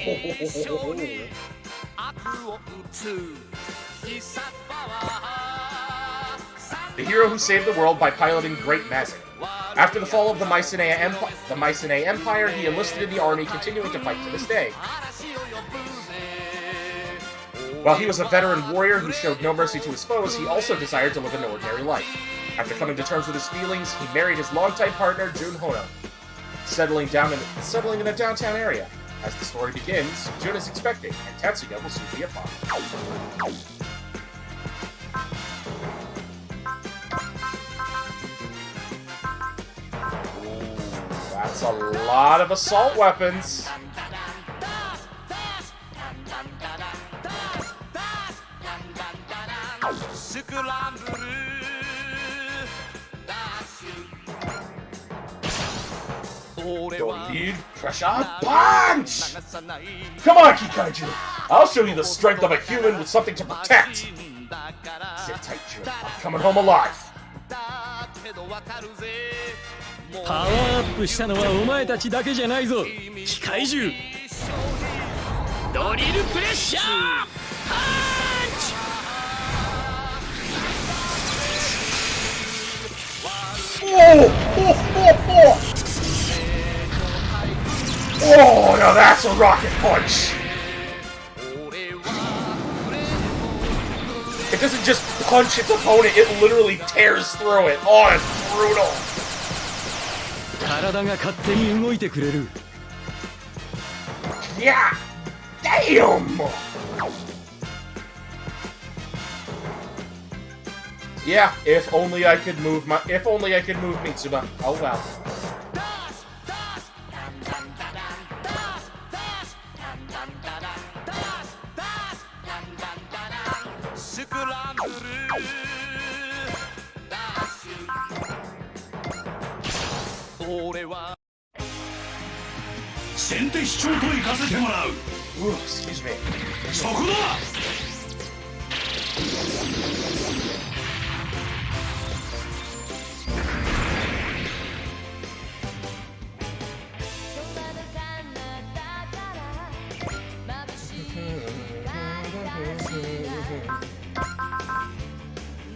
The hero who saved the world by piloting Great Mazinger. After the fall of the Mycenae Empire, he enlisted in the army, continuing to fight to this day. While he was a veteran warrior who showed no mercy to his foes, he also desired to live an ordinary life. After coming to terms with his feelings, he married his longtime partner, Jun Hono, settling in a downtown area. As the story begins, Jun is expecting, and Tetsuya will soon be a father. That's a lot of assault weapons. Don't need pressure punch! Come on, Kikaiju! I'll show you the strength of a human with something to protect! Sit tight, Jun. I'm coming home alive! パワーアップしたのはお前たちだけじゃないぞ機械獣ドリルプレッシャーパンチ Oh, now that's a rocket punch! It doesn't just punch its opponent, it literally tears through it. Oh, it's brutal. 体が勝手に動いてくれる。 Yeah! Damn! Yeah, if only I could move Mitsuba. Oh well. Ooh, excuse me. そこだ。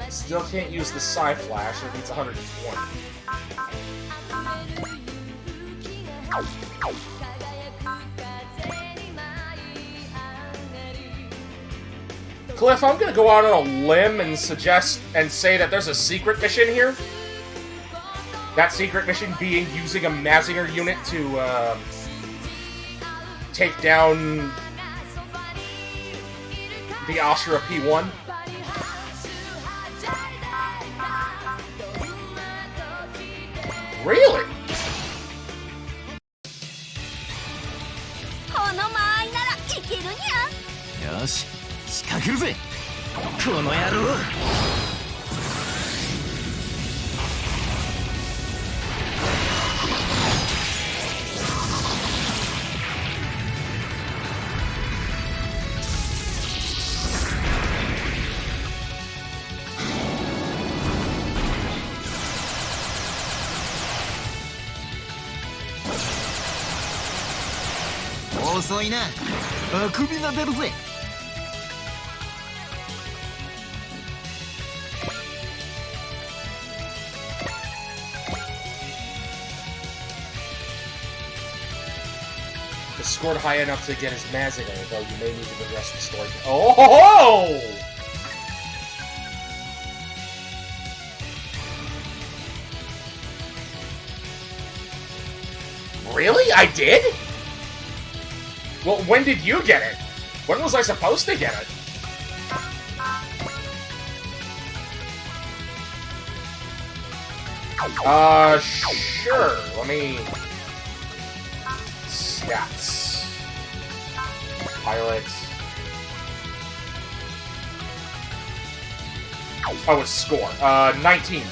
Still can't use the Psy Flash, it needs 120. Cliff, I'm gonna go out on a limb and suggest and say that there's a secret mission here. That secret mission being using a Mazinger unit to take down the Ashura P1. Really? この間合いならいけるにゃ。よし、仕掛けるぜ。この野郎。 遅いな。あくびが出るぜ。Scored high enough to get his Mazinger, though you may need to progress the story. Oh! Really? I did? Well, when did you get it? When was I supposed to get it? Sure. Let me... Stats. Pilot. Oh, it's score. 19.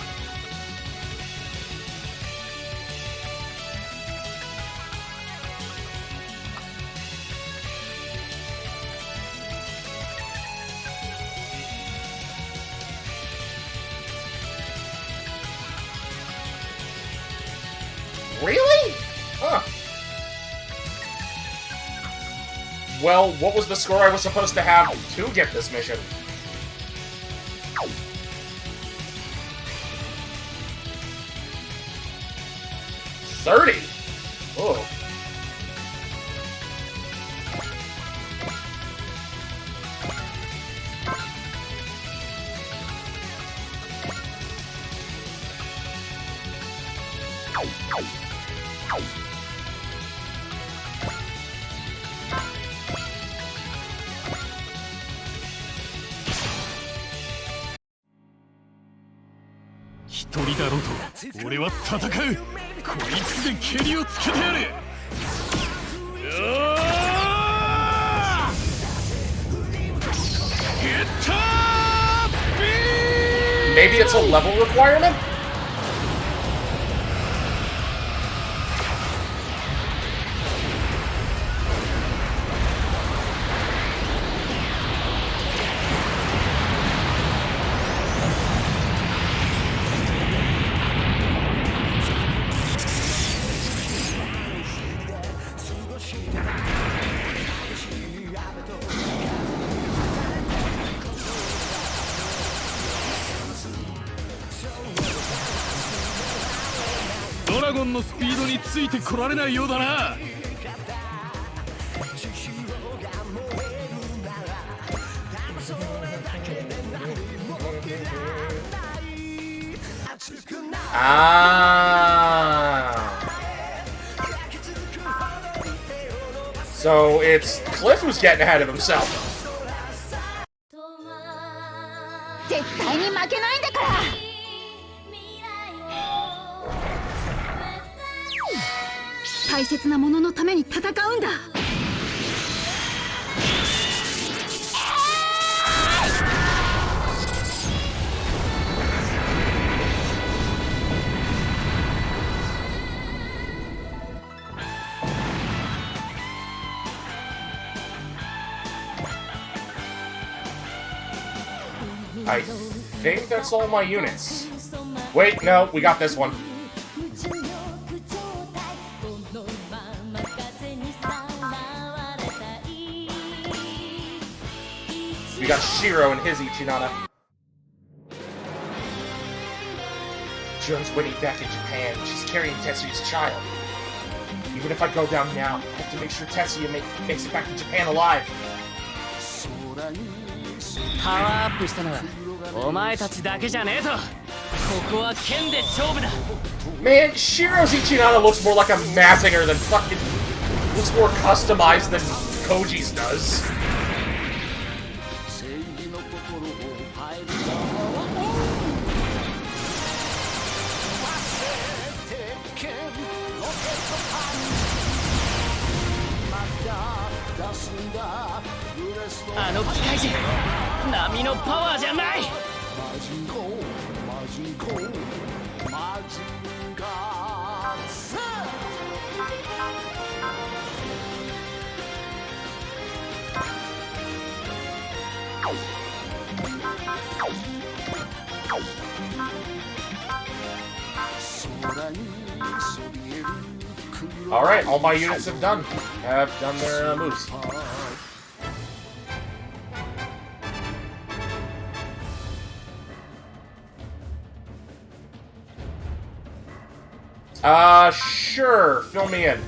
Really? Huh. Well, what was the score I was supposed to have to get this mission? $30? Oh. Oneだろうと俺は戦う。こいつで蹴りをつけてやる。Maybe it's a level requirement? ドラゴンのスピードについてこられないようだな。So it's Cliff who's getting ahead of himself. 絶対に負けないんだから。大切なもののために戦うんだ。I think that's all my units. Wait, no, we got this one. We got Shiro and his Ichinana. Jun's waiting back in Japan. She's carrying Tetsuya's child. Even if I go down now, I have to make sure Tetsuya makes it back to Japan alive. パワーアップしたのはお前たちだけじゃねえぞ。ここは剣で勝負だ。 Man, Shiro's Ichinana looks more like a Mazinger than fucking... looks more customized than Koji's does. Alright, all my units have done their moves. Sure, fill me in.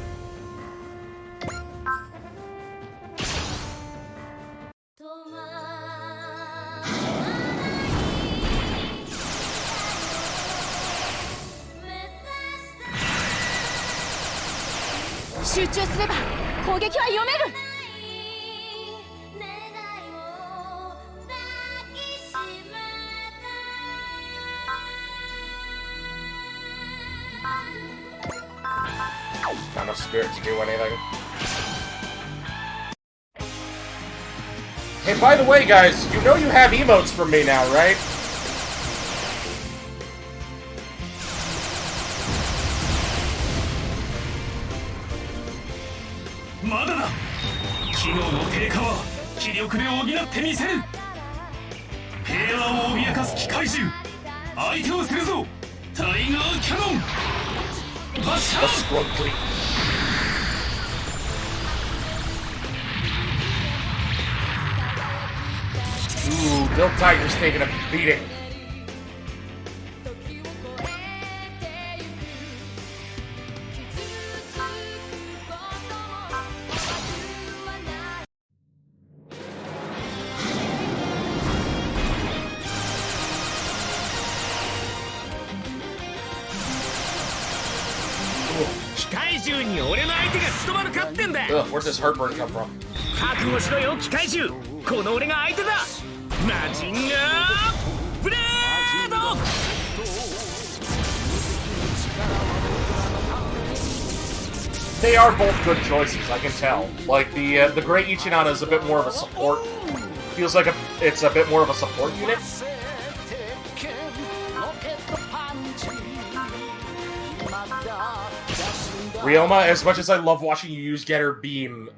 Not enough spirit to do anything. Hey, by the way, guys, you know you have emotes from me now, right? Madara! 機能の低下は気力で補ってみせる。平和を脅かす機械獣、相手をするぞ。タイガーキャノン。バッシャー。Ooh, Bill Tiger's taking a beating. Ugh, where'd this heartburn come from? 覚悟しろよ機械獣。この俺が相手だ。マジンガーブレード。 They are both good choices, I can tell. Like the Great Ichinana is a bit more of a support. Feels like it's a bit more of a support unit. Ryoma, as much as I love watching you use Getter Beam,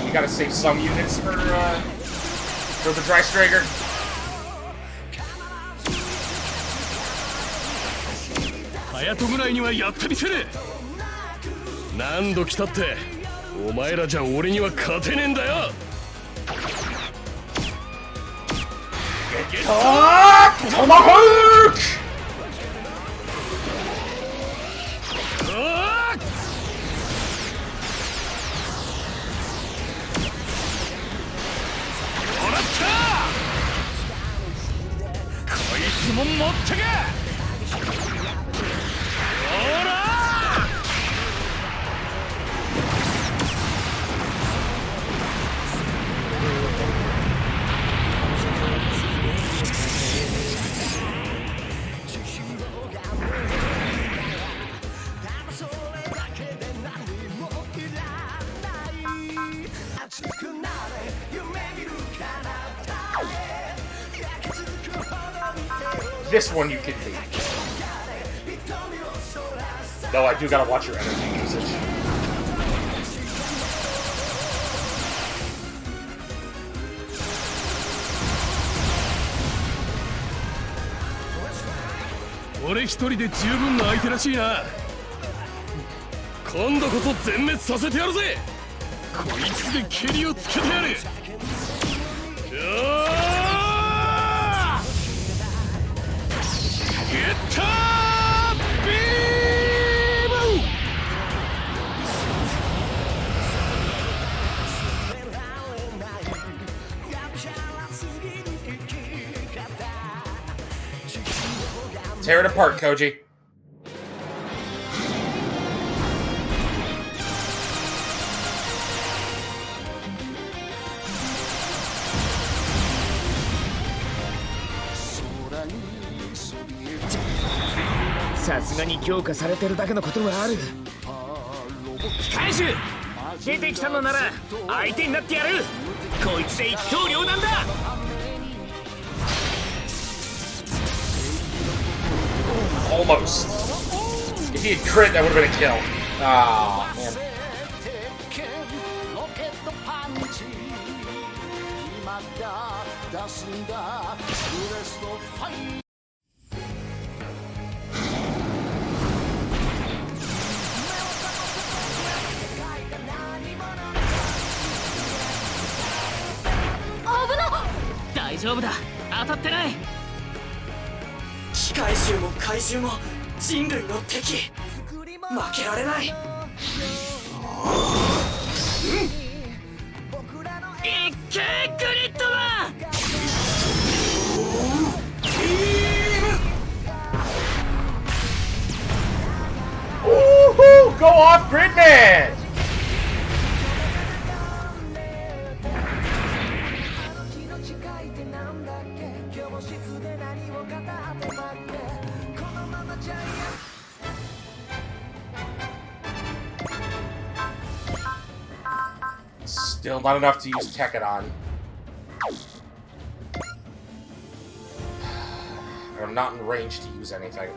we gotta save some units for the Dry Striker. 隼人ぐらいにはやってみせる。何度来たってお前らじゃ俺には勝てねえんだよ。Tomahawk! 持ってけ。ほらThis one you can beat. Though I do gotta watch your energy usage.俺一人で十分な相手らしいな。今度こそ全滅させてやるぜ。こいつで蹴りをつけてやる。ゲッタービーム。Tear it apart, Koji. Sa さすがに強化されてるだけのことがある。機械獣出てきたのなら相手になってやる。こいつで一刀両断だ。Almost. If he had crit, that would have been a kill. Ah, man. Oh, no! 大丈夫だ、当たってない。機械獣も怪獣も人類の敵、負けられない。いっけーグリッドマン。Woohoo! Go off, Gridman! Still not enough to use Tekadon. I'm not in range to use anything.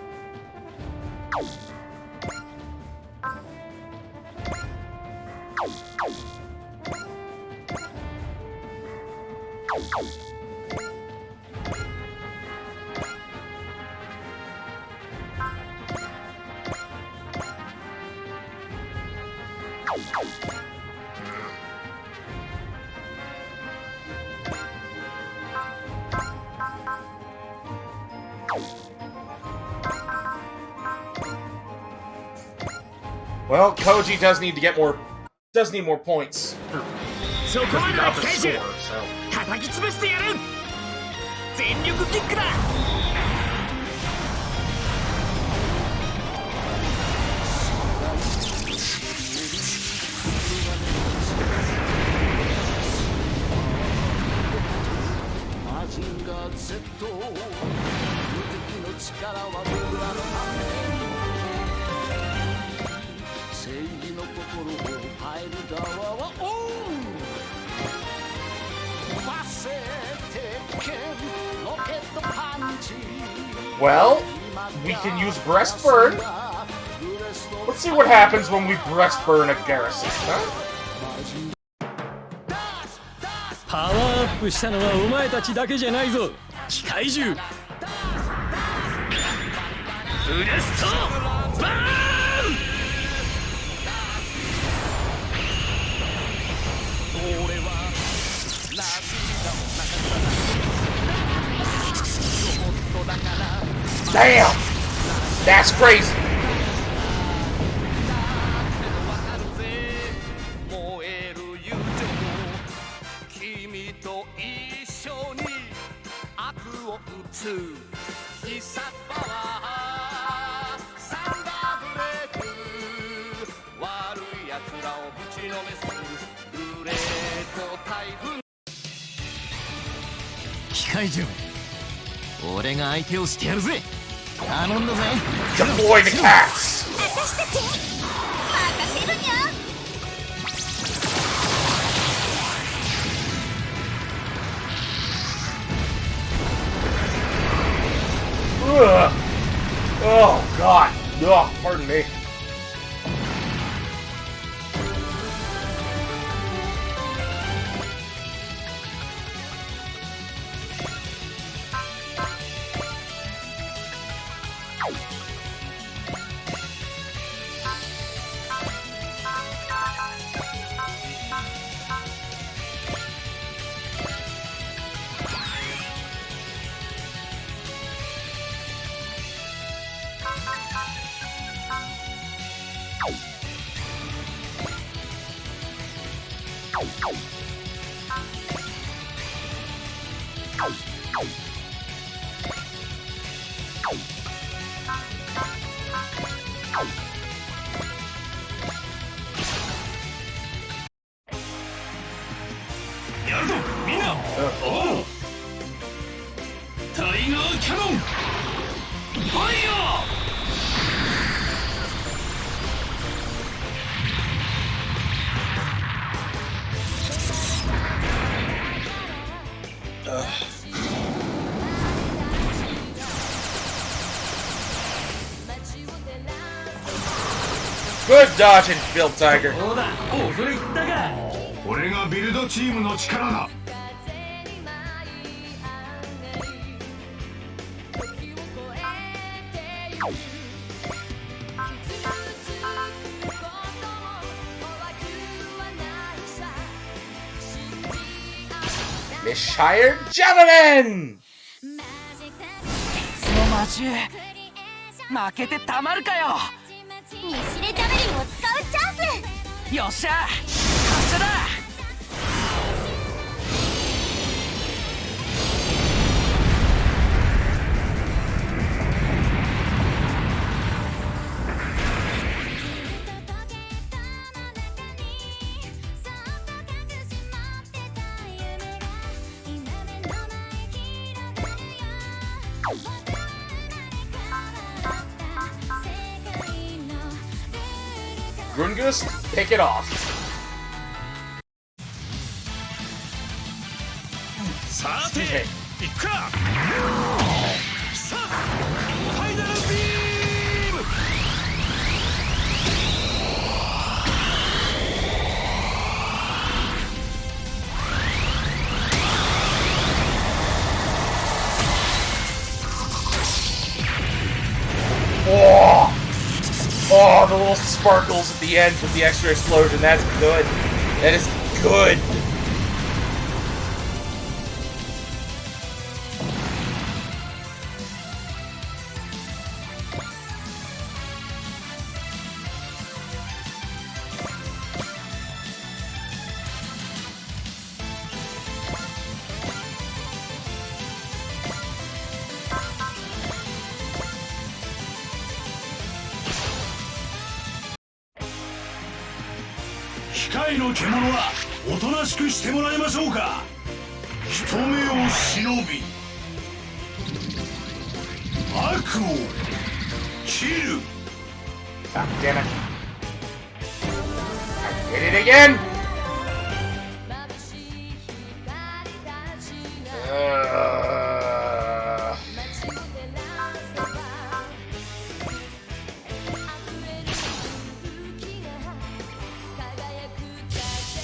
Well, Koji does need to get more. Does need more points. そこまでだ、機械獣。 So. 叩き潰してやる。全力キックだ。Well, we can use Breast Burn. Let's see what happens when we Breast Burn a Garrison, huh? パワーアップしたのはお前たちだけじゃないぞ、機械獣。ブレストバーン。 Damn! That's crazy! ぶちのめすグレート台風機械獣俺が相手をしてやるぜ頼んだぜ Deploy the cats! 私たち任せるにゃ。Ugh. Oh, God. Ugh, pardon me. Good dodging, Bill Tiger. そうだ恐れ入ったかこれがビルドチームの力だMiss Shire Javelin! 鉄の魔獣負けてたまるかよ。ミシレジャベリンを使うチャンス。よっしゃ発射だ。Grungus, pick it off. さて行くかさあファイナルビームOh! Oh, the little sparkles at the end from the extra explosion. That's good. That is good.機械の獣はおとなしくしてもらいましょうか人目を忍び悪を切る God damn it. I did it again!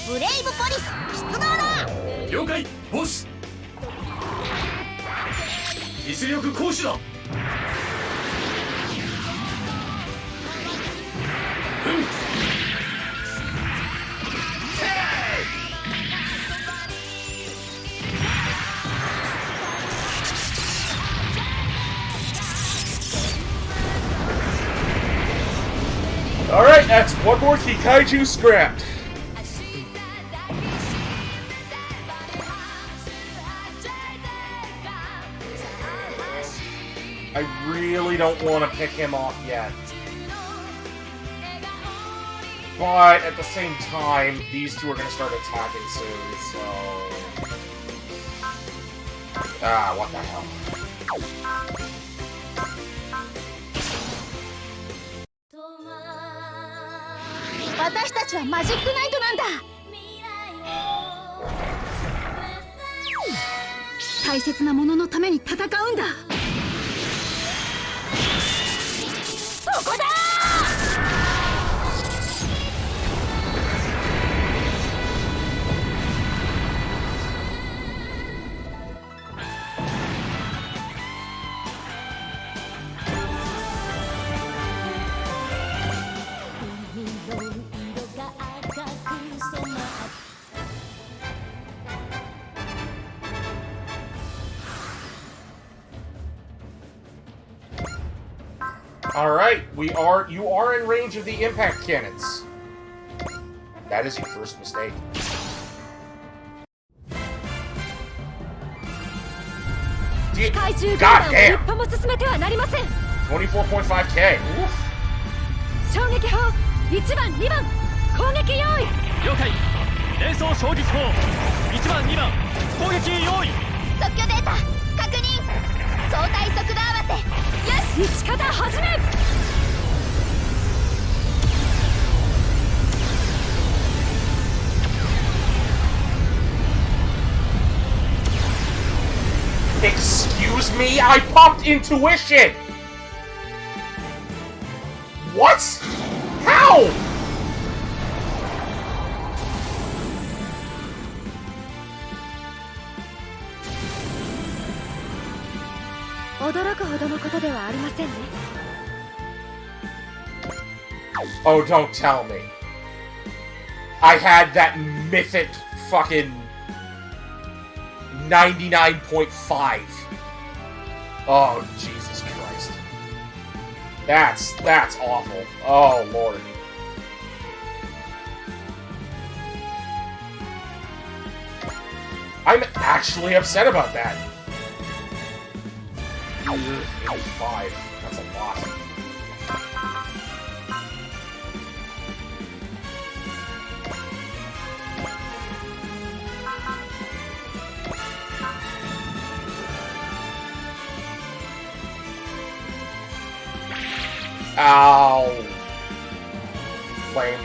ブレイブポリス出動だ。了解ボス実力行使だAlright, that's one more Kikaiju scrapped. I really don't want to pick him off yet. But at the same time, these two are going to start attacking soon, so... Ah, what the hell. 私たちはマジックナイトなんだ。大切なもののために戦うんだ。そこだAlright, you are in range of the impact cannons. That is your first mistake. God damn! 24.5k. Oof. 衝撃砲1番2番攻撃用意。了解。連装衝撃砲1番2番攻撃用意。即興データ確認。相対速度合わせ。よし、撃ち方始め。Excuse me? I popped intuition! What? How? Oh, don't tell me. I had that mythic fucking 99.5. Oh, Jesus Christ. That's awful. Oh, Lord. I'm actually upset about that. 5. That's a lot. Ow. Lame.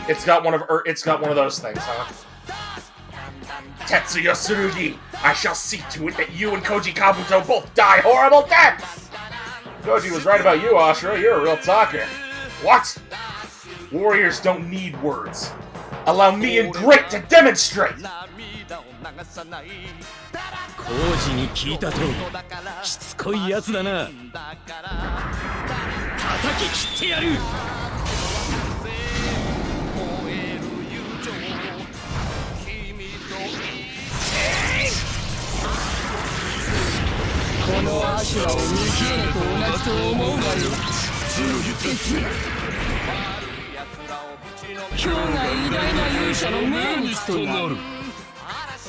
It's got one of those things, huh? Tetsuya Tsurugi, I shall see to it that you and Koji Kabuto both die horrible deaths! Koji was right about you, Ashura. You're a real talker. What? Warriors don't need words. Allow me and Grit to demonstrate! 工事に聞いたとおりしつこいやつだな。叩き切ってやる。このアシュラを見切れと同じと思うがよ。今日が偉大な勇者の命日となる。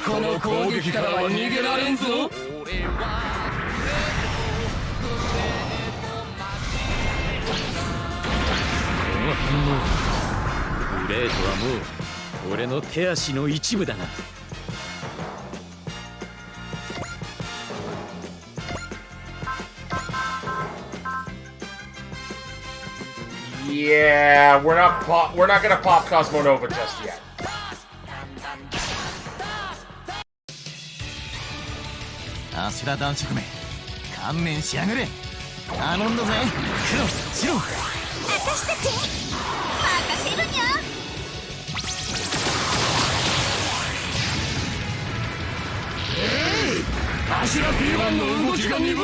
この攻撃からは逃げられんぞ。この反応、グレートはもう俺の手足の一部だな。Yeah, we're not gonna pop Cosmo Nova just yet. アシュラ男爵め、観念しやがれ。頼んだぜ、黒、白。私たち任せるにゃ。アシュラ P1 の動きが鈍い。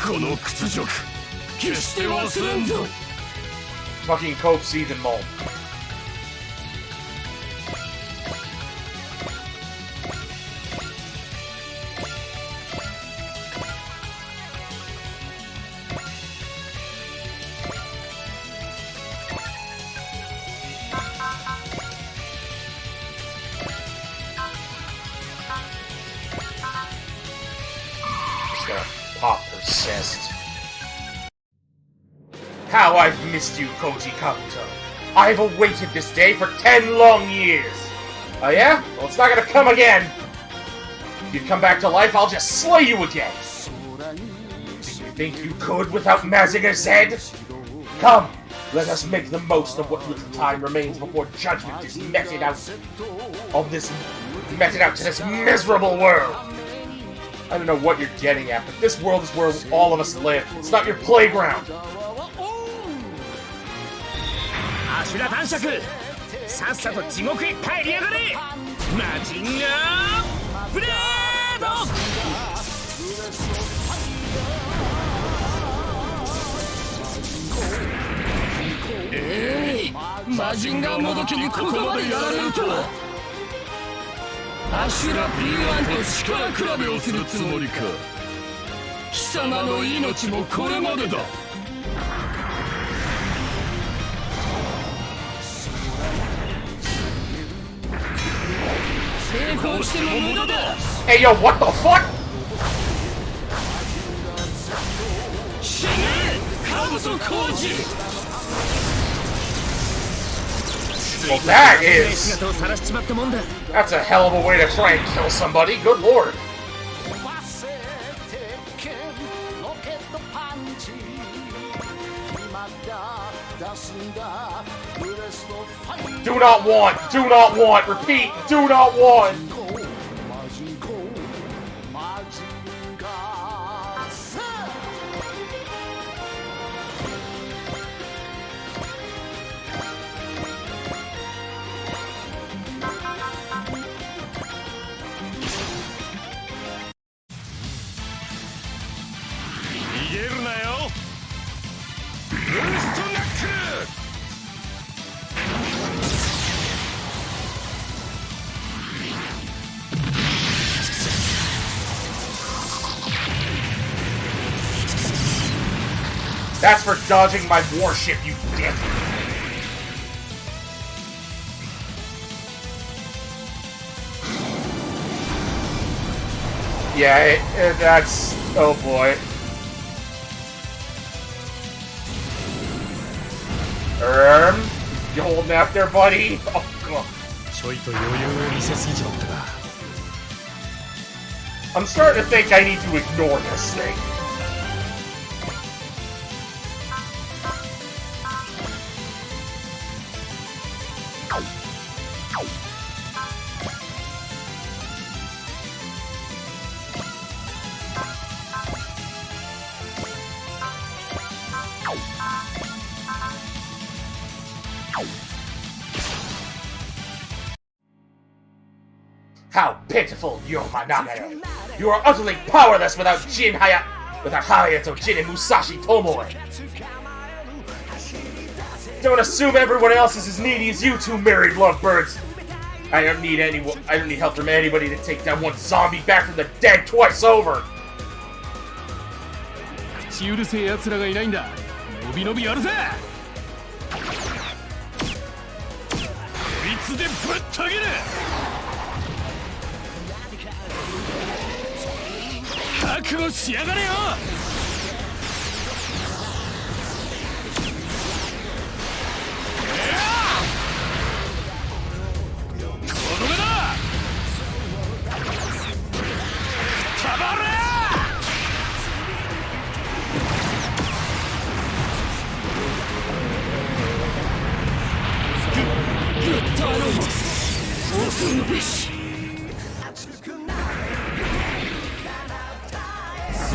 この屈辱、決して忘れんぞ。 Fucking Cope Season Mold. Just gonna pop Persist. How I've missed you, Koji Kabuto. I've awaited this day for 10 long years. Oh yeah? Well, it's not gonna come again. If you come back to life, I'll just slay you again. Do you think you could without Mazinger Z? Come, let us make the most of what little time remains before judgment is meted out to this miserable world. I don't know what you're getting at, but this world is where all of us live. It's not your playground. アシュラ男爵さっさと地獄へ帰りやがれマジンガーブレードマジンガーもどきにここまでやられるとはアシュラ P1 と力比べをするつもりか貴様の命もこれまでだ成功しても無駄だ Hey yo, what the fuck? 死ねカブトコーチ Well, that is... 姿を晒しちまったもんだ That's a hell of a way to try and kill somebody. Good lord. Do not want, repeat, do not want. That's for dodging my warship, you dick. Yeah, that's... oh boy. You holding out there, buddy? Oh god. I'm starting to think I need to ignore this thing. How pitiful, Yomanagare! You are utterly powerless without Hayato Jin and Musashi Tomoe! Don't assume everyone else is as needy as you two married lovebirds! I don't need help from anybody to take that one zombie back from the dead twice over! 口うるせえ奴らがいないんだのびのびやるぜこいつでぶった切れ覚悟しやがれよとどめだたばれグッドアローオープンビッシュ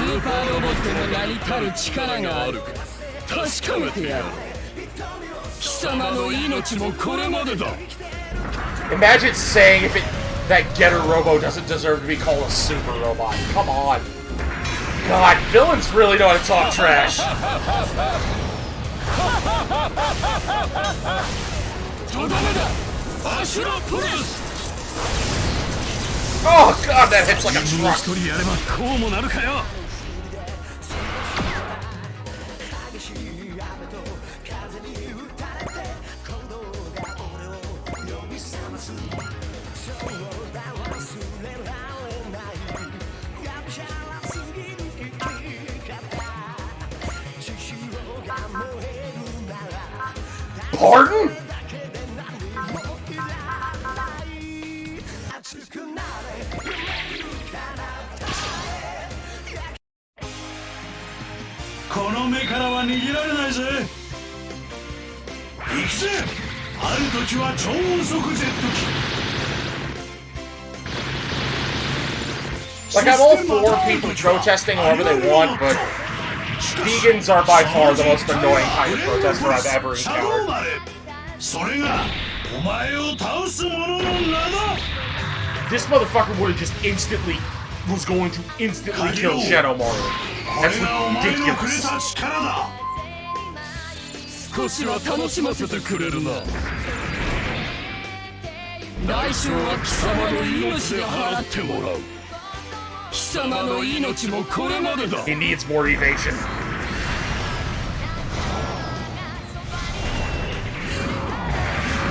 スーパーロボットの名にたる力があるか確かめてやる貴様の命もこれまでだ Imagine saying that Getter Robo doesn't deserve to be called a super robot. Come on. God, villains really know how to talk trash. とどめだアシュラプルス Oh god, that hits like a 自分の truck. 一人やればこうもなるかよ Pardon? Like, I'm all for people protesting however they want, but vegans are by far the most annoying kind of protester I've ever encountered. This motherfucker would have just was going to instantly kill Shadow Mario. That's ridiculous. 少しは楽しませてくれるな。大将は貴様の命で払ってもらう。貴様の命もこれまでだ。 He needs more evasion.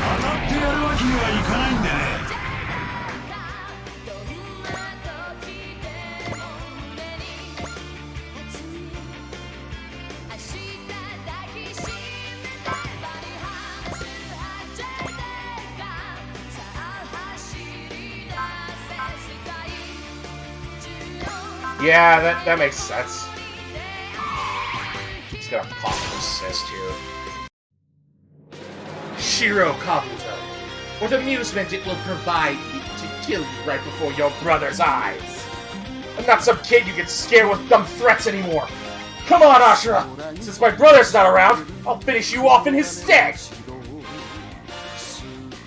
当たってやるわけにはいかないんだね。 Yeah, that makes sense. He's gonna pop persist here. Shiro Kabuto. With amusement it will provide you to kill you right before your brother's eyes. I'm not some kid you get scared with dumb threats anymore. Come on, Ashura! Since my brother's not around, I'll finish you off in his stead!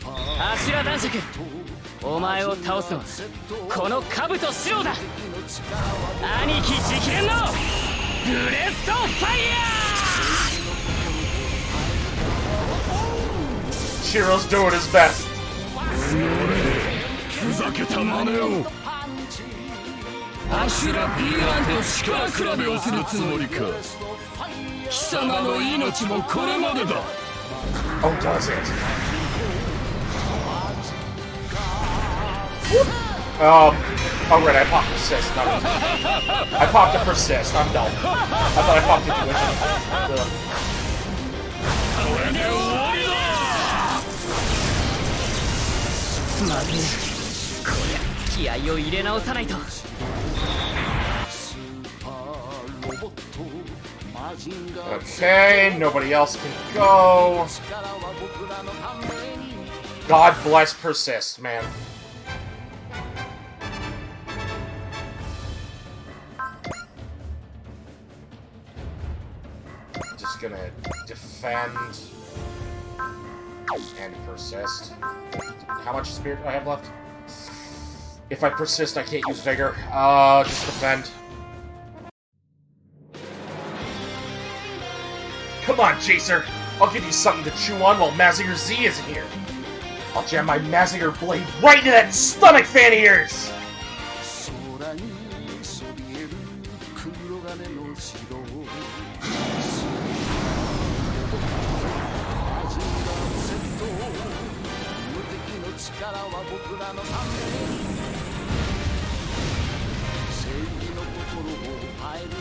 Ashura Danshaku, お前を倒すのはこの兜シロだ。兄貴直伝のブレストファイヤー。 Shiro's doing his best. ふざけた真似を。アシュラ B1 と力比べをするつもりか。貴様の命もこれまでだ。 Oh, does it? Oh right, I popped persist. I popped a persist. I'm dumb. I thought I popped intuition. まずいな。こりゃ気合を入れ直さないと。 Okay, nobody else can go. God bless persist, man. Just gonna defend and persist. How much spirit do I have left? If I persist, I can't use vigor. Just defend. Come on, Chaser! I'll give you something to chew on while Mazinger Z isn't here. I'll jam my Mazinger blade right into that stomach fan of yours!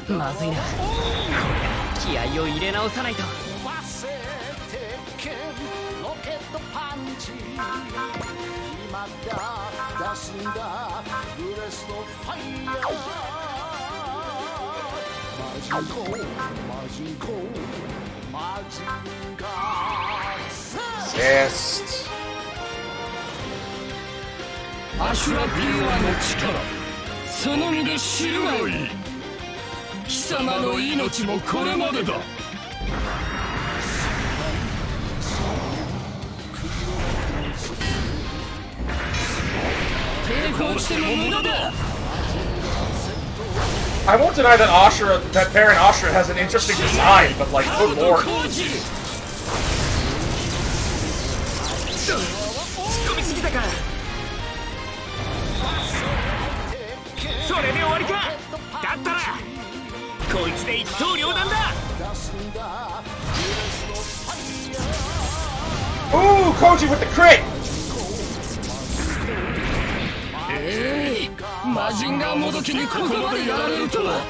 Mazinger. 気合を入れ直さないと。Assist. アシュラ B1 の力、その身で知るがいい。貴様の命もこれまでだ。抵抗しても無駄だ。 I won't deny that Baron Ashura has an interesting design, but like, good lord. 突っ込みすぎたか。それで終わりか。だったらこいつで一刀両断だ。 Ooh, Koji with the crit! マジンガーもどきにここまでやられるとは。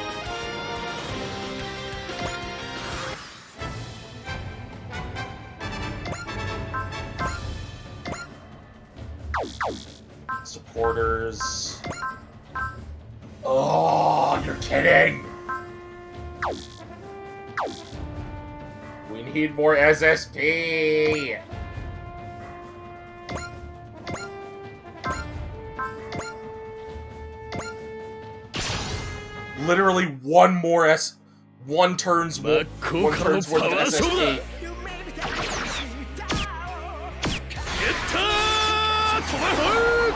Supporters. Oh, you're kidding! We need more SSP! Literally one turn's worth of SSP.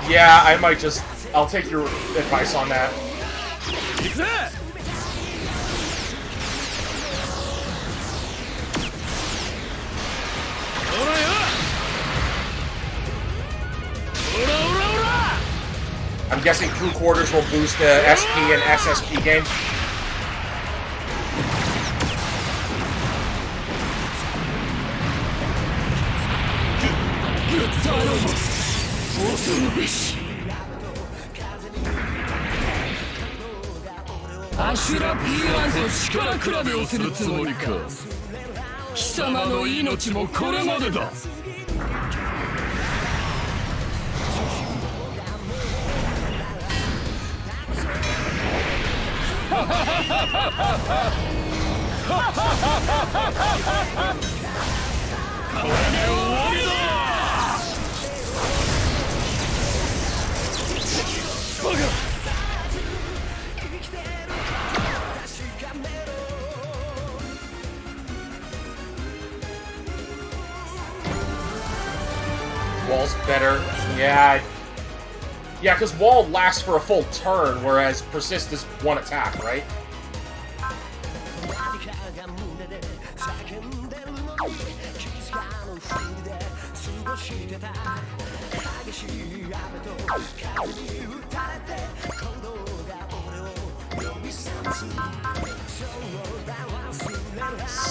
Yeah, I might just... I'll take your advice on that. I'm guessing crew quarters will boost the SP and SSP game.アシュラ P1 と力比べをするつもりか。貴様の命もこれまでだ。これで終わりだ。バカ。Wall's better. Yeah. Yeah, because Wall lasts for a full turn, whereas Persist is one attack, right?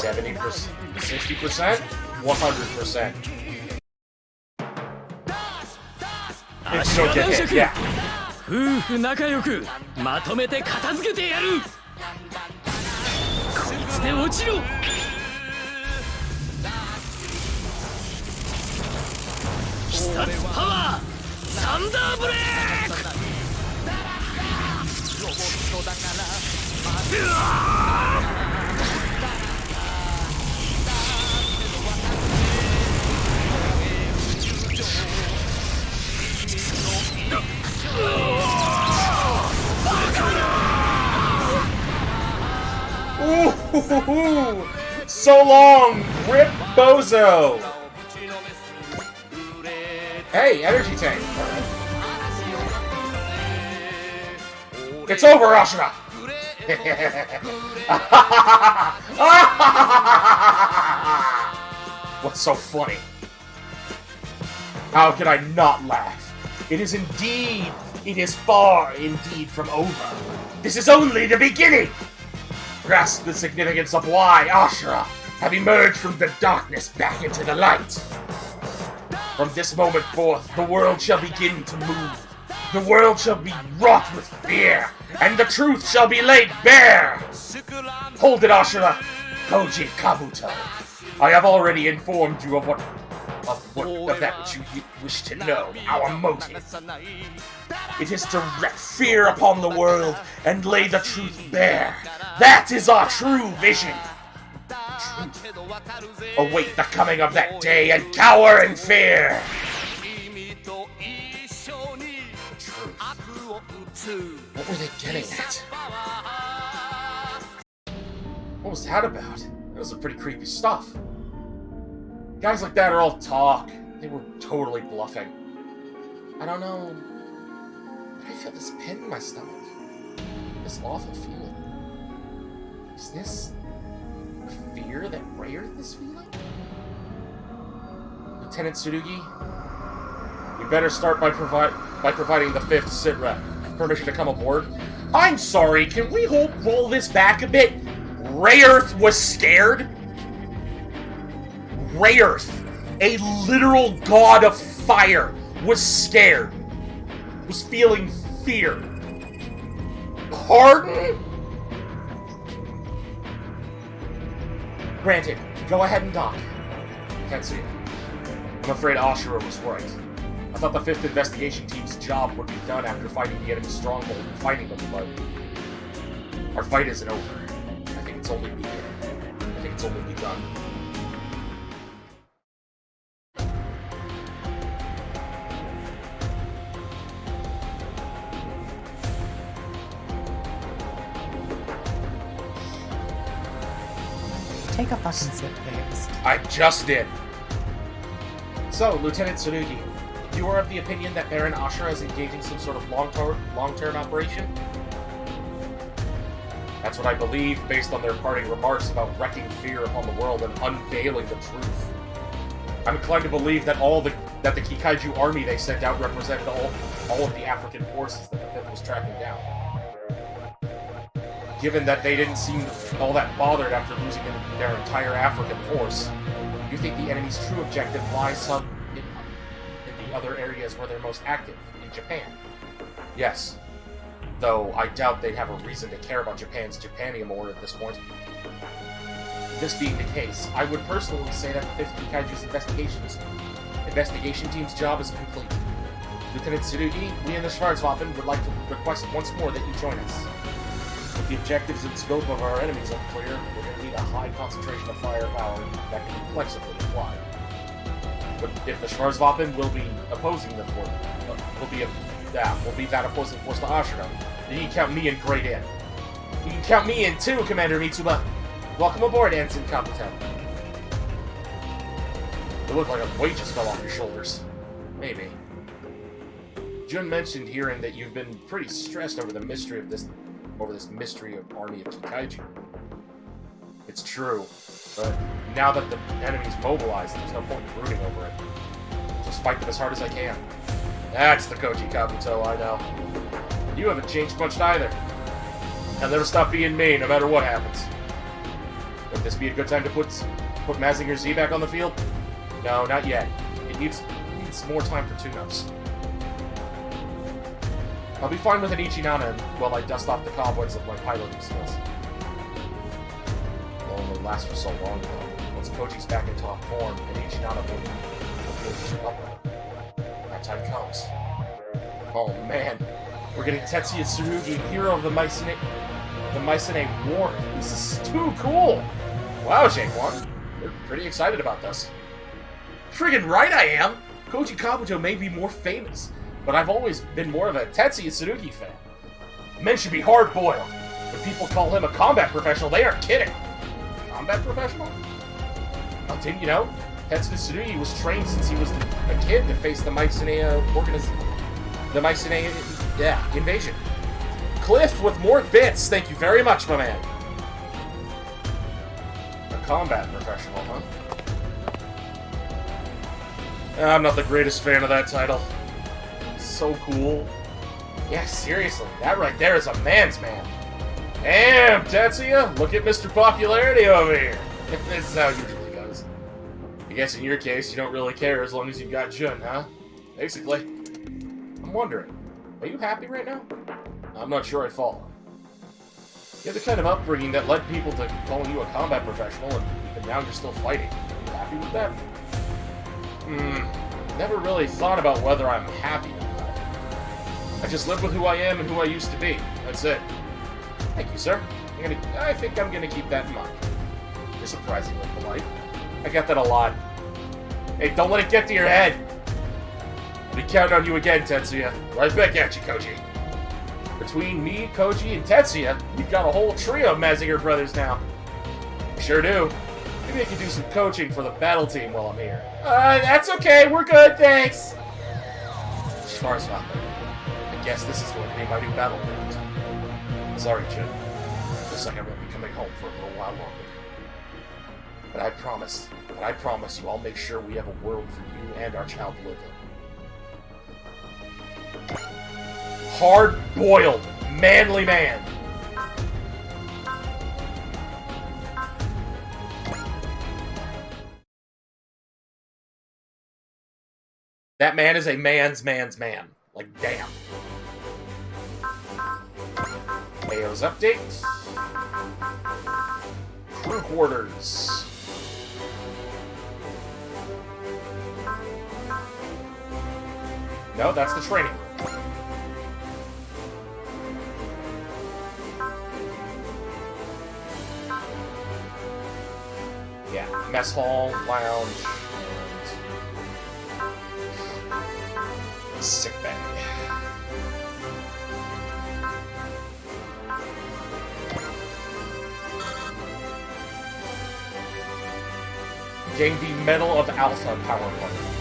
$70%, 60%, 100%. If you don't get hit, yeah. 夫婦仲良くまとめて片付けてやる。こいつで落ちろ。必殺パワーサンダーブレーク。ロボットだからOoh, so long, Rip Bozo. Hey, energy tank. It's over, Ashura. What's so funny? How can I not laugh? It is far indeed from over. This is only the beginning. Grasp the significance of why Ashura have emerged from the darkness back into the light. From this moment forth, the world shall begin to move. The world shall be wrought with fear, and the truth shall be laid bare. Hold it, Ashura, Koji Kabuto. I have already informed you of that which you wish to know, our motive. It is to wreak fear upon the world and lay the truth bare. That is our true vision. Truth. Await the coming of that day and cower in fear. Truth. What were they getting at? What was that about? That was some pretty creepy stuff. Guys like that are all talk. They were totally bluffing. I don't know. But I feel this pit in my stomach. This awful feeling. Is this fear that Rayearth is feeling? Lieutenant Tsurugi, you better start by providing the 5th sitrep permission to come aboard. I'm sorry, can we roll this back a bit? Rayearth was scared? Rayearth, a literal god of fire, was scared. Was feeling fear. Pardon? Granted, go ahead and dock. Can't see it. I'm afraid Ashura was right. I thought the 5th investigation team's job would be done after finding the enemy stronghold and fighting them, but our fight isn't over. I think it's only beginning. I think it's only begun. Take a fucking sip, babes. I just did. So, Lieutenant Tsurugi, you are of the opinion that Baron Ashura is engaging some sort of long-term operation? That's what I believe, based on their parting remarks about wreaking fear upon the world and unveiling the truth. I'm inclined to believe that that the Kikaiju army they sent out represented all of the African forces that the 5th was tracking down. Given that they didn't seem all that bothered after losing their entire African force, you think the enemy's true objective lies in the other areas where they're most active, in Japan? Yes. Though I doubt they'd have a reason to care about Japan's Japanium ore at this point. This being the case, I would personally say that the 5th Kikaiju's investigation team's job is complete. Lieutenant Tsurugi, we in the Schwarzwaffen would like to request once more that you join us. With the objectives and scope of our enemies unclear, we're going to need a high concentration of firepower that can be flexibly applied. But if the Schwarzwaffen will be opposing the force, will be that opposing force to Ashura, then you can count me in great in. You can count me in too, Commander Mitsuba. Welcome aboard, Ensign Kabuto. It looked like a weight just fell off your shoulders. Maybe. Jun mentioned hearing that you've been pretty stressed over this mystery of army of Kikaiju. It's true, but now that the enemy's mobilized, there's no point in brooding over it. Just fight them as hard as I can. That's the Koji Kabuto I know. You haven't changed much either. I'll never stop being me, no matter what happens. Would this be a good time to put Mazinger Z back on the field? No, not yet. It needs more time for tune-ups. I'll be fine with an Ichinana while I dust off the cobwebs of my piloting skills. It'll only last for so long, though. Once Koji's back in top form, and Ichinana will be able to up. That time comes. Oh man, we're getting Tetsuya Tsurugi, hero of the Mycenae War. This is too cool! Wow, Jake-One, you're pretty excited about this. Friggin' right I am! Koji Kabuto may be more famous, but I've always been more of a Tetsuya Tsurugi fan. Men should be hard-boiled. When people call him a combat professional, they aren't kidding. Combat professional? Oh, didn't you know? Tetsuya Tsurugi was trained since he was a kid to face the Mycenae invasion. Cliff with more bits, thank you very much, my man. A combat professional, huh? I'm not the greatest fan of that title. So cool. Yeah, seriously, that right there is a man's man. Damn, Tetsuya, look at Mr. Popularity over here. This is how it usually goes. I guess in your case, you don't really care as long as you've got Jun, huh? Basically. I'm wondering, are you happy right now? I'm not sure I follow. You have the kind of upbringing that led people to calling you a combat professional, and even now you're still fighting. Are you happy with that? Never really thought about whether I'm happy or not. I just live with who I am and who I used to be. That's it. Thank you, sir. I think I'm gonna keep that in mind. You're surprisingly polite. I get that a lot. Hey, don't let it get to your head! I'll be counting on you again, Tetsuya. Right back at you, Koji. Between me, Koji, and Tetsuya, we've got a whole trio of Mazinger brothers now. We sure do. Maybe I could do some coaching for the battle team while I'm here. That's okay. We're good, thanks. Schwarzwaffen. I guess this is going to be my new battleground. Sorry, Jun. Looks like I won't be coming home for a little while longer. But I promise you, I'll make sure we have a world for you and our child to live in. Hard-boiled, manly man. That man is a man's man. Like, damn. AO's update. Crew quarters. No, that's the training room. Yeah, mess hall, lounge, and sick bay. Gain the Medal of Alpha power point.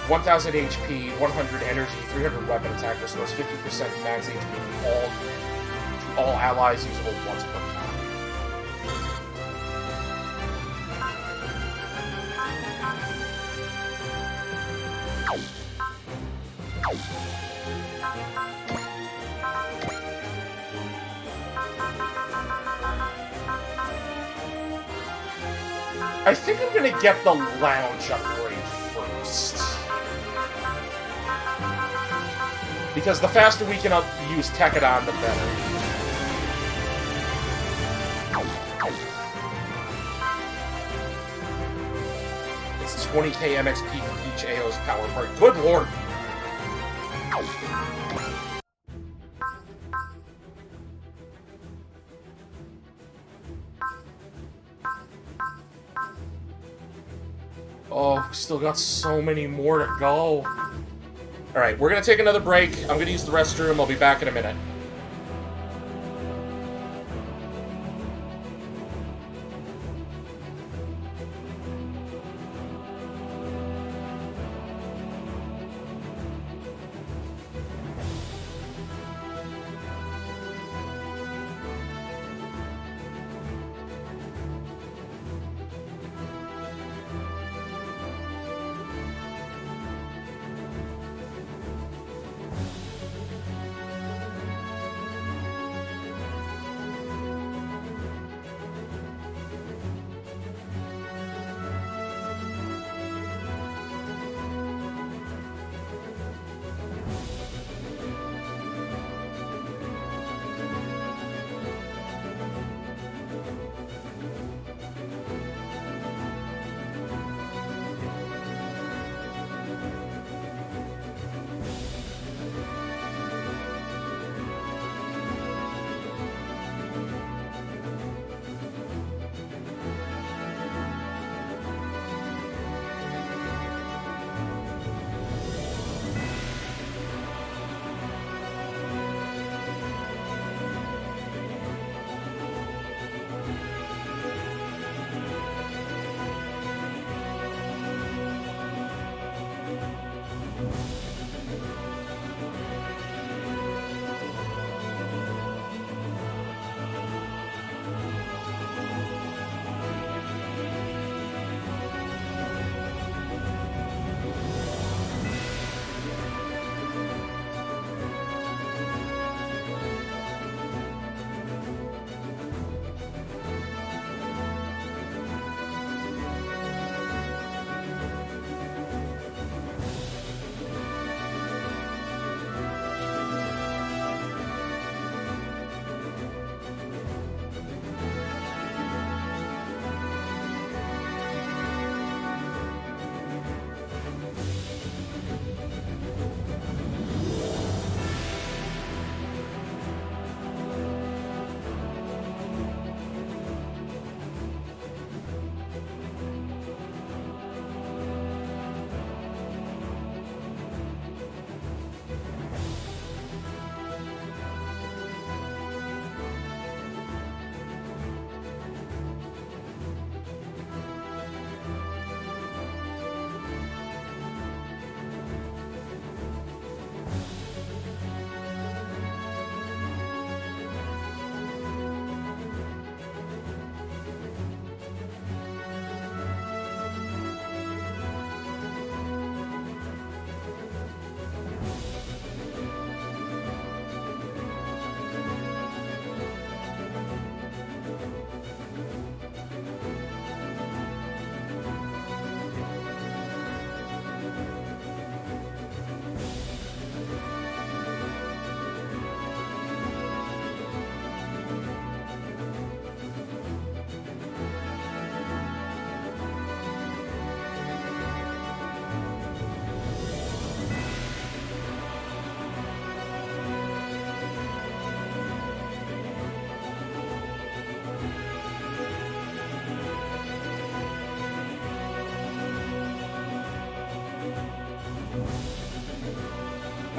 1000 HP, 100 energy, 300 weapon attack, restores 50% max HP to all allies usable once per turn. I think I'm gonna get the lounge upgrade first. Because the faster we can use Tekadon, the better. It's 20k MXP for each AO's power part. Good lord! Oh, we still got so many more to go. Alright, we're gonna take another break. I'm gonna use the restroom. I'll be back in a minute.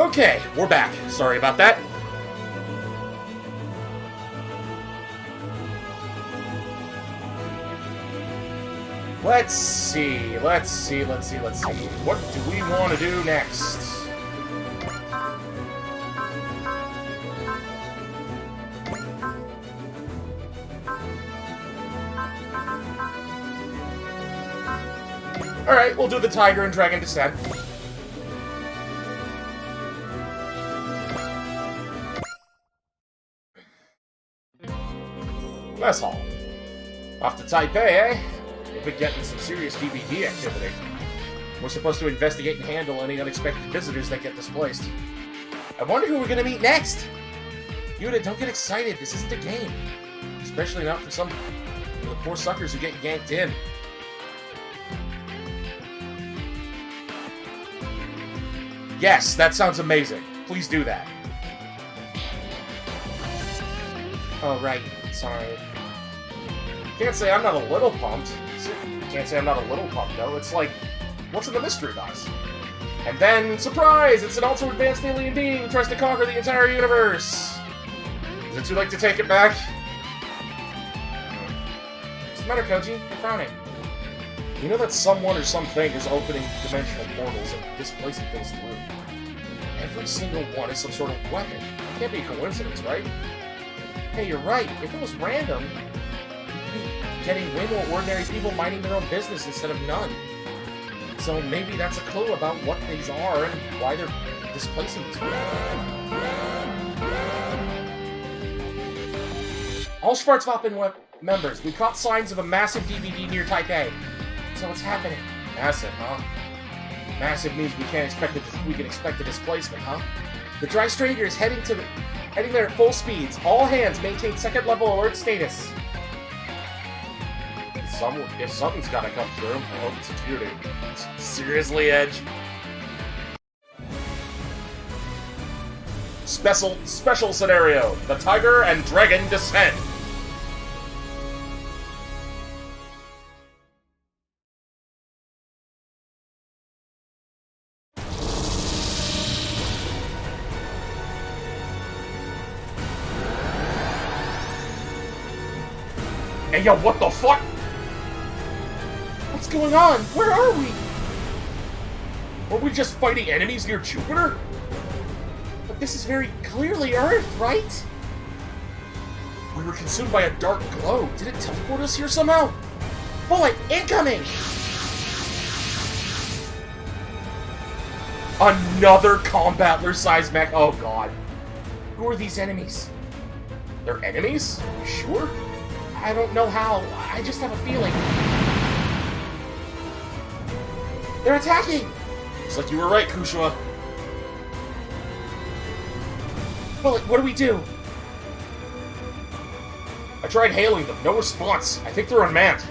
Okay, we're back. Sorry about that. Let's see. What do we want to do next? Alright, we'll do the Tiger and Dragon Descent. Mess hall. Off to Taipei, eh? We'll be getting some serious DVD activity. We're supposed to investigate and handle any unexpected visitors that get displaced. I wonder who we're gonna meet next! Yuta, don't get excited. This isn't a game. Especially not for some of the poor suckers who get yanked in. Yes, that sounds amazing. Please do that. Oh, right. Sorry. Can't say I'm not a little pumped. Can't say I'm not a little pumped, though. It's like, what's in the mystery box? And then, surprise! It's an ultra-advanced alien being who tries to conquer the entire universe! Is it too late to take it back? What's the matter, Koji? You're frowning. You know that someone or something is opening dimensional portals and displacing things through. Every single one is some sort of weapon. It can't be a coincidence, right? Hey, you're right. If it was random, you'd be getting way more ordinary people minding their own business instead of none. So maybe that's a clue about what these are and why they're displacing these people. All Schwarzwaffen members, we caught signs of a massive DVD near Taipei. So what's happening? Massive, huh? Massive means we can expect a displacement, huh? The Dry Stranger is heading there at full speeds. All hands maintain second level alert status. If something's gotta come through, I hope it's security. Seriously, Edge? Special scenario: the Tiger and Dragon Descent. Hey, yo, what the fuck? What's going on? Where are we? Were we just fighting enemies near Jupiter? But this is very clearly Earth, right? We were consumed by a dark glow. Did it teleport us here somehow? Bullet incoming! Another Combattler-sized mech. Oh god. Who are these enemies? They're enemies? You sure? I don't know how. I just have a feeling. They're attacking! Looks like you were right, Kushua. Bullet, what do we do? I tried hailing them. No response. I think they're unmanned.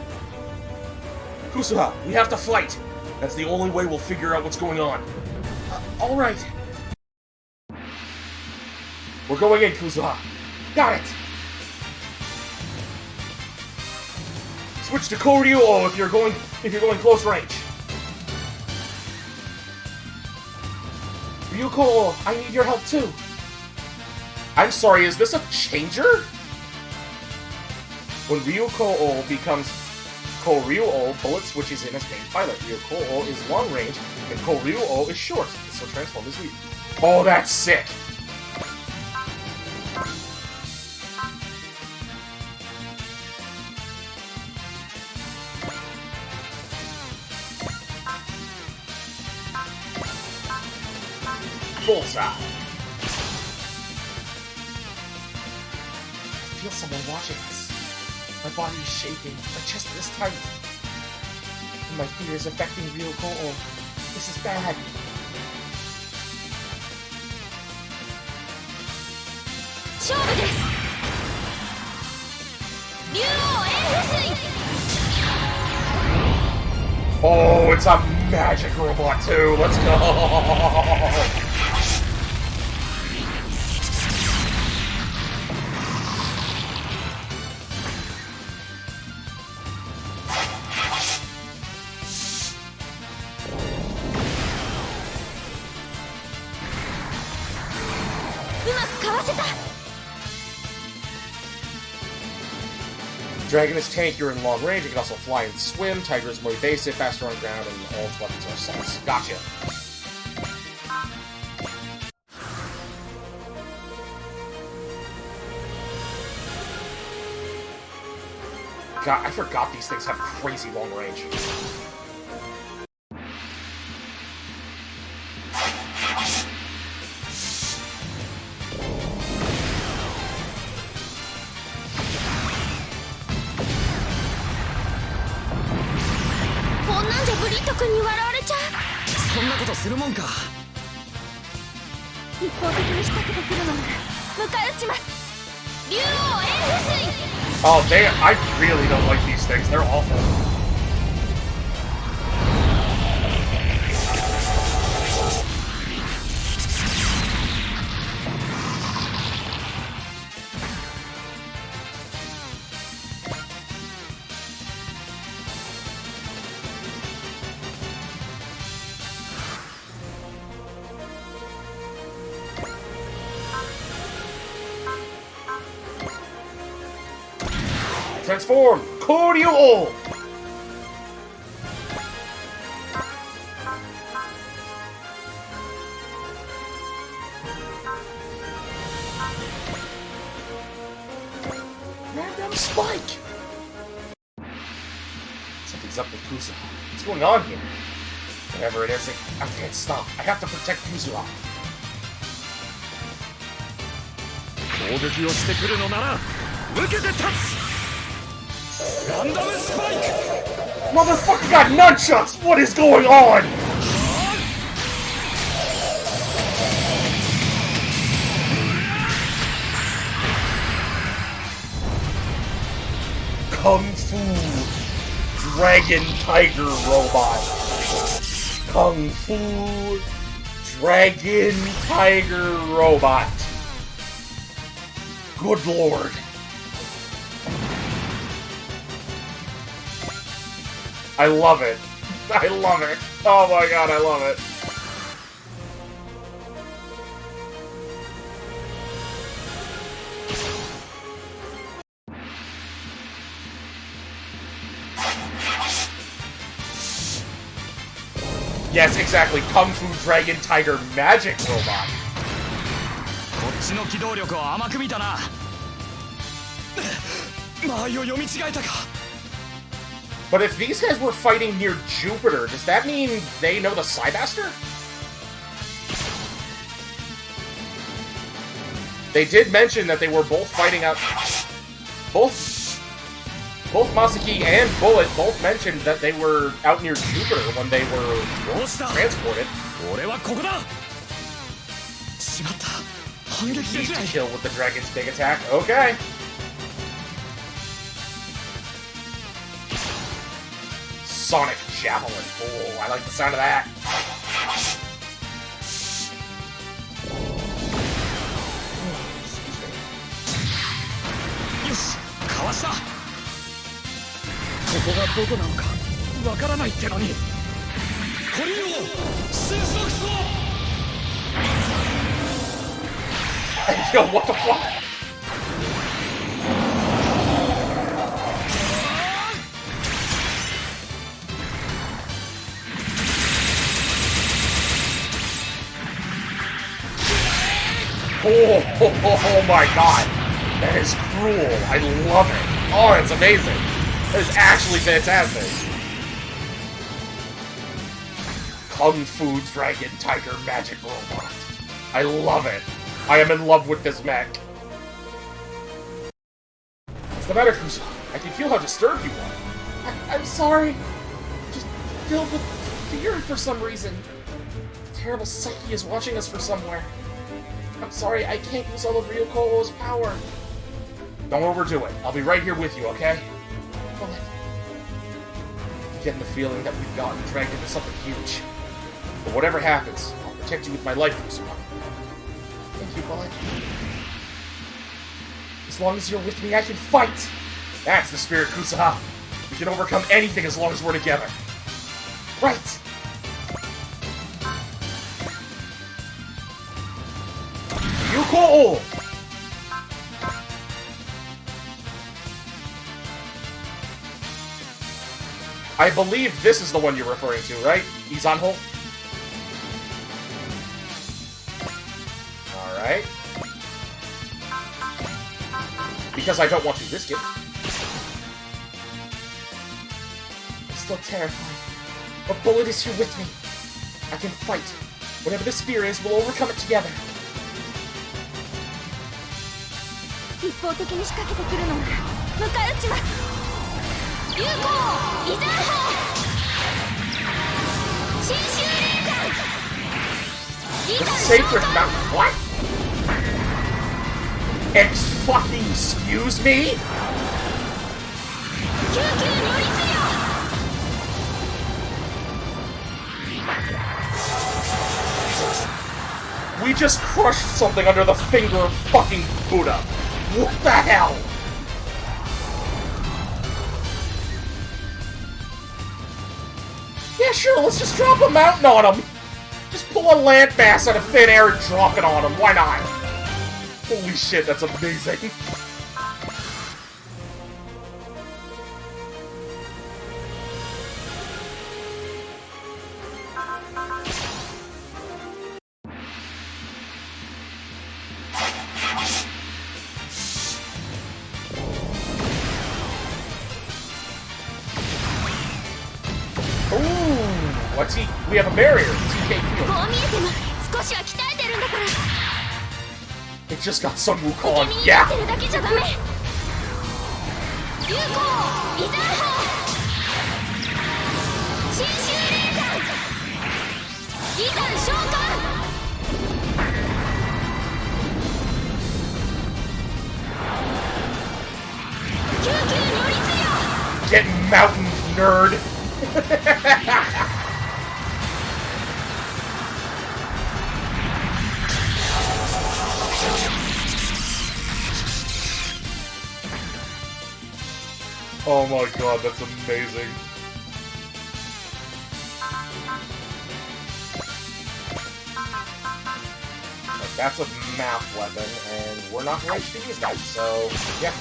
Kusuha, we have to fight. That's the only way we'll figure out what's going on. Alright. We're going in, Kusuha. Got it! Switch to Koryu if you're going close range. Ryuko, I need your help too. I'm sorry, is this a changer? When Ryuko becomes Koryu, Bullet switches in as main pilot. Ryuko is long range, and Koryu is short, so transform as lead. Oh, that's sick! Bullseye. I feel someone watching us. My body is shaking, my chest is tight. And my fear is affecting Ryuko. This is bad. Oh, it's a magic robot too. Let's go. Dragon is tankier in long range. It can also fly and swim. Tiger is more evasive, faster on ground, and all its weapons are sense. Gotcha. God, I forgot these things have crazy long range. Oh, damn, I really don't like these things. They're awful. Transform! Koryu! Random spike! Something's up with Kusuha. What's going on here? Whatever it is, I can't stop. I have to protect Kusuha. Motherfucker got nunchucks! What is going on? Kung Fu Dragon Tiger Robot. Kung Fu Dragon Tiger Robot. Good lord. I love it. I love it. Oh my god, I love it. Yes, exactly. Kung Fu Dragon Tiger Magic Robot. But if these guys were fighting near Jupiter, does that mean they know the Psymaster? They did mention that they were both fighting out... Both Masaki and Bullet both mentioned that they were out near Jupiter when they were transported. Easy to kill with the dragon's big attack. Okay. Sonic Javelin. Oh, I like the sound of that. Yo, what the fuck? Oh my god. That is cruel. I love it. Oh, that's amazing. That is actually fantastic. Kung Fu Dragon Tiger Magic Robot. I love it. I am in love with this mech. What's the matter, Kusa? I can feel how disturbed you are. I'm sorry. I'm just filled with fear for some reason. The terrible Psyche is watching us from somewhere. I'm sorry, I can't use all of Ryukolo's power. Don't overdo it. I'll be right here with you, okay? Bullet. I'm getting the feeling that we've gotten dragged into something huge. But whatever happens, I'll protect you with my life, Kusuha. Thank you, Bullet. As long as you're with me, I can fight! That's the spirit, Kusuha. We can overcome anything as long as we're together. Right! Yuko! I believe this is the one you're referring to, right? Izanho? Alright. Because I don't want to risk it. I'm still terrified. But Bullet is here with me. I can fight. Whatever the spear is, we'll overcome it together. 一方的に仕掛けてくるのなら迎え撃ちます。流行イザン砲新修霊山 The Sacred Mountain. What? Excuse me? 救急如律よ We just crushed something under the finger of fucking Buddha. What the hell? Yeah, sure, let's just drop a mountain on him. Just pull a landmass out of thin air and drop it on him. Why not? Holy shit, that's amazing. What's he? We have a barrier. TK Field. こう見えても少しは鍛えてるんだから It just got some Wukong. 見 Yeah. てるだけじゃダメ流行イザン砲新修霊山イザン召喚 救急如律よ Get mountain, nerd. Oh my god, that's amazing. That's a math weapon, and we're not ready to use that, so yeah.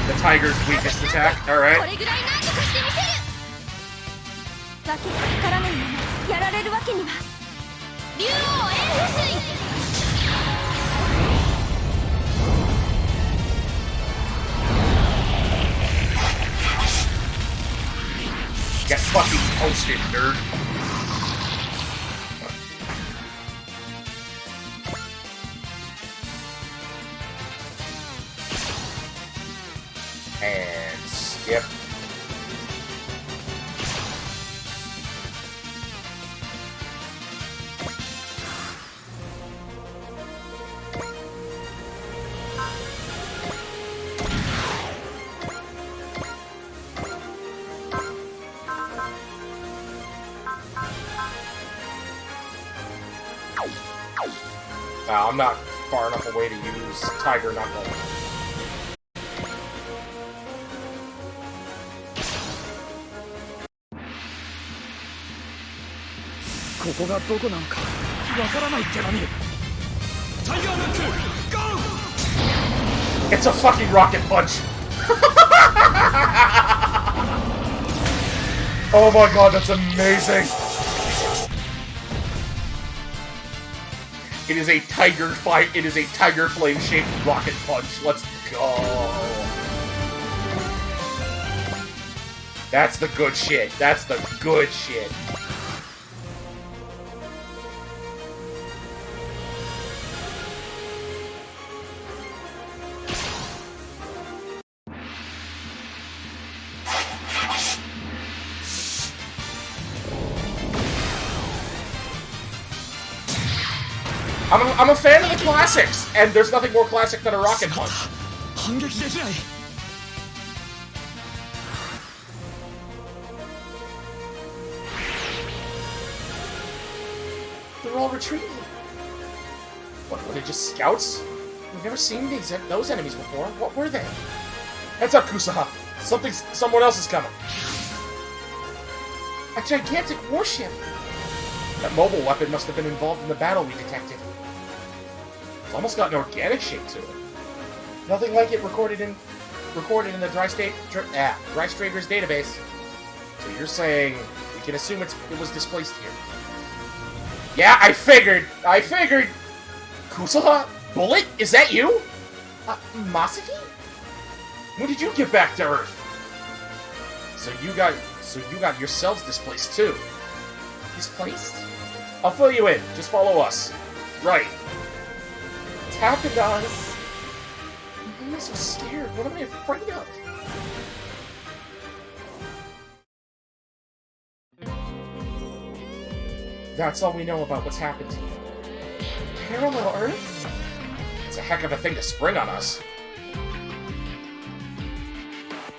The tiger's weakest attack, こ alright. れぐらいなんとかしてみせるわけがわからないままやられるわけには竜王炎風水 Get fucking toasted, nerd. And skip. I'm not far enough away to use Tiger Knuckle. It's a fucking rocket punch! Oh my god, that's amazing! It is a tiger fight. It is a tiger flame shaped rocket punch. Let's go. That's the good shit. That's the good shit. I'm a fan of the classics, and there's nothing more classic than a rocket punch. They're all retreating. What, were they just scouts? We've never seen those enemies before. What were they? Heads up, Kusaha. Someone else is coming. A gigantic warship! That mobile weapon must have been involved in the battle we detected. It's almost got an organic shape to it. Nothing like it recorded in the Drystrager's database. So you're saying we can assume it was displaced here. Yeah, I figured! Kusala? Bullet? Is that you? Masaki? When did you get back to Earth? So you got yourselves displaced too. Displaced? I'll fill you in. Just follow us. Right. It's happened to us. Why am I so scared? What am I afraid of? That's all we know about what's happened to you. Parallel Earth? It's a heck of a thing to spring on us.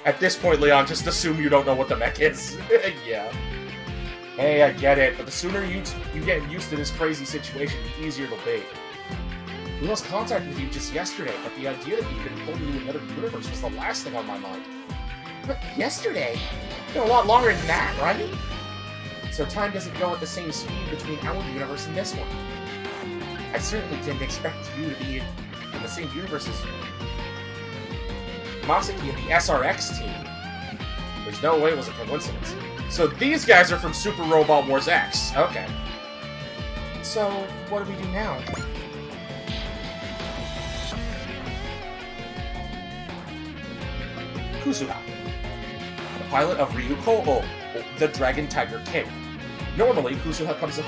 At this point, Leon, just assume you don't know what the mech is. Yeah. Hey, I get it, but the sooner you get used to this crazy situation, the easier it'll be. We lost contact with you just yesterday, but the idea that you've been pulled into another universe was the last thing on my mind. But yesterday? It's been a lot longer than that, right? So time doesn't go at the same speed between our universe and this one. I certainly didn't expect you to be in the same universe as Masaki and the SRX team. There's no way it was a coincidence. So these guys are from Super Robot Wars X. Okay. So, what do we do now? Kusuha, the pilot of Ryuko-O, the Dragon Tiger King. Normally, Kusuha comes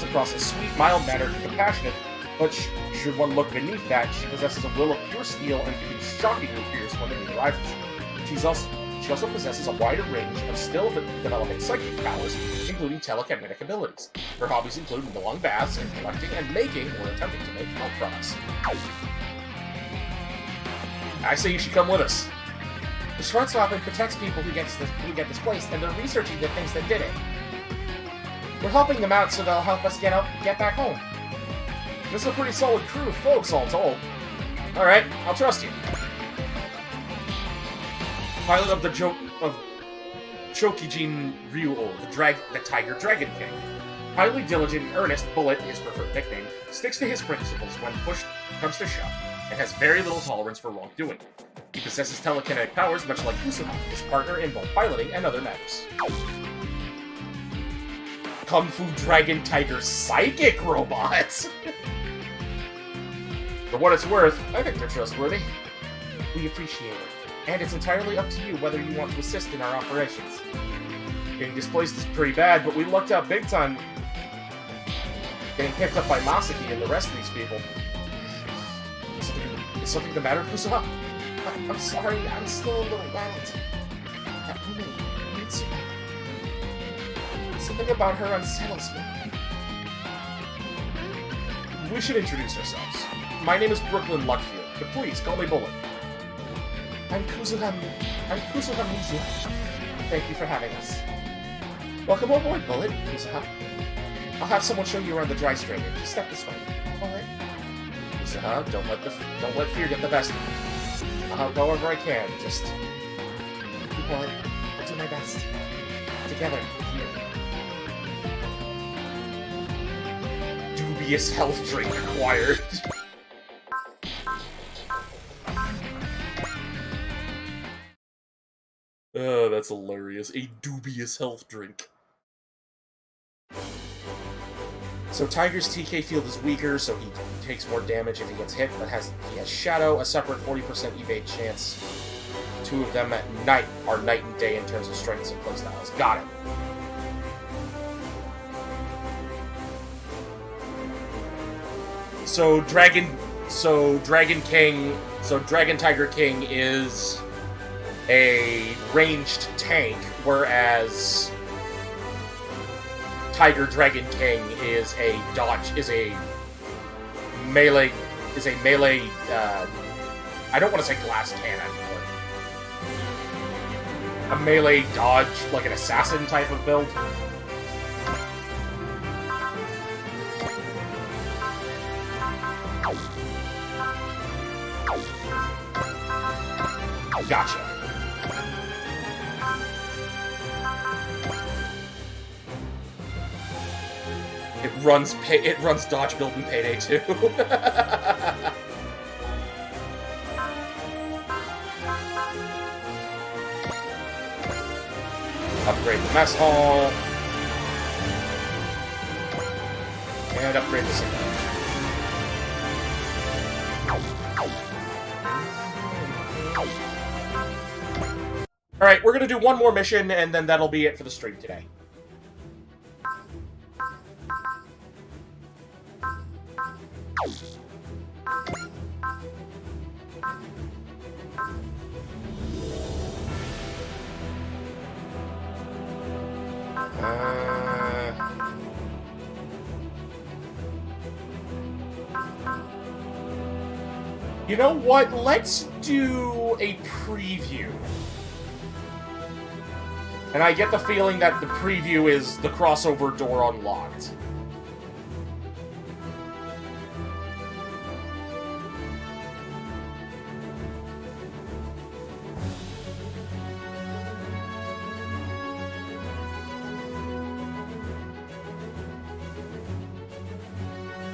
across as sweet, mild-mannered, and compassionate, but should one look beneath that, she possesses a will of pure steel and can be shockingly fierce when the need arises. She also possesses a wider range of still developing psychic powers, including telekinetic abilities. Her hobbies include long baths and collecting and making, or attempting to make, health products. I say you should come with us. The Shred Weapon protects people who get displaced, and they're researching the things that did it. We're helping them out so they'll help us get back home. This is a pretty solid crew of folks, all told. Alright, I'll trust you. Pilot of the Chokijin Ryuo, the Tiger Dragon King. Highly diligent and earnest, Bullet, his preferred nickname, sticks to his principles when push comes to shove, and has very little tolerance for wrongdoing. He possesses telekinetic powers much like Kusuha, his partner in both piloting and other matters. Kung Fu Dragon Tiger Psychic Robots! For what it's worth, I think they're trustworthy. We appreciate it, and it's entirely up to you whether you want to assist in our operations. Getting displaced is pretty bad, but we lucked out big time getting picked up by Masaki and the rest of these people. Is something the matter, Kusuha? I'm sorry, I'm still a little rattled. That woman, Mitsuha. Something about her unsettles me. We should introduce ourselves. My name is Brooklyn Luckfield, but please call me Bullet. I'm Kusuha Mizuha. Thank you for having us. Welcome aboard, Bullet, Kusuha. I'll have someone show you around the Drystrager. Just step this way. Bullet. Kusuha, don't let fear get the best of you. I'll help however I can. Just keep Bullet. I'll do my best. Together, here. Dubious health drink acquired. Oh, that's hilarious. A dubious health drink. So Tiger's TK field is weaker, so he takes more damage if he gets hit, but he has Shadow, a separate 40% evade chance. Two of them at night are night and day in terms of strengths and playstyles. Got it. So Dragon Tiger King is a ranged tank, whereas Tiger Dragon King is a melee. I don't want to say glass cannon, but a melee dodge, like an assassin type of build. Gotcha. It runs Dodge Build and Payday 2. Upgrade the mess hall. And upgrade the signal. Alright, we're gonna do one more mission, and then that'll be it for the stream today. You know what? Let's do a preview. And I get the feeling that the preview is the crossover door unlocked.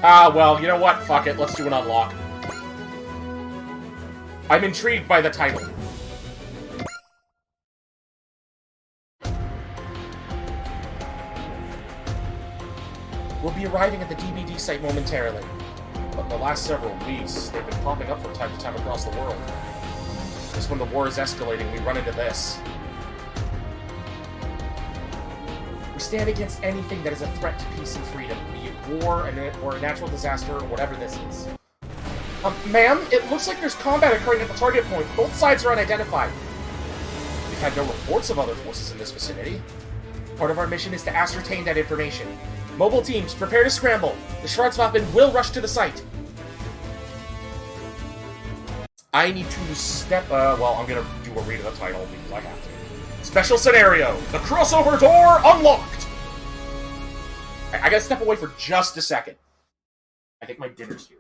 Well, you know what? Fuck it. Let's do an unlock. I'm intrigued by the title. We'll be arriving at the DBD site momentarily. But in the last several weeks, they've been popping up from time to time across the world. Just when the war is escalating, we run into this. We stand against anything that is a threat to peace and freedom, be it war or a natural disaster or whatever this is. Ma'am, it looks like there's combat occurring at the target point. Both sides are unidentified. We've had no reports of other forces in this vicinity. Part of our mission is to ascertain that information. Mobile teams, prepare to scramble. The Schwarzwaffen will rush to the site. I need to step... well, I'm gonna do a read of the title because I have to. Special scenario. The crossover door unlocked. I gotta step away for just a second. I think my dinner's here.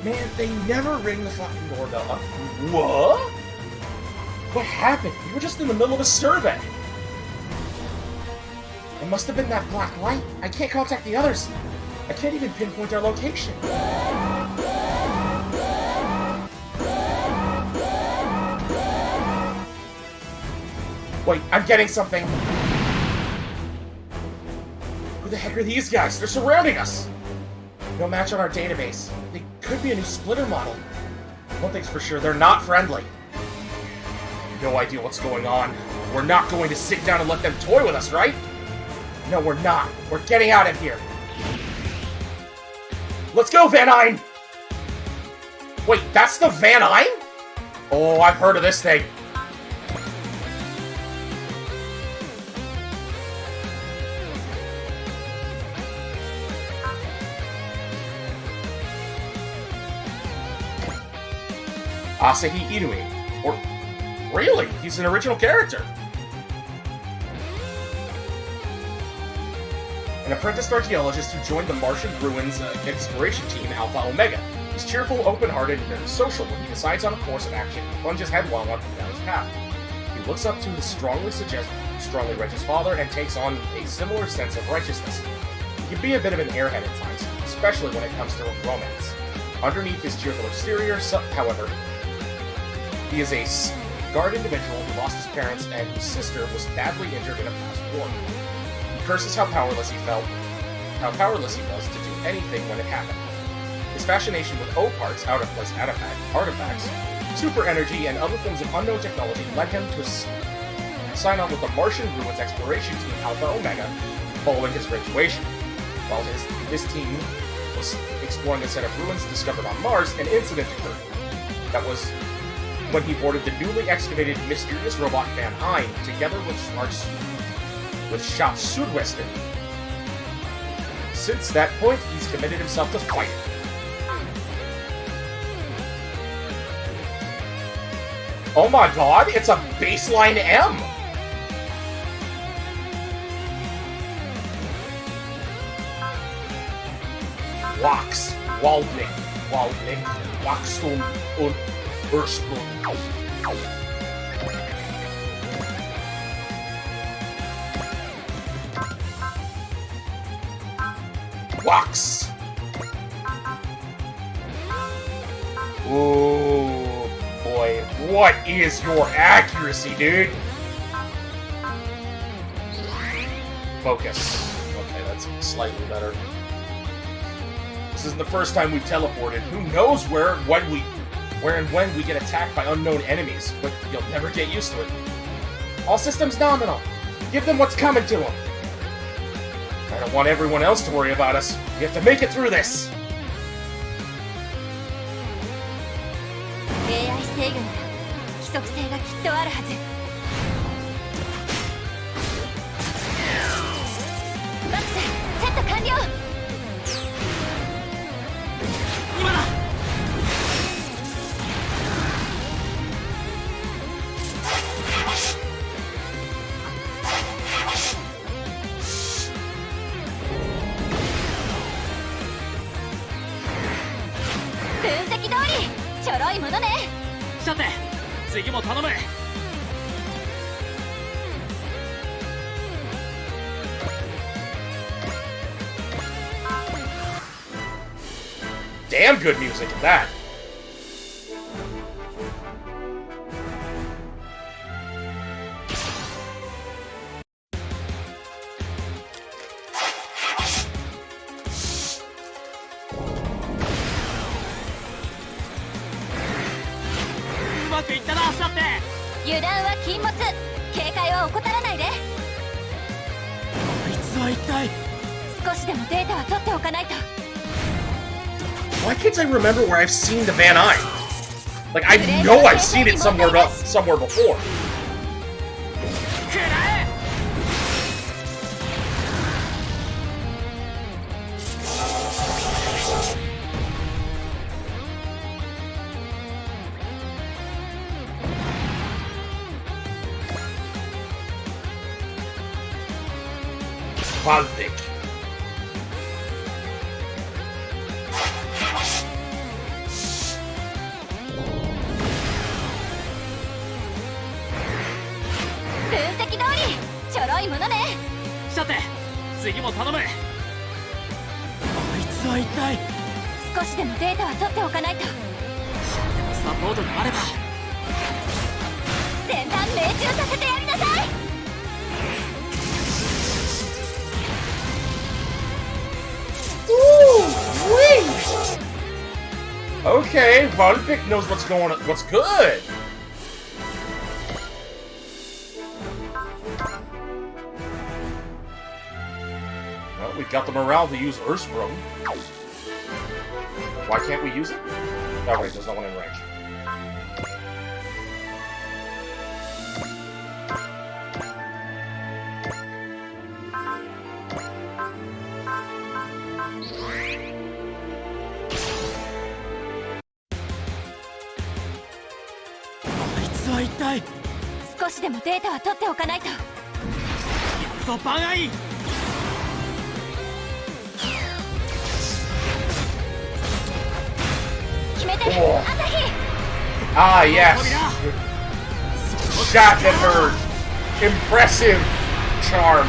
Man, they never ring the fucking doorbell. What? What happened? We were just in the middle of a survey. It must have been that black light. I can't contact the others. I can't even pinpoint our location. Wait, I'm getting something. Who the heck are these guys? They're surrounding us. No match on our database. They could be a new splitter model. One thing's for sure, they're not friendly. No idea what's going on. We're not going to sit down and let them toy with us, right? No, we're not. We're getting out of here. Let's go, Van Eyne! Wait, that's the Van Eyne? Oh, I've heard of this thing. Asahi Inui. Or, really? He's an original character. An apprenticed archaeologist who joined the Martian Ruins exploration team Alpha Omega. He's cheerful, open-hearted, and very social when he decides on a course of action and plunges headlong on down his path. He looks up to his strongly righteous father and takes on a similar sense of righteousness. He can be a bit of an airhead at times, especially when it comes to romance. Underneath his cheerful exterior, however, he is a scarred individual who lost his parents and whose sister was badly injured in a past war. He curses how powerless he was to do anything when it happened. His fascination with O-parts, out-of-place artifacts, super energy, and other forms of unknown technology led him to sign on with the Martian Ruins exploration team Alpha Omega following his graduation. While his team was exploring a set of ruins discovered on Mars, an incident occurred. That was when he boarded the newly excavated mysterious robot Van Hein, together with Shop Südwesten. Since that point, he's committed himself to fighting. Oh my god, it's a baseline M! Wax, Waldling, Wachstum und Ursprung. Wax! Oh boy, what is your accuracy, dude? Focus. Okay, that's slightly better. This isn't the first time we've teleported. Who knows where and when we get attacked by unknown enemies, but you'll never get used to it. All systems nominal. Give them what's coming to them. I don't want everyone else to worry about us. We have to make it through this. AI 制御なら規則性がきっとあるはず。バックス、セット完了。今だ。分析通り、ちょろいものね。さて、次も頼む。Damn good music at that. Good. 油断は禁物。警戒は怠らないで。あいつは一体。少しでもデータは取っておかないと。Why can't I remember where I've seen the Van Eye? Like, I know I've seen it somewhere before. Valdic. Okay, Valdic knows what's going on. What's good? Well, we've got the morale to use Ursprung. Why can't we use it? Oh wait, there's no one in range. Itai. 少しでもデータは取っておかないと。そう、バンアイ。決めて、朝日。Ah, yes. Shotgun bird. Impressive charm.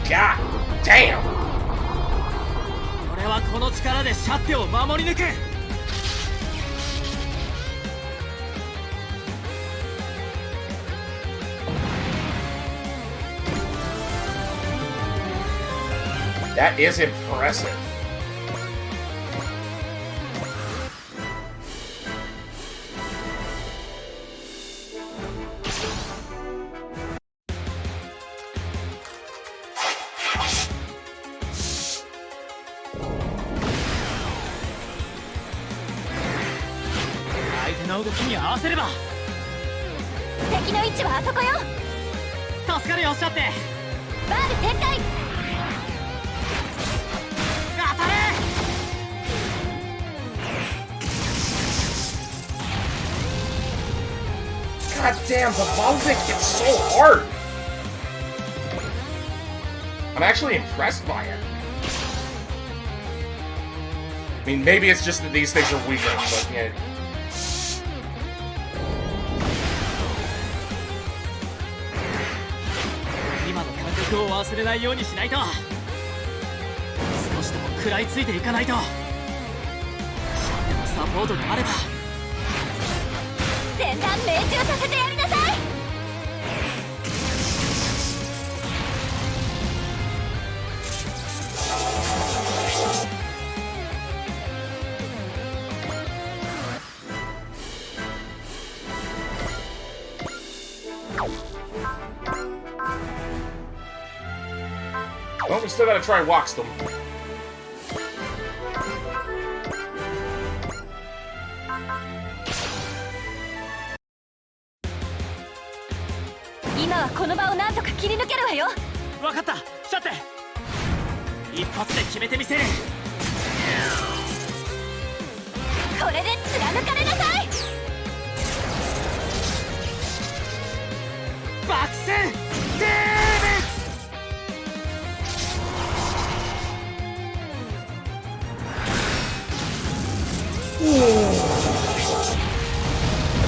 God damn. 俺はこの力でシャッテを守り抜く。That is impressive. な動きに合わせれば。敵の位置はあそこよ。助かるよ、シャッテ。バール展開。当たれ。God damn, the Valvic hits so hard! I'm actually impressed by it. I mean, maybe it's just that these things are weaker, but yeah. 今の感覚を忘れないようにしないと。少しでも食らいついていかないと。シャッテのサポートがあれば。戦乱命中させてやりなさい。Well, we still gotta try Wax them. 今はこの場をなんとか切り抜けるわよ。分かった、シャッテ。一発で決めてみせる。これで貫かれなさい。爆戦デービッ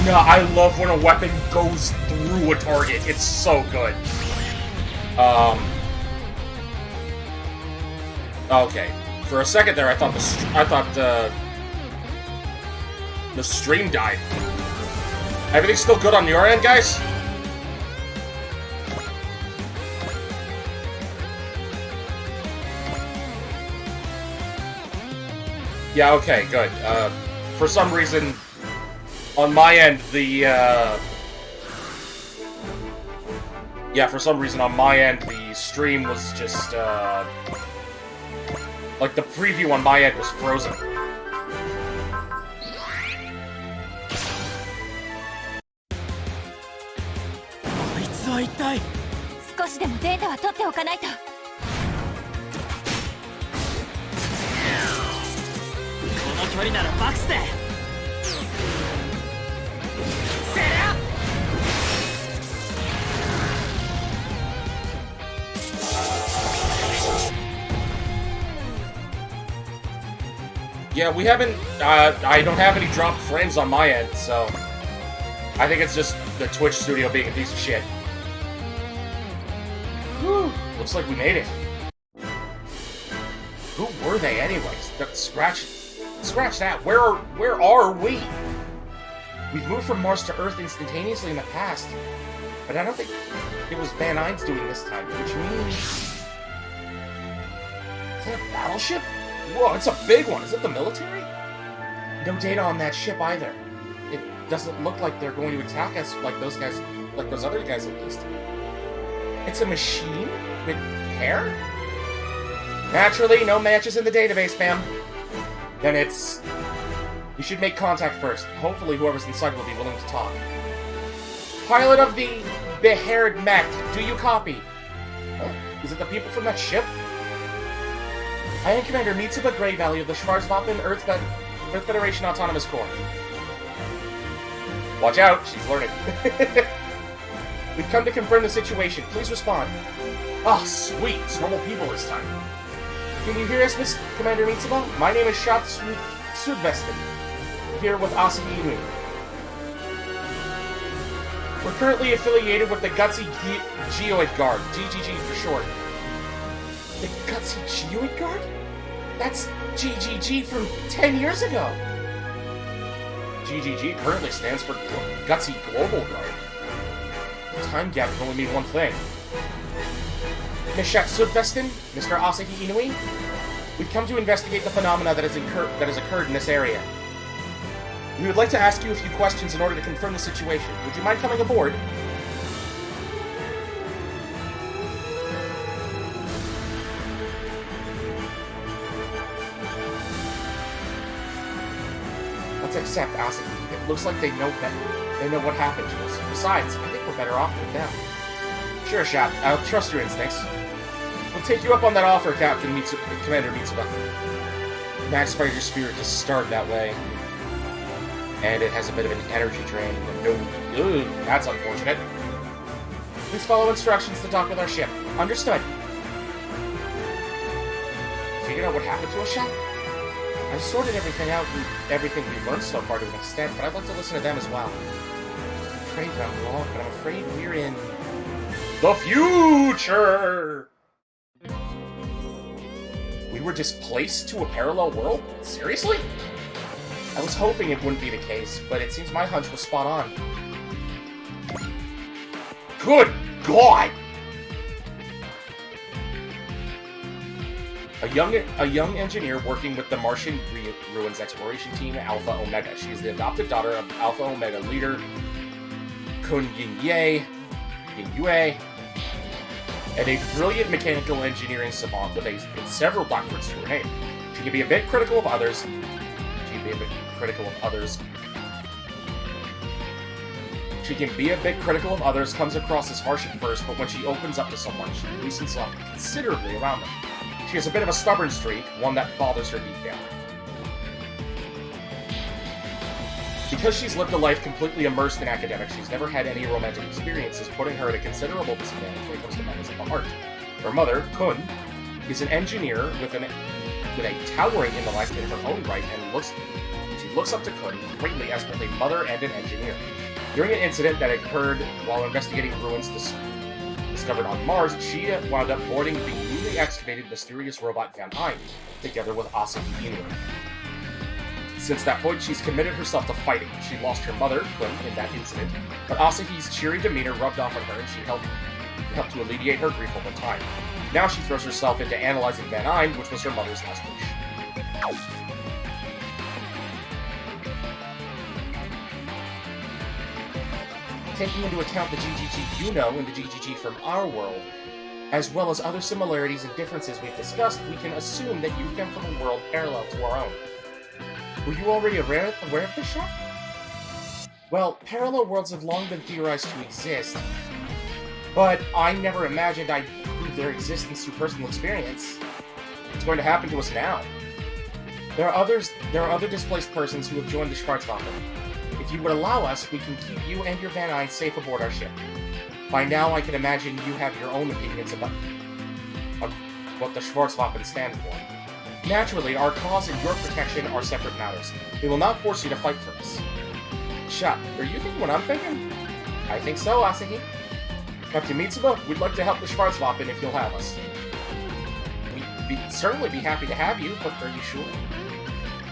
No, I love when a weapon goes through a target. It's so good. Okay. For a second there, I thought the stream died. Everything's still good on your end, guys? Yeah, okay, good. For some reason, on my end, for some reason on my end, the stream was just, like, the preview on my end was frozen. あいつは一体。少しでもデータは取っておかないと。この距離ならバックスで。セリャ。Yeah, we haven't, I don't have any dropped frames on my end, so I think it's just the Twitch studio being a piece of shit. Whew, looks like we made it. Who were they anyways? Scratch that. Where are we? We've moved from Mars to Earth instantaneously in the past, but I don't think it was Van Eyne's doing this time, which means... Is that a battleship? Whoa, it's a big one. Is it the military? No data on that ship either. It doesn't look like they're going to attack us like those guys, like those other guys at least. It's a machine with hair? Naturally, no matches in the database, ma'am. Then it's... You should make contact first. Hopefully whoever's inside will be willing to talk. Pilot of the Behared mech, do you copy? Huh? Is it the people from that ship? I am Commander Mitsuba Grey Valley of the Schwarzwaffen Earth Federation Autonomous Corps. Watch out, she's learning. We've come to confirm the situation. Please respond. Ah, sweet. It's normal people this time. Can you hear us, Miss Commander Mitsuba? My name is Shot Sudvesten. Here with Asahi Inui. We're currently affiliated with the Gutsy Geoid Guard, GGG for short. The Gutsy Geoid Guard? That's GGG from 10 years ago! GGG currently stands for Gutsy Global Guard. The time gap can only mean one thing. Ms. Sudvesten, Mr. Asahi Inui, we've come to investigate the phenomena that has occurred in this area. We would like to ask you a few questions in order to confirm the situation. Would you mind coming aboard? Let's accept Asahi. It looks like they know what happened to us. Besides, I think we're better off with them. Sure, Shot. I'll trust your instincts. We'll take you up on that offer, Commander Mitsuba. Max Fighter's spirit just started that way. And it has a bit of an energy drain. No, that's unfortunate. Please follow instructions to dock with our ship. Understood. Figured out what happened to us, Shot? I've sorted everything out and everything we've learned so far to an extent, but I'd like to listen to them as well. I'm afraid that I'm wrong, but I'm afraid we're in the future! We were displaced to a parallel world? Seriously? I was hoping it wouldn't be the case, but it seems my hunch was spot on. Good God! A young engineer working with the Martian Ruins exploration team, Alpha Omega. She is the adopted daughter of Alpha Omega leader Kun Yingyue, and a brilliant mechanical engineering savant with several doctorates to her name. She can be a bit critical of others. Comes across as harsh at first, but when she opens up to someone, she loosens up considerably around them. She has a bit of a stubborn streak, one that bothers her deep down. Because she's lived a life completely immersed in academics, she's never had any romantic experiences, putting her at a considerable disadvantage when it comes to matters of the heart. Her mother, Kun, is an engineer with a towering intellect in her own right, and she looks up to Kun greatly as both a mother and an engineer. During an incident that occurred while investigating ruins discovered on Mars, she wound up boarding the newly excavated mysterious robot Van Eyne, together with Asahi Inoue. Since that point, she's committed herself to fighting. She lost her mother, Kun, in that incident, but Asahi's cheery demeanor rubbed off on her, and she helped to alleviate her grief over time. Now she throws herself into analyzing Van Eyne, which was her mother's last wish. Taking into account the GGG you know and the GGG from our world, as well as other similarities and differences we've discussed, we can assume that you come from a world parallel to our own. Were you already aware of this, Shot? Well, parallel worlds have long been theorized to exist, but I never imagined I'd prove their existence through personal experience. It's going to happen to us now. There are other displaced persons who have joined the Schwarzwaffen. If you would allow us, we can keep you and your Van Eyne safe aboard our ship. By now, I can imagine you have your own opinions about what the Schwarzwaffen stand for. Naturally, our cause and your protection are separate matters. We will not force you to fight for us. Shot, are you thinking what I'm thinking? I think so, Asahi. Captain Mitsuba, we'd like to help the Schwarzwaffen if you'll have us. We'd certainly be happy to have you, but are you sure?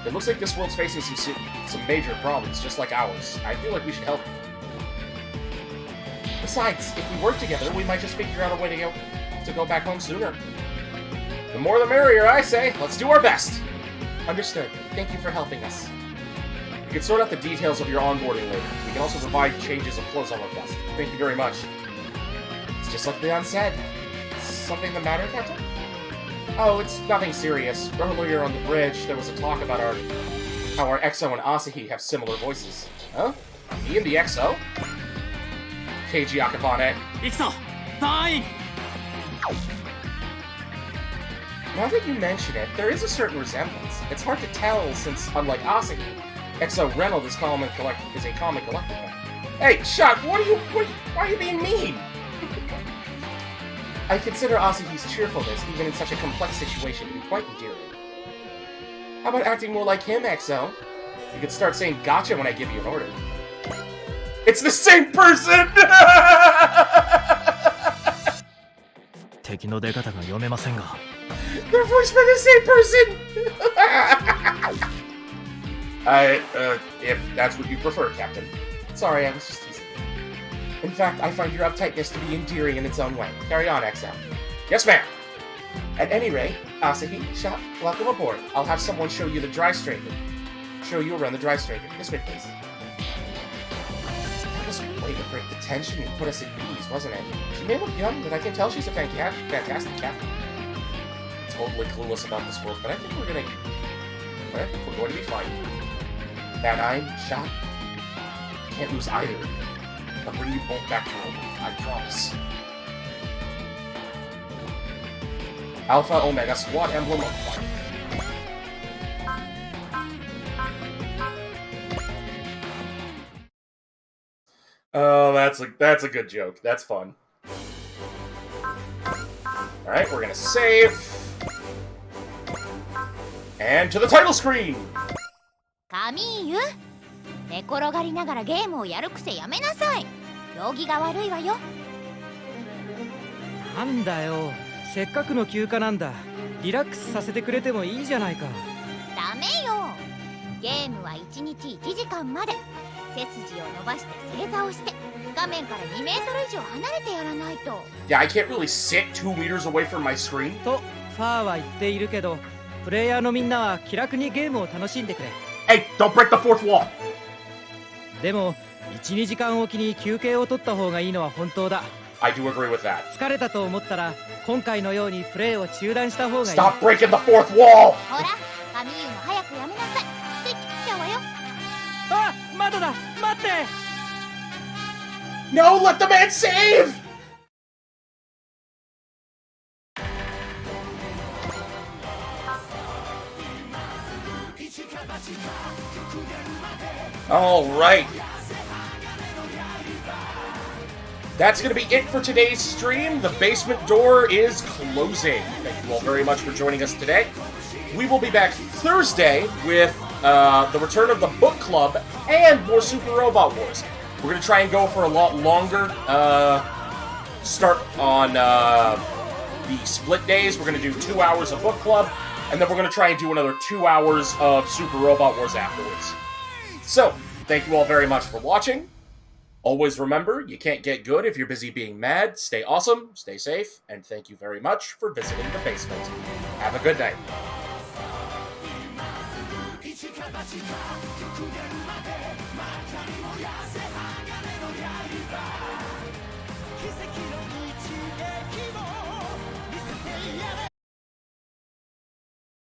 It looks like this world's facing some major problems, just like ours. I feel like we should help you. Besides, if we work together, we might just figure out a way to go back home sooner. The more the merrier, I say. Let's do our best. Understood. Thank you for helping us. We can sort out the details of your onboarding later. We can also provide changes of clothes on request. Thank you very much. It's just like Leon said. Something the matter, Captain? Oh, it's nothing serious. Earlier on the bridge, there was a talk about how our EXO and Asahi have similar voices. Huh? Me and the EXO? Keiji Akabane. EXO! Fine! Now that you mention it, there is a certain resemblance. It's hard to tell since, unlike Asahi, EXO Reynold is a common collective. Hey, Shot, why are you being mean? I consider Asahi's cheerfulness, even in such a complex situation, to be quite endearing. How about acting more like him, EXO? You could start saying gotcha when I give you an order. It's the same person! They're voiced by the same person! If that's what you prefer, Captain. Sorry, I was just teasing. In fact, I find your uptightness to be endearing in its own way. Carry on, EXO. Yes, ma'am! At any rate, Asahi, Shot, welcome aboard. I'll have someone show you the dry straightener. Show you around the dry straightener. This way, please. That was a way to break the tension and put us at ease, wasn't it? She may look young, but I can tell she's a fantastic captain. Totally clueless about this world, but I think we're going to be fine. Bad Eye, Shot. Can't lose either. I'll bring you both back home. I promise. Alpha Omega Squad Emblem of Fire. Oh, that's a good joke. That's fun. Alright, we're gonna save. And to the title screen! カミーユ、寝転がりながらゲームをやる癖やめなさい。行儀が悪いわよ。なんだよ、せっかくの休暇なんだ。リラックスさせてくれてもいいじゃないか。ダメよ。ゲームは1日1時間まで。背筋を伸ばして正座をして、画面から2メートル以上離れてやらないと。Yeah, I can't really sit 2 meters away from my screen. と、ファーは言っているけど、プレイヤーのみんなは気楽にゲームを楽しんでくれ。Hey, don't break the fourth wall! でも、1、2時間おきに休憩を取った方がいいのは本当だ。I do agree with that. 疲れたと思ったら、今回のようにプレイを中断した方がいい。Stop breaking the fourth wall! ほら、カミーユも早くやめなさい。スイッチ切っちゃうわよ。あ、まだだ、待って。No, let the man save! Alright. That's going to be it for today's stream. The basement door is closing. Thank you all very much for joining us today. We will be back Thursday with the return of the book club and more Super Robot Wars. We're going to try and go for a lot longer. Start on the split days. We're going to do 2 hours of book club, and then we're going to try and do another 2 hours of Super Robot Wars afterwards. So, thank you all very much for watching. Always remember, you can't get good if you're busy being mad. Stay awesome, stay safe, and thank you very much for visiting the basement. Have a good night.